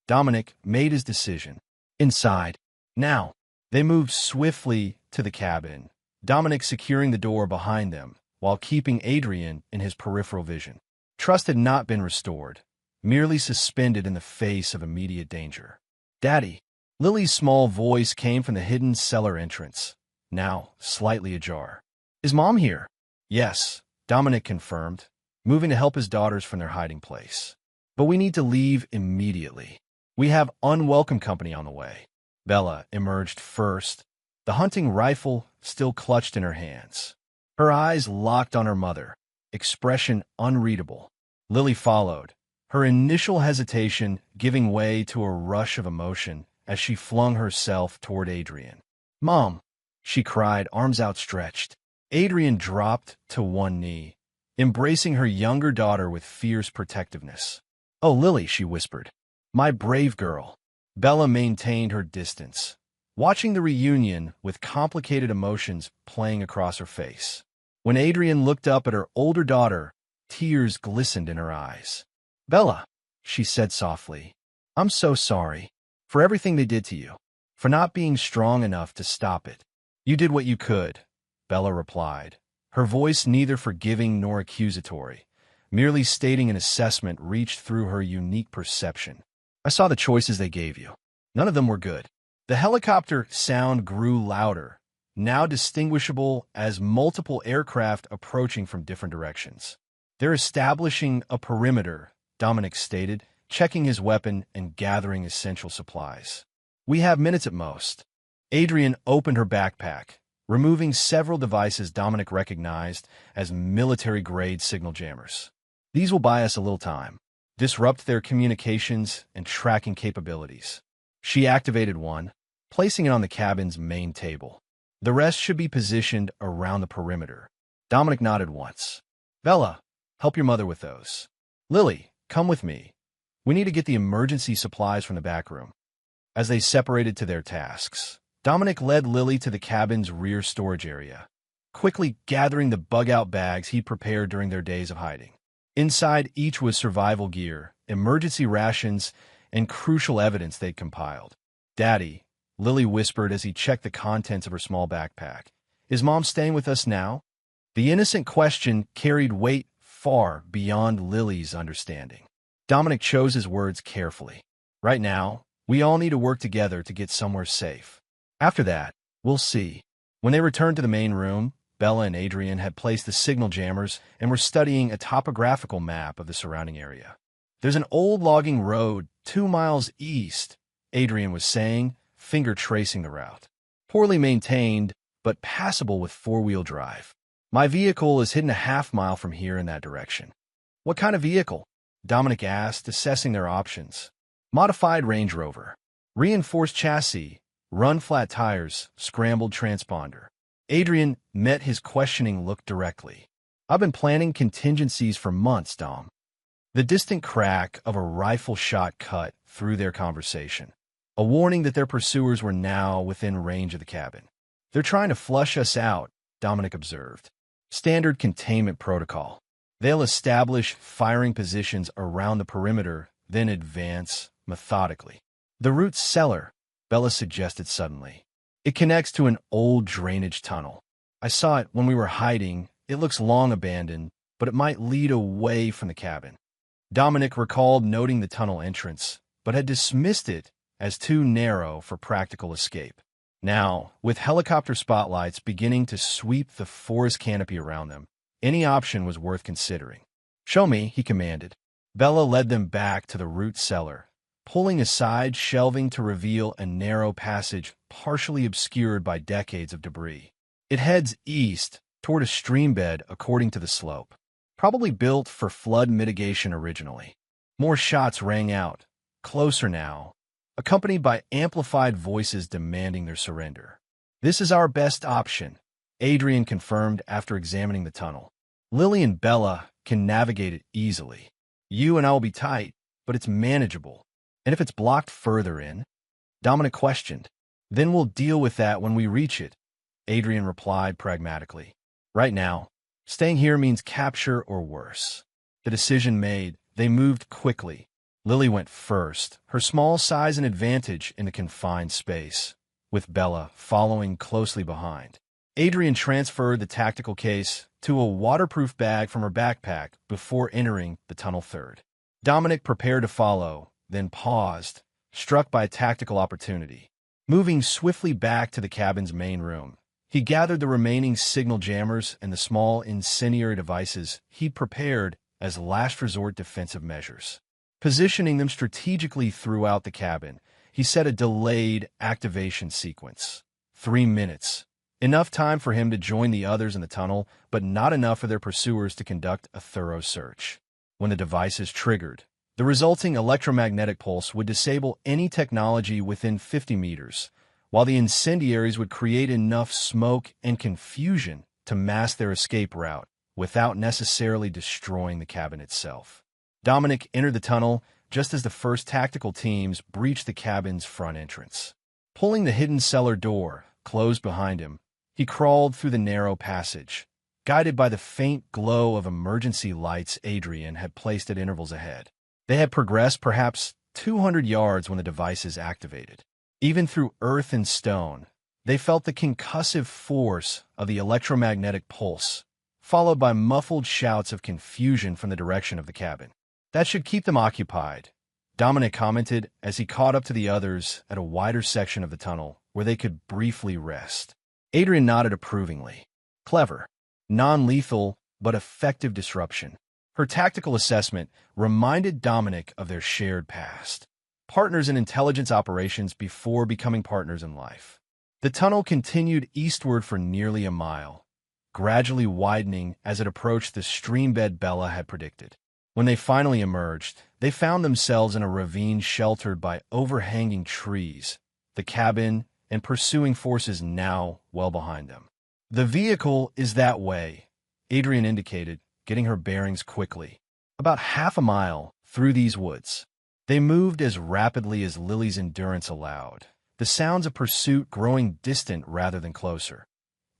Dominic made his decision. Inside. Now. They moved swiftly to the cabin, Dominic securing the door behind them while keeping Adrienne in his peripheral vision. Trust had not been restored, merely suspended in the face of immediate danger. Daddy. Lily's small voice came from the hidden cellar entrance, now slightly ajar. Is Mom here? Yes, Dominic confirmed, moving to help his daughters from their hiding place. But we need to leave immediately. We have unwelcome company on the way. Bella emerged first, the hunting rifle still clutched in her hands. Her eyes locked on her mother, expression unreadable. Lily followed, her initial hesitation giving way to a rush of emotion as she flung herself toward Adrienne. Mom, she cried, arms outstretched. Adrienne dropped to one knee, embracing her younger daughter with fierce protectiveness. Oh, Lily, she whispered. My brave girl. Bella maintained her distance, watching the reunion with complicated emotions playing across her face. When Adrienne looked up at her older daughter, tears glistened in her eyes. Bella, she said softly, I'm so sorry for everything they did to you, for not being strong enough to stop it. You did what you could, Bella replied, her voice neither forgiving nor accusatory, merely stating an assessment reached through her unique perception. I saw the choices they gave you. None of them were good. The helicopter sound grew louder, now distinguishable as multiple aircraft approaching from different directions. They're establishing a perimeter, Dominic stated, checking his weapon and gathering essential supplies. We have minutes at most. Adrienne opened her backpack, removing several devices Dominic recognized as military-grade signal jammers. These will buy us a little time. Disrupt their communications and tracking capabilities. She activated one, placing it on the cabin's main table. The rest should be positioned around the perimeter. Dominic nodded once. Bella, help your mother with those. Lily, come with me. We need to get the emergency supplies from the back room. As they separated to their tasks, Dominic led Lily to the cabin's rear storage area, quickly gathering the bug-out bags he'd prepared during their days of hiding. Inside each was survival gear, emergency rations, and crucial evidence they'd compiled. Daddy, Lily whispered as he checked the contents of her small backpack. Is Mom staying with us now? The innocent question carried weight far beyond Lily's understanding. Dominic chose his words carefully. Right now, we all need to work together to get somewhere safe. After that, we'll see. When they returned to the main room, Bella and Adrian had placed the signal jammers and were studying a topographical map of the surrounding area. "There's an old logging road 2 miles east," Adrian was saying, finger tracing the route. "Poorly maintained, but passable with four-wheel drive. My vehicle is hidden a half-mile from here in that direction." "What kind of vehicle?" Dominic asked, assessing their options. "Modified Range Rover. Reinforced chassis, run-flat tires, scrambled transponder." Adrian met his questioning look directly. "I've been planning contingencies for months, Dom." The distant crack of a rifle shot cut through their conversation, a warning that their pursuers were now within range of the cabin. "They're trying to flush us out," Dominic observed. "Standard containment protocol. They'll establish firing positions around the perimeter, then advance methodically." "The route's cellar," Bella suggested suddenly. "It connects to an old drainage tunnel. I saw it when we were hiding. It looks long abandoned, but it might lead away from the cabin." Dominic recalled noting the tunnel entrance, but had dismissed it as too narrow for practical escape. Now, with helicopter spotlights beginning to sweep the forest canopy around them, any option was worth considering. "Show me," he commanded. Bella led them back to the root cellar, pulling aside shelving to reveal a narrow passage partially obscured by decades of debris. "It heads east, toward a stream bed according to the slope. Probably built for flood mitigation originally." More shots rang out, closer now, accompanied by amplified voices demanding their surrender. "This is our best option," Adrian confirmed after examining the tunnel. "Lily and Bella can navigate it easily. You and I will be tight, but it's manageable. And if it's blocked further in?" Dominic questioned. "Then we'll deal with that when we reach it," Adrian replied pragmatically. "Right now, staying here means capture or worse." The decision made, they moved quickly. Lily went first, her small size an advantage in the confined space, with Bella following closely behind. Adrian transferred the tactical case to a waterproof bag from her backpack before entering the tunnel third. Dominic prepared to follow, then paused, struck by a tactical opportunity. Moving swiftly back to the cabin's main room, he gathered the remaining signal jammers and the small incendiary devices he'd prepared as last resort defensive measures. Positioning them strategically throughout the cabin, he set a delayed activation sequence. 3 minutes. Enough time for him to join the others in the tunnel, but not enough for their pursuers to conduct a thorough search. When the devices triggered, the resulting electromagnetic pulse would disable any technology within 50 meters, while the incendiaries would create enough smoke and confusion to mask their escape route without necessarily destroying the cabin itself. Dominic entered the tunnel just as the first tactical teams breached the cabin's front entrance. Pulling the hidden cellar door closed behind him, he crawled through the narrow passage, guided by the faint glow of emergency lights Adrian had placed at intervals ahead. They had progressed perhaps 200 yards when the devices activated. Even through earth and stone, they felt the concussive force of the electromagnetic pulse, followed by muffled shouts of confusion from the direction of the cabin. "That should keep them occupied," Dominic commented as he caught up to the others at a wider section of the tunnel where they could briefly rest. Adrian nodded approvingly. Clever, non-lethal, but effective disruption. Her tactical assessment reminded Dominic of their shared past. Partners in intelligence operations before becoming partners in life. The tunnel continued eastward for nearly a mile, gradually widening as it approached the stream bed Bella had predicted. When they finally emerged, they found themselves in a ravine sheltered by overhanging trees, the cabin and pursuing forces now well behind them. "The vehicle is that way," Adrian indicated, getting her bearings quickly. "About half a mile through these woods." They moved as rapidly as Lily's endurance allowed, the sounds of pursuit growing distant rather than closer,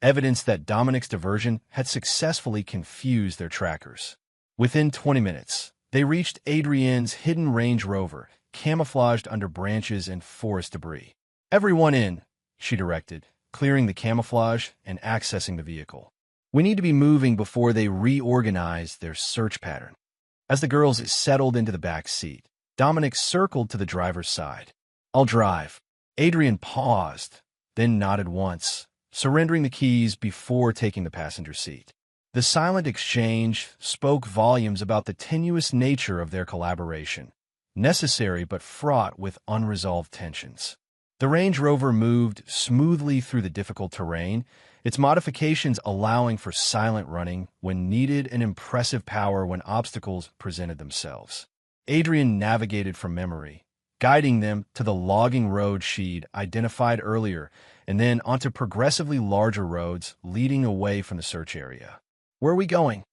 evidence that Dominic's diversion had successfully confused their trackers. Within 20 minutes, they reached Adrienne's hidden Range Rover, camouflaged under branches and forest debris. "Everyone in," she directed, clearing the camouflage and accessing the vehicle. "We need to be moving before they reorganize their search pattern." As the girls settled into the back seat, Dominic circled to the driver's side. "I'll drive." Adrian paused, then nodded once, surrendering the keys before taking the passenger seat. The silent exchange spoke volumes about the tenuous nature of their collaboration, necessary but fraught with unresolved tensions. The Range Rover moved smoothly through the difficult terrain, its modifications allowing for silent running when needed and impressive power when obstacles presented themselves. Adrian navigated from memory, guiding them to the logging road she'd identified earlier and then onto progressively larger roads leading away from the search area. "Where are we going?"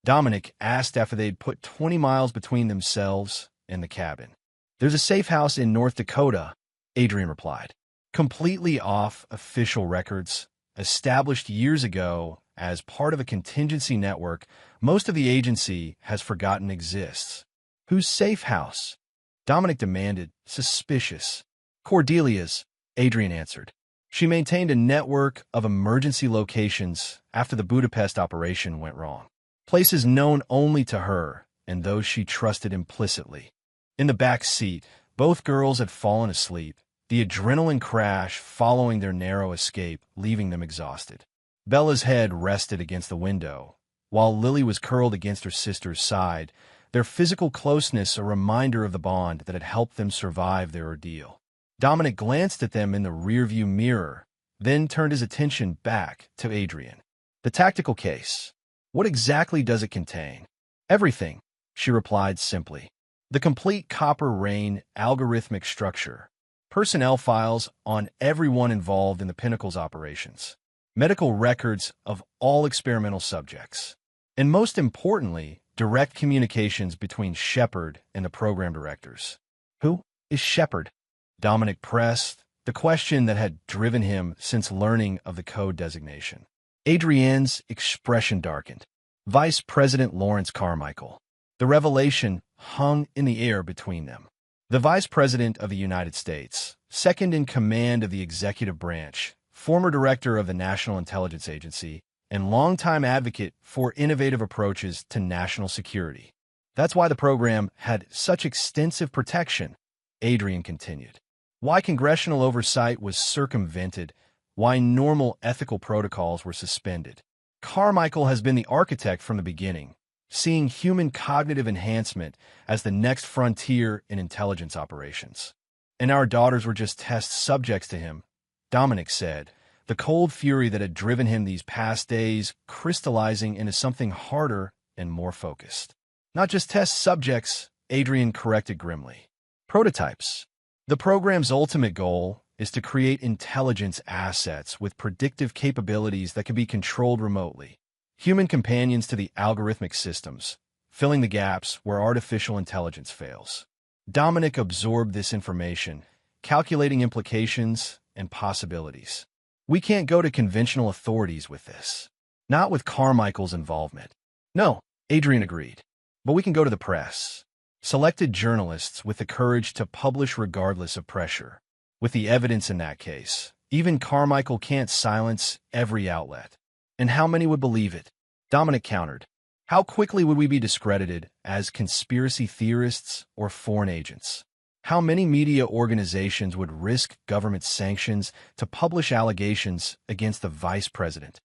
Dominic asked after they'd put 20 miles between themselves and the cabin. "There's a safe house in North Dakota," Adrian replied. "Completely off official records, established years ago as part of a contingency network most of the agency has forgotten exists." "Whose safe house?" Dominic demanded, suspicious. "Cordelia's," Adrian answered. "She maintained a network of emergency locations after the Budapest operation went wrong. Places known only to her and those she trusted implicitly." In the back seat, both girls had fallen asleep, the adrenaline crash following their narrow escape leaving them exhausted. Bella's head rested against the window, while Lily was curled against her sister's side, their physical closeness a reminder of the bond that had helped them survive their ordeal. Dominic glanced at them in the rearview mirror, then turned his attention back to Adrian. "The tactical case. What exactly does it contain?" "Everything," she replied simply. "The complete Copper Rain algorithmic structure. Personnel files on everyone involved in the Pinnacle's operations. Medical records of all experimental subjects. And most importantly, direct communications between Shepard and the program directors." "Who is Shepard?" Dominic pressed, the question that had driven him since learning of the code designation. Adrienne's expression darkened. "Vice President Lawrence Carmichael." The revelation hung in the air between them. The Vice President of the United States, second in command of the executive branch, former director of the National Intelligence Agency, and longtime advocate for innovative approaches to national security. "That's why the program had such extensive protection," Adrian continued. "Why congressional oversight was circumvented, why normal ethical protocols were suspended. Carmichael has been the architect from the beginning, seeing human cognitive enhancement as the next frontier in intelligence operations. And our daughters were just test subjects to him," Dominic said, the cold fury that had driven him these past days crystallizing into something harder and more focused. "Not just test subjects," Adrian corrected grimly. "Prototypes. The program's ultimate goal is to create intelligence assets with predictive capabilities that can be controlled remotely. Human companions to the algorithmic systems, filling the gaps where artificial intelligence fails." Dominic absorbed this information, calculating implications and possibilities. "We can't go to conventional authorities with this. Not with Carmichael's involvement." "No," Adrian agreed. "But we can go to the press. Selected journalists with the courage to publish regardless of pressure. With the evidence in that case, even Carmichael can't silence every outlet. And how many would believe it?" Dominic countered. "How quickly would we be discredited as conspiracy theorists or foreign agents? How many media organizations would risk government sanctions to publish allegations against the vice president?"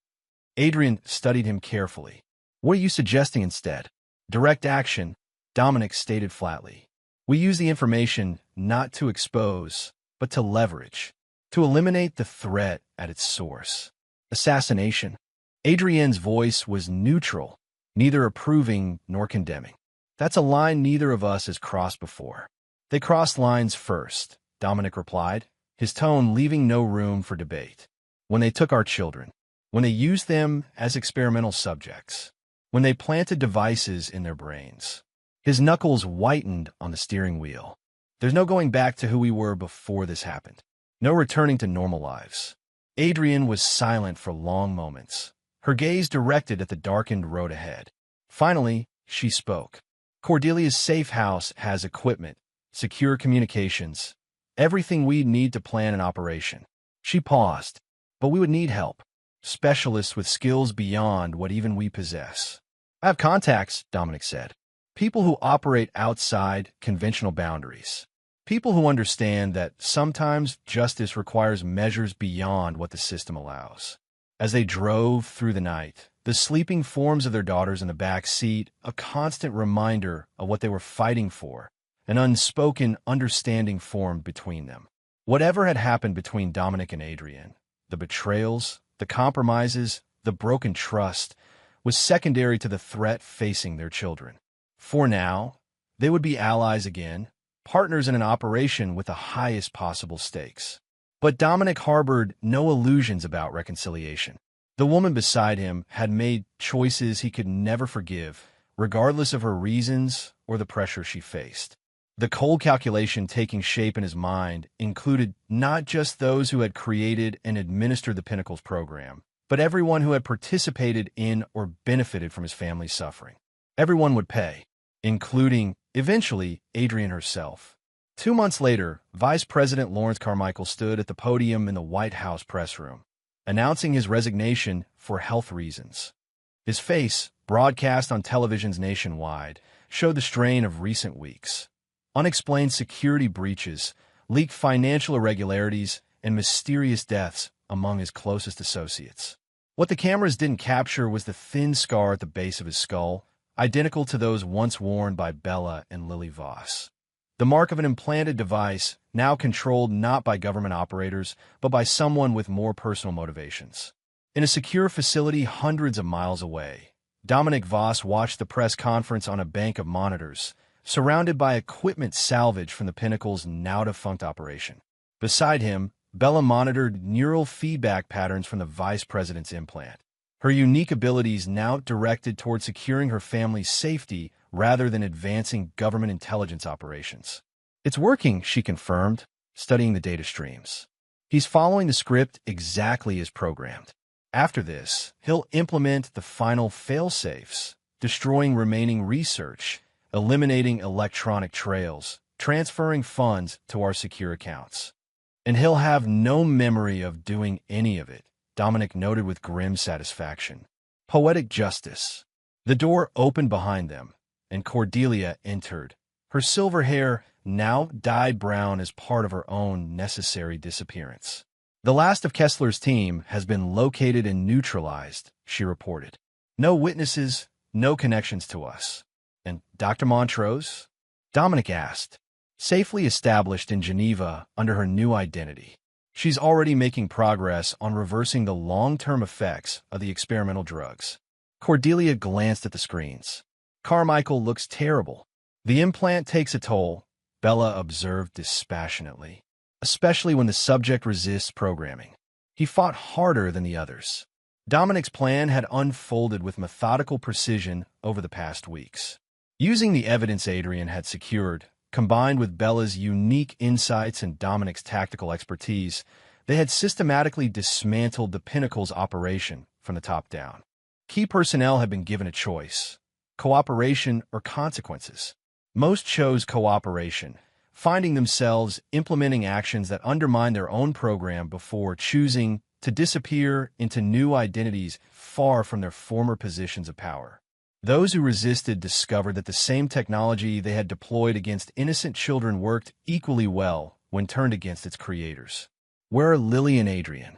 Adrian studied him carefully. "What are you suggesting instead?" "Direct action," Dominic stated flatly. "We use the information not to expose, but to leverage, to eliminate the threat at its source." "Assassination." Adrienne's voice was neutral, neither approving nor condemning. "That's a line neither of us has crossed before." "They crossed lines first," Dominic replied, his tone leaving no room for debate. "When they took our children. When they used them as experimental subjects. When they planted devices in their brains." His knuckles whitened on the steering wheel. "There's no going back to who we were before this happened. No returning to normal lives." Adrienne was silent for long moments, her gaze directed at the darkened road ahead. Finally, she spoke. "Cordelia's safe house has equipment, secure communications, everything we'd need to plan an operation." She paused. "But we would need help. Specialists with skills beyond what even we possess." "I have contacts," Dominic said. "People who operate outside conventional boundaries. People who understand that sometimes justice requires measures beyond what the system allows." As they drove through the night, the sleeping forms of their daughters in the back seat, a constant reminder of what they were fighting for, an unspoken understanding formed between them. Whatever had happened between Dominic and Adrian, the betrayals, the compromises, the broken trust, was secondary to the threat facing their children. For now, they would be allies again, partners in an operation with the highest possible stakes. But Dominic harbored no illusions about reconciliation. The woman beside him had made choices he could never forgive, regardless of her reasons or the pressure she faced. The cold calculation taking shape in his mind included not just those who had created and administered the Pinnacles program, but everyone who had participated in or benefited from his family's suffering. Everyone would pay, including, eventually, Adrian herself. 2 months later, Vice President Lawrence Carmichael stood at the podium in the White House press room, announcing his resignation for health reasons. His face, broadcast on televisions nationwide, showed the strain of recent weeks. Unexplained security breaches, leaked financial irregularities, and mysterious deaths among his closest associates. What the cameras didn't capture was the thin scar at the base of his skull, identical to those once worn by Bella and Lily Voss. The mark of an implanted device, now controlled not by government operators, but by someone with more personal motivations. In a secure facility hundreds of miles away, Dominic Voss watched the press conference on a bank of monitors, surrounded by equipment salvaged from the Pinnacle's now-defunct operation. Beside him, Bella monitored neural feedback patterns from the vice president's implant, her unique abilities now directed toward securing her family's safety rather than advancing government intelligence operations. "It's working," she confirmed, studying the data streams. "He's following the script exactly as programmed. After this, he'll implement the final fail-safes, destroying remaining research, eliminating electronic trails, transferring funds to our secure accounts. And he'll have no memory of doing any of it," Dominic noted with grim satisfaction. Poetic justice. The door opened behind them, and Cordelia entered, her silver hair now dyed brown as part of her own necessary disappearance. "The last of Kessler's team has been located and neutralized," she reported. "No witnesses, no connections to us." "And Dr. Montrose?" Dominic asked. "Safely established in Geneva under her new identity. She's already making progress on reversing the long-term effects of the experimental drugs." Cordelia glanced at the screens. "Carmichael looks terrible. The implant takes a toll," Bella observed dispassionately, "especially when the subject resists programming. He fought harder than the others." Dominic's plan had unfolded with methodical precision over the past weeks. Using the evidence Adrian had secured, combined with Bella's unique insights and Dominic's tactical expertise, they had systematically dismantled the Pinnacle's operation from the top down. Key personnel had been given a choice: cooperation or consequences. Most chose cooperation, finding themselves implementing actions that undermined their own program before choosing to disappear into new identities far from their former positions of power. Those who resisted discovered that the same technology they had deployed against innocent children worked equally well when turned against its creators. "Where are Lily and Adrian?"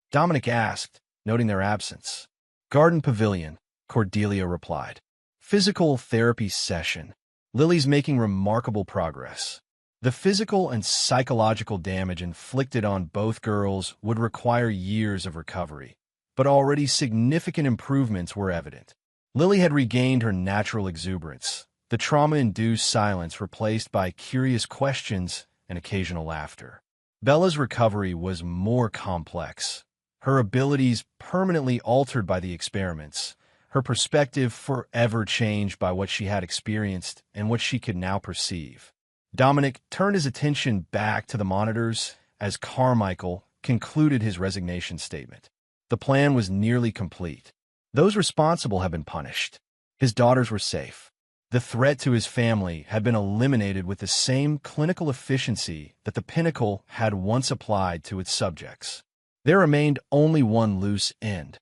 Dominic asked, noting their absence. "Garden Pavilion," Cordelia replied. "Physical therapy session. Lily's making remarkable progress." The physical and psychological damage inflicted on both girls would require years of recovery, but already significant improvements were evident. Lily had regained her natural exuberance, the trauma-induced silence replaced by curious questions and occasional laughter. Bella's recovery was more complex, her abilities permanently altered by the experiments, her perspective forever changed by what she had experienced and what she could now perceive. Dominic turned his attention back to the monitors as Carmichael concluded his resignation statement. The plan was nearly complete. Those responsible had been punished. His daughters were safe. The threat to his family had been eliminated with the same clinical efficiency that the Pinnacle had once applied to its subjects. There remained only one loose end: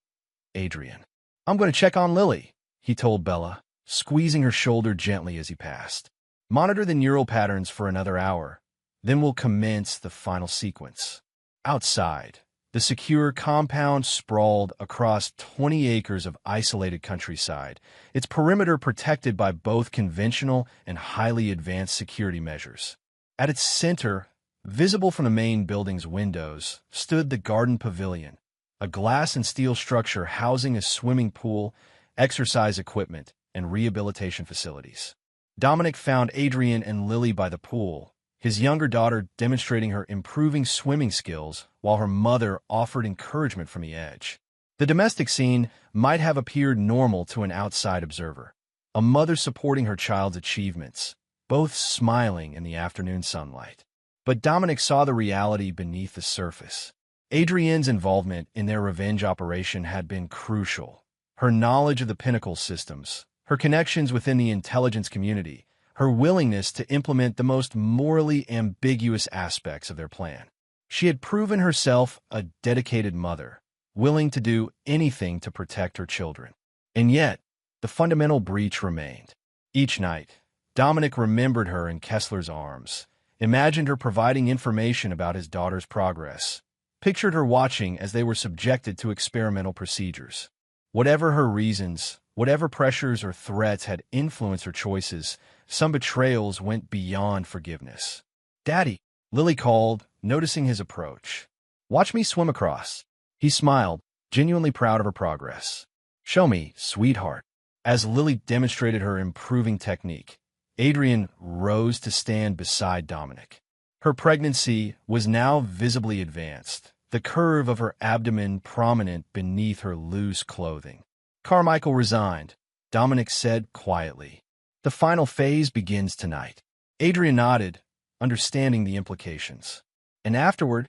Adrian. "I'm going to check on Lily," he told Bella, squeezing her shoulder gently as he passed. "Monitor the neural patterns for another hour, then we'll commence the final sequence." Outside, The secure compound sprawled across 20 acres of isolated countryside, its perimeter protected by both conventional and highly advanced security measures. At its center, visible from the main building's windows, stood the garden pavilion, a glass and steel structure housing a swimming pool, exercise equipment, and rehabilitation facilities. Dominic found Adrian and Lily by the pool, his younger daughter demonstrating her improving swimming skills while her mother offered encouragement from the edge. The domestic scene might have appeared normal to an outside observer, a mother supporting her child's achievements, both smiling in the afternoon sunlight. But Dominic saw the reality beneath the surface. Adrienne's involvement in their revenge operation had been crucial. Her knowledge of the Pinnacle systems, her connections within the intelligence community, her willingness to implement the most morally ambiguous aspects of their plan. She had proven herself a dedicated mother, willing to do anything to protect her children. And yet, the fundamental breach remained. Each night, Dominic remembered her in Kessler's arms, imagined her providing information about his daughter's progress, pictured her watching as they were subjected to experimental procedures. Whatever her reasons, whatever pressures or threats had influenced her choices, some betrayals went beyond forgiveness. "Daddy," Lily called, noticing his approach. "Watch me swim across." He smiled, genuinely proud of her progress. "Show me, sweetheart." As Lily demonstrated her improving technique, Adrian rose to stand beside Dominic. Her pregnancy was now visibly advanced, the curve of her abdomen prominent beneath her loose clothing. "Carmichael resigned," Dominic said quietly. "The final phase begins tonight." Adrian nodded, understanding the implications. "And afterward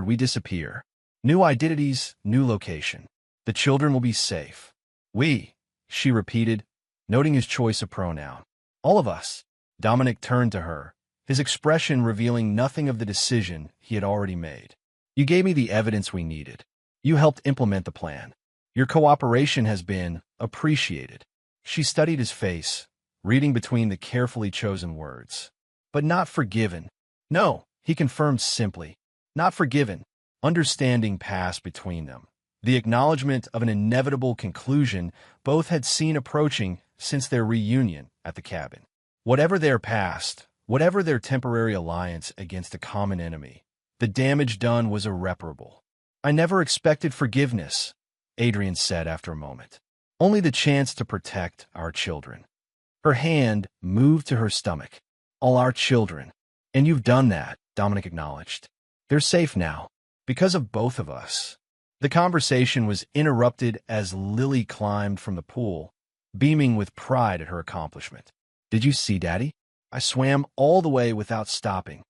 we disappear. New identities, new location. The children will be safe." "We," she repeated, noting his choice of pronoun. "All of us." Dominic turned to her, his expression revealing nothing of the decision he had already made. "You gave me the evidence we needed. You helped implement the plan. Your cooperation has been appreciated." She studied his face, reading between the carefully chosen words. "But not forgiven." "No," he confirmed simply. "Not forgiven." Understanding passed between them, the acknowledgement of an inevitable conclusion both had seen approaching since their reunion at the cabin. Whatever their past, whatever their temporary alliance against a common enemy, the damage done was irreparable. "I never expected forgiveness," Adrian said after a moment. "Only the chance to protect our children." Her hand moved to her stomach. "All our children. And you've done that," Dominic acknowledged. "They're safe now, because of both of us." The conversation was interrupted as Lily climbed from the pool, beaming with pride at her accomplishment. "Did you see, Daddy? I swam all the way without stopping."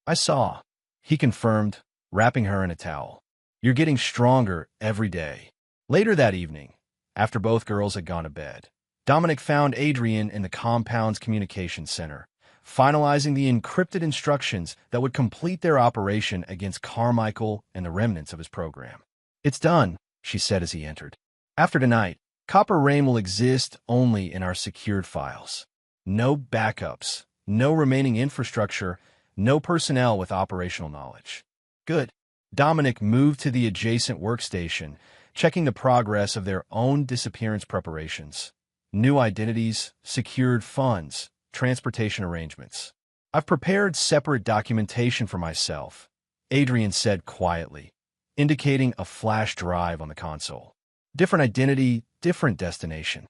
"I saw," he confirmed, wrapping her in a towel. "You're getting stronger every day." Later that evening, after both girls had gone to bed, Dominic found Adrian in the compound's communications center, finalizing the encrypted instructions that would complete their operation against Carmichael and the remnants of his program. "It's done," she said as he entered. "After tonight, Copper Rain will exist only in our secured files. No backups, no remaining infrastructure, no personnel with operational knowledge." "Good." Dominic moved to the adjacent workstation, checking the progress of their own disappearance preparations. New identities, secured funds, transportation arrangements. "I've prepared separate documentation for myself," Adrian said quietly, indicating a flash drive on the console. "Different identity, different destination."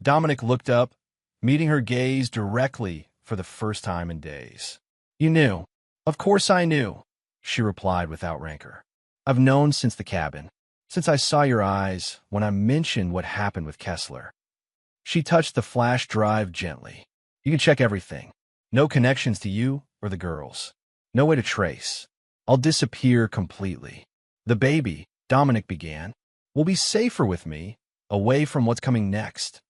Dominic looked up, meeting her gaze directly for the first time in days. "You knew." "Of course I knew," she replied without rancor. "I've known since the cabin, since I saw your eyes when I mentioned what happened with Kessler." She touched the flash drive gently. "You can check everything. No connections to you or the girls. No way to trace. I'll disappear completely." "The baby," Dominic began, "will be safer with me, away from what's coming next."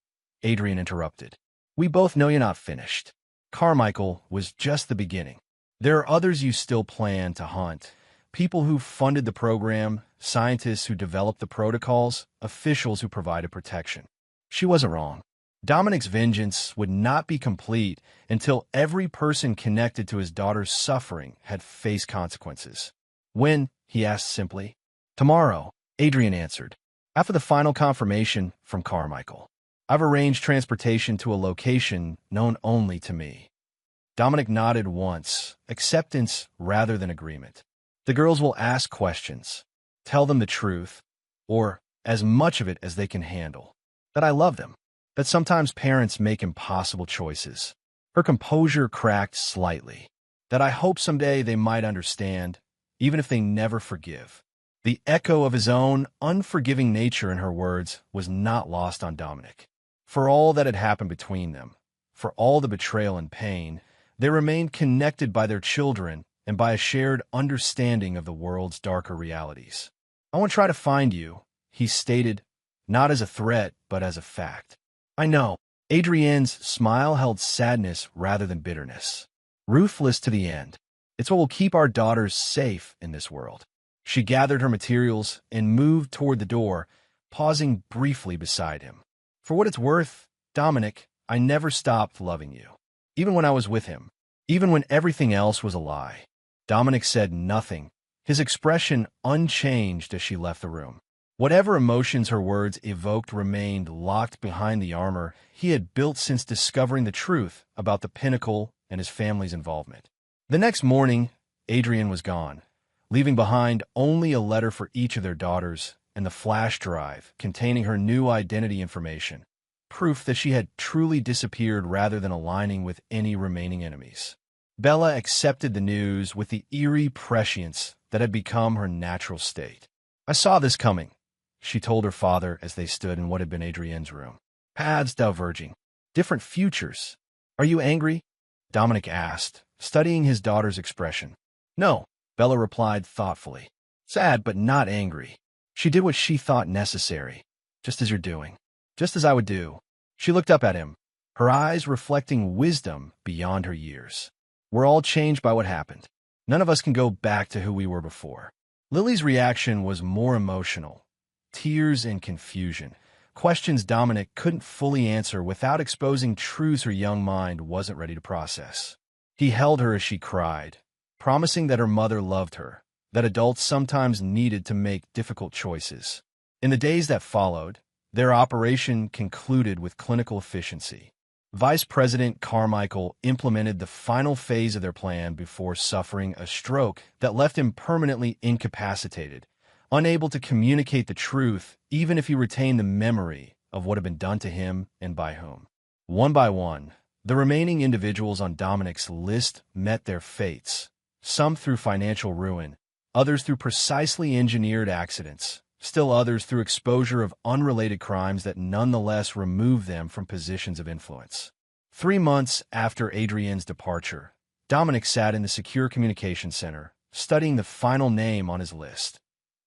Adrian interrupted. "We both know you're not finished. Carmichael was just the beginning. There are others you still plan to hunt. People who funded the program, scientists who developed the protocols, officials who provided protection." She wasn't wrong. Dominic's vengeance would not be complete until every person connected to his daughter's suffering had faced consequences. When? He asked simply. Tomorrow, Adrian answered. After the final confirmation from Carmichael. I've arranged transportation to a location known only to me. Dominic nodded once, acceptance rather than agreement. The girls will ask questions, tell them the truth, or as much of it as they can handle. That I love them. That sometimes parents make impossible choices. Her composure cracked slightly. That I hope someday they might understand, even if they never forgive. The echo of his own unforgiving nature in her words was not lost on Dominic. For all that had happened between them, for all the betrayal and pain, they remained connected by their children and by a shared understanding of the world's darker realities. I want to try to find you, he stated, not as a threat, but as a fact. I know. Adrienne's smile held sadness rather than bitterness. Ruthless to the end. It's what will keep our daughters safe in this world. She gathered her materials and moved toward the door, pausing briefly beside him. For what it's worth, Dominic, I never stopped loving you. Even when I was with him. Even when everything else was a lie. Dominic said nothing, his expression unchanged as she left the room. Whatever emotions her words evoked remained locked behind the armor he had built since discovering the truth about the Pinnacle and his family's involvement. The next morning, Adrian was gone, leaving behind only a letter for each of their daughters and the flash drive containing her new identity information, proof that she had truly disappeared rather than aligning with any remaining enemies. Bella accepted the news with the eerie prescience that had become her natural state. I saw this coming, she told her father as they stood in what had been Adrienne's room. Paths diverging. Different futures. Are you angry? Dominic asked, studying his daughter's expression. No, Bella replied thoughtfully. Sad, but not angry. She did what she thought necessary, just as you're doing. Just as I would do. She looked up at him, her eyes reflecting wisdom beyond her years. We're all changed by what happened. None of us can go back to who we were before. Lily's reaction was more emotional. Tears and confusion. Questions Dominic couldn't fully answer without exposing truths her young mind wasn't ready to process. He held her as she cried, promising that her mother loved her, that adults sometimes needed to make difficult choices. In the days that followed, their operation concluded with clinical efficiency. Vice President Carmichael implemented the final phase of their plan before suffering a stroke that left him permanently incapacitated, unable to communicate the truth even if he retained the memory of what had been done to him and by whom. One by one, the remaining individuals on Dominic's list met their fates, some through financial ruin, others through precisely engineered accidents, still others through exposure of unrelated crimes that nonetheless removed them from positions of influence. 3 months after Adrienne's departure, Dominic sat in the Secure Communications Center, studying the final name on his list.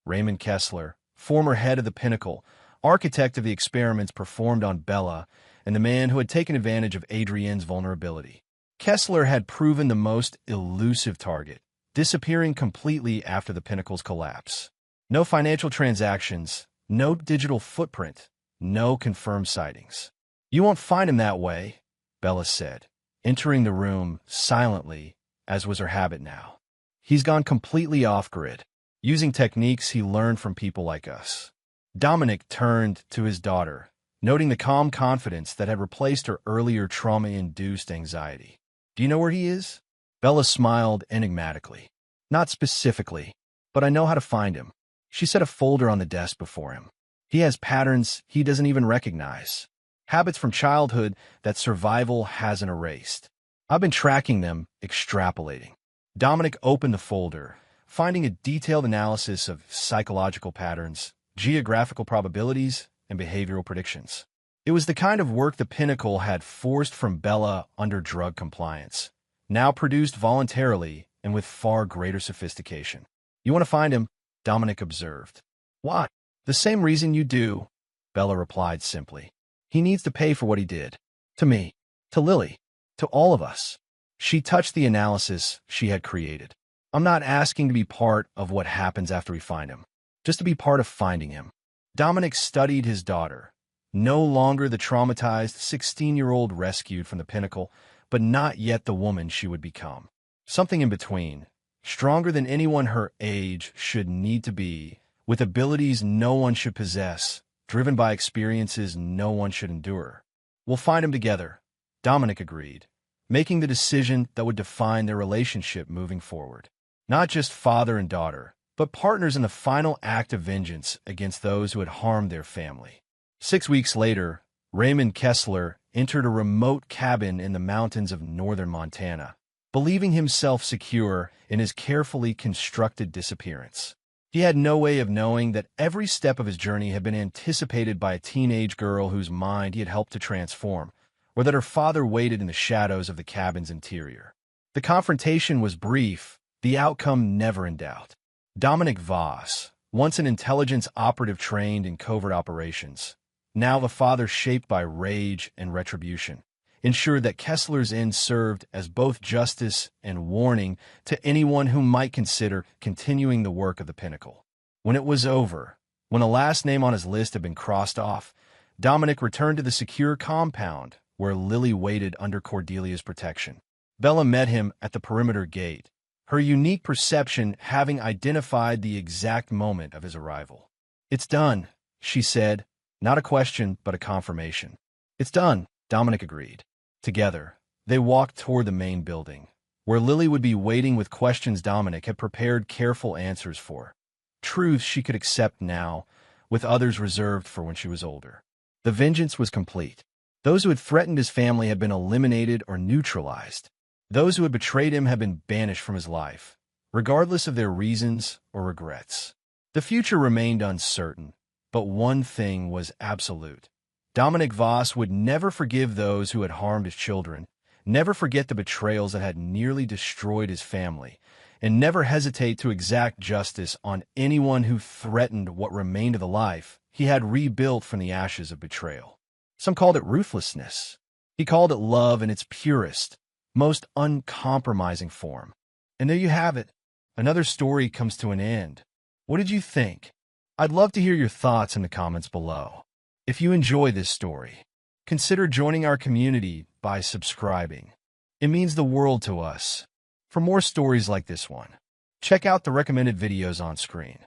Raymond Kessler, former head of the Pinnacle, architect of the experiments performed on Bella, and the man who had taken advantage of Adrienne's vulnerability. Kessler had proven the most elusive target, disappearing completely after the Pinnacle's collapse. No financial transactions, no digital footprint, no confirmed sightings. You won't find him that way, Bella said, entering the room silently, as was her habit now. He's gone completely off-grid, using techniques he learned from people like us. Dominic turned to his daughter, noting the calm confidence that had replaced her earlier trauma-induced anxiety. Do you know where he is? Bella smiled enigmatically. Not specifically, but I know how to find him. She set a folder on the desk before him. He has patterns he doesn't even recognize. Habits from childhood that survival hasn't erased. I've been tracking them, extrapolating. Dominic opened the folder, finding a detailed analysis of psychological patterns, geographical probabilities, and behavioral predictions. It was the kind of work the Pinnacle had forced from Bella under drug compliance, now produced voluntarily and with far greater sophistication. You want to find him? Dominic observed. Why? The same reason you do, Bella replied simply. He needs to pay for what he did. To me. To Lily. To all of us. She touched the analysis she had created. I'm not asking to be part of what happens after we find him. Just to be part of finding him. Dominic studied his daughter. No longer the traumatized 16-year-old rescued from the Pinnacle, but not yet the woman she would become. Something in between. stronger than anyone her age should need to be, with abilities no one should possess, driven by experiences no one should endure. We'll find him together, Dominic agreed, making the decision that would define their relationship moving forward. Not just father and daughter, but partners in the final act of vengeance against those who had harmed their family. 6 weeks later, Raymond Kessler entered a remote cabin in the mountains of northern Montana, believing himself secure in his carefully constructed disappearance. He had no way of knowing that every step of his journey had been anticipated by a teenage girl whose mind he had helped to transform, or that her father waited in the shadows of the cabin's interior. The confrontation was brief, the outcome never in doubt. Dominic Voss, once an intelligence operative trained in covert operations, now a father shaped by rage and retribution, ensured that Kessler's end served as both justice and warning to anyone who might consider continuing the work of the Pinnacle. When it was over, when the last name on his list had been crossed off, Dominic returned to the secure compound where Lily waited under Cordelia's protection. Bella met him at the perimeter gate, her unique perception having identified the exact moment of his arrival. "It's done," she said, not a question but a confirmation. "It's done," Dominic agreed. Together, they walked toward the main building, where Lily would be waiting with questions Dominic had prepared careful answers for. Truths she could accept now, with others reserved for when she was older. The vengeance was complete. Those who had threatened his family had been eliminated or neutralized. Those who had betrayed him had been banished from his life, regardless of their reasons or regrets. The future remained uncertain, but one thing was absolute. Dominic Voss would never forgive those who had harmed his children, never forget the betrayals that had nearly destroyed his family, and never hesitate to exact justice on anyone who threatened what remained of the life he had rebuilt from the ashes of betrayal. Some called it ruthlessness. He called it love in its purest, most uncompromising form. And there you have it. Another story comes to an end. What did you think? I'd love to hear your thoughts in the comments below. If you enjoy this story, consider joining our community by subscribing. It means the world to us. For more stories like this one, check out the recommended videos on screen.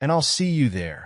And I'll see you there.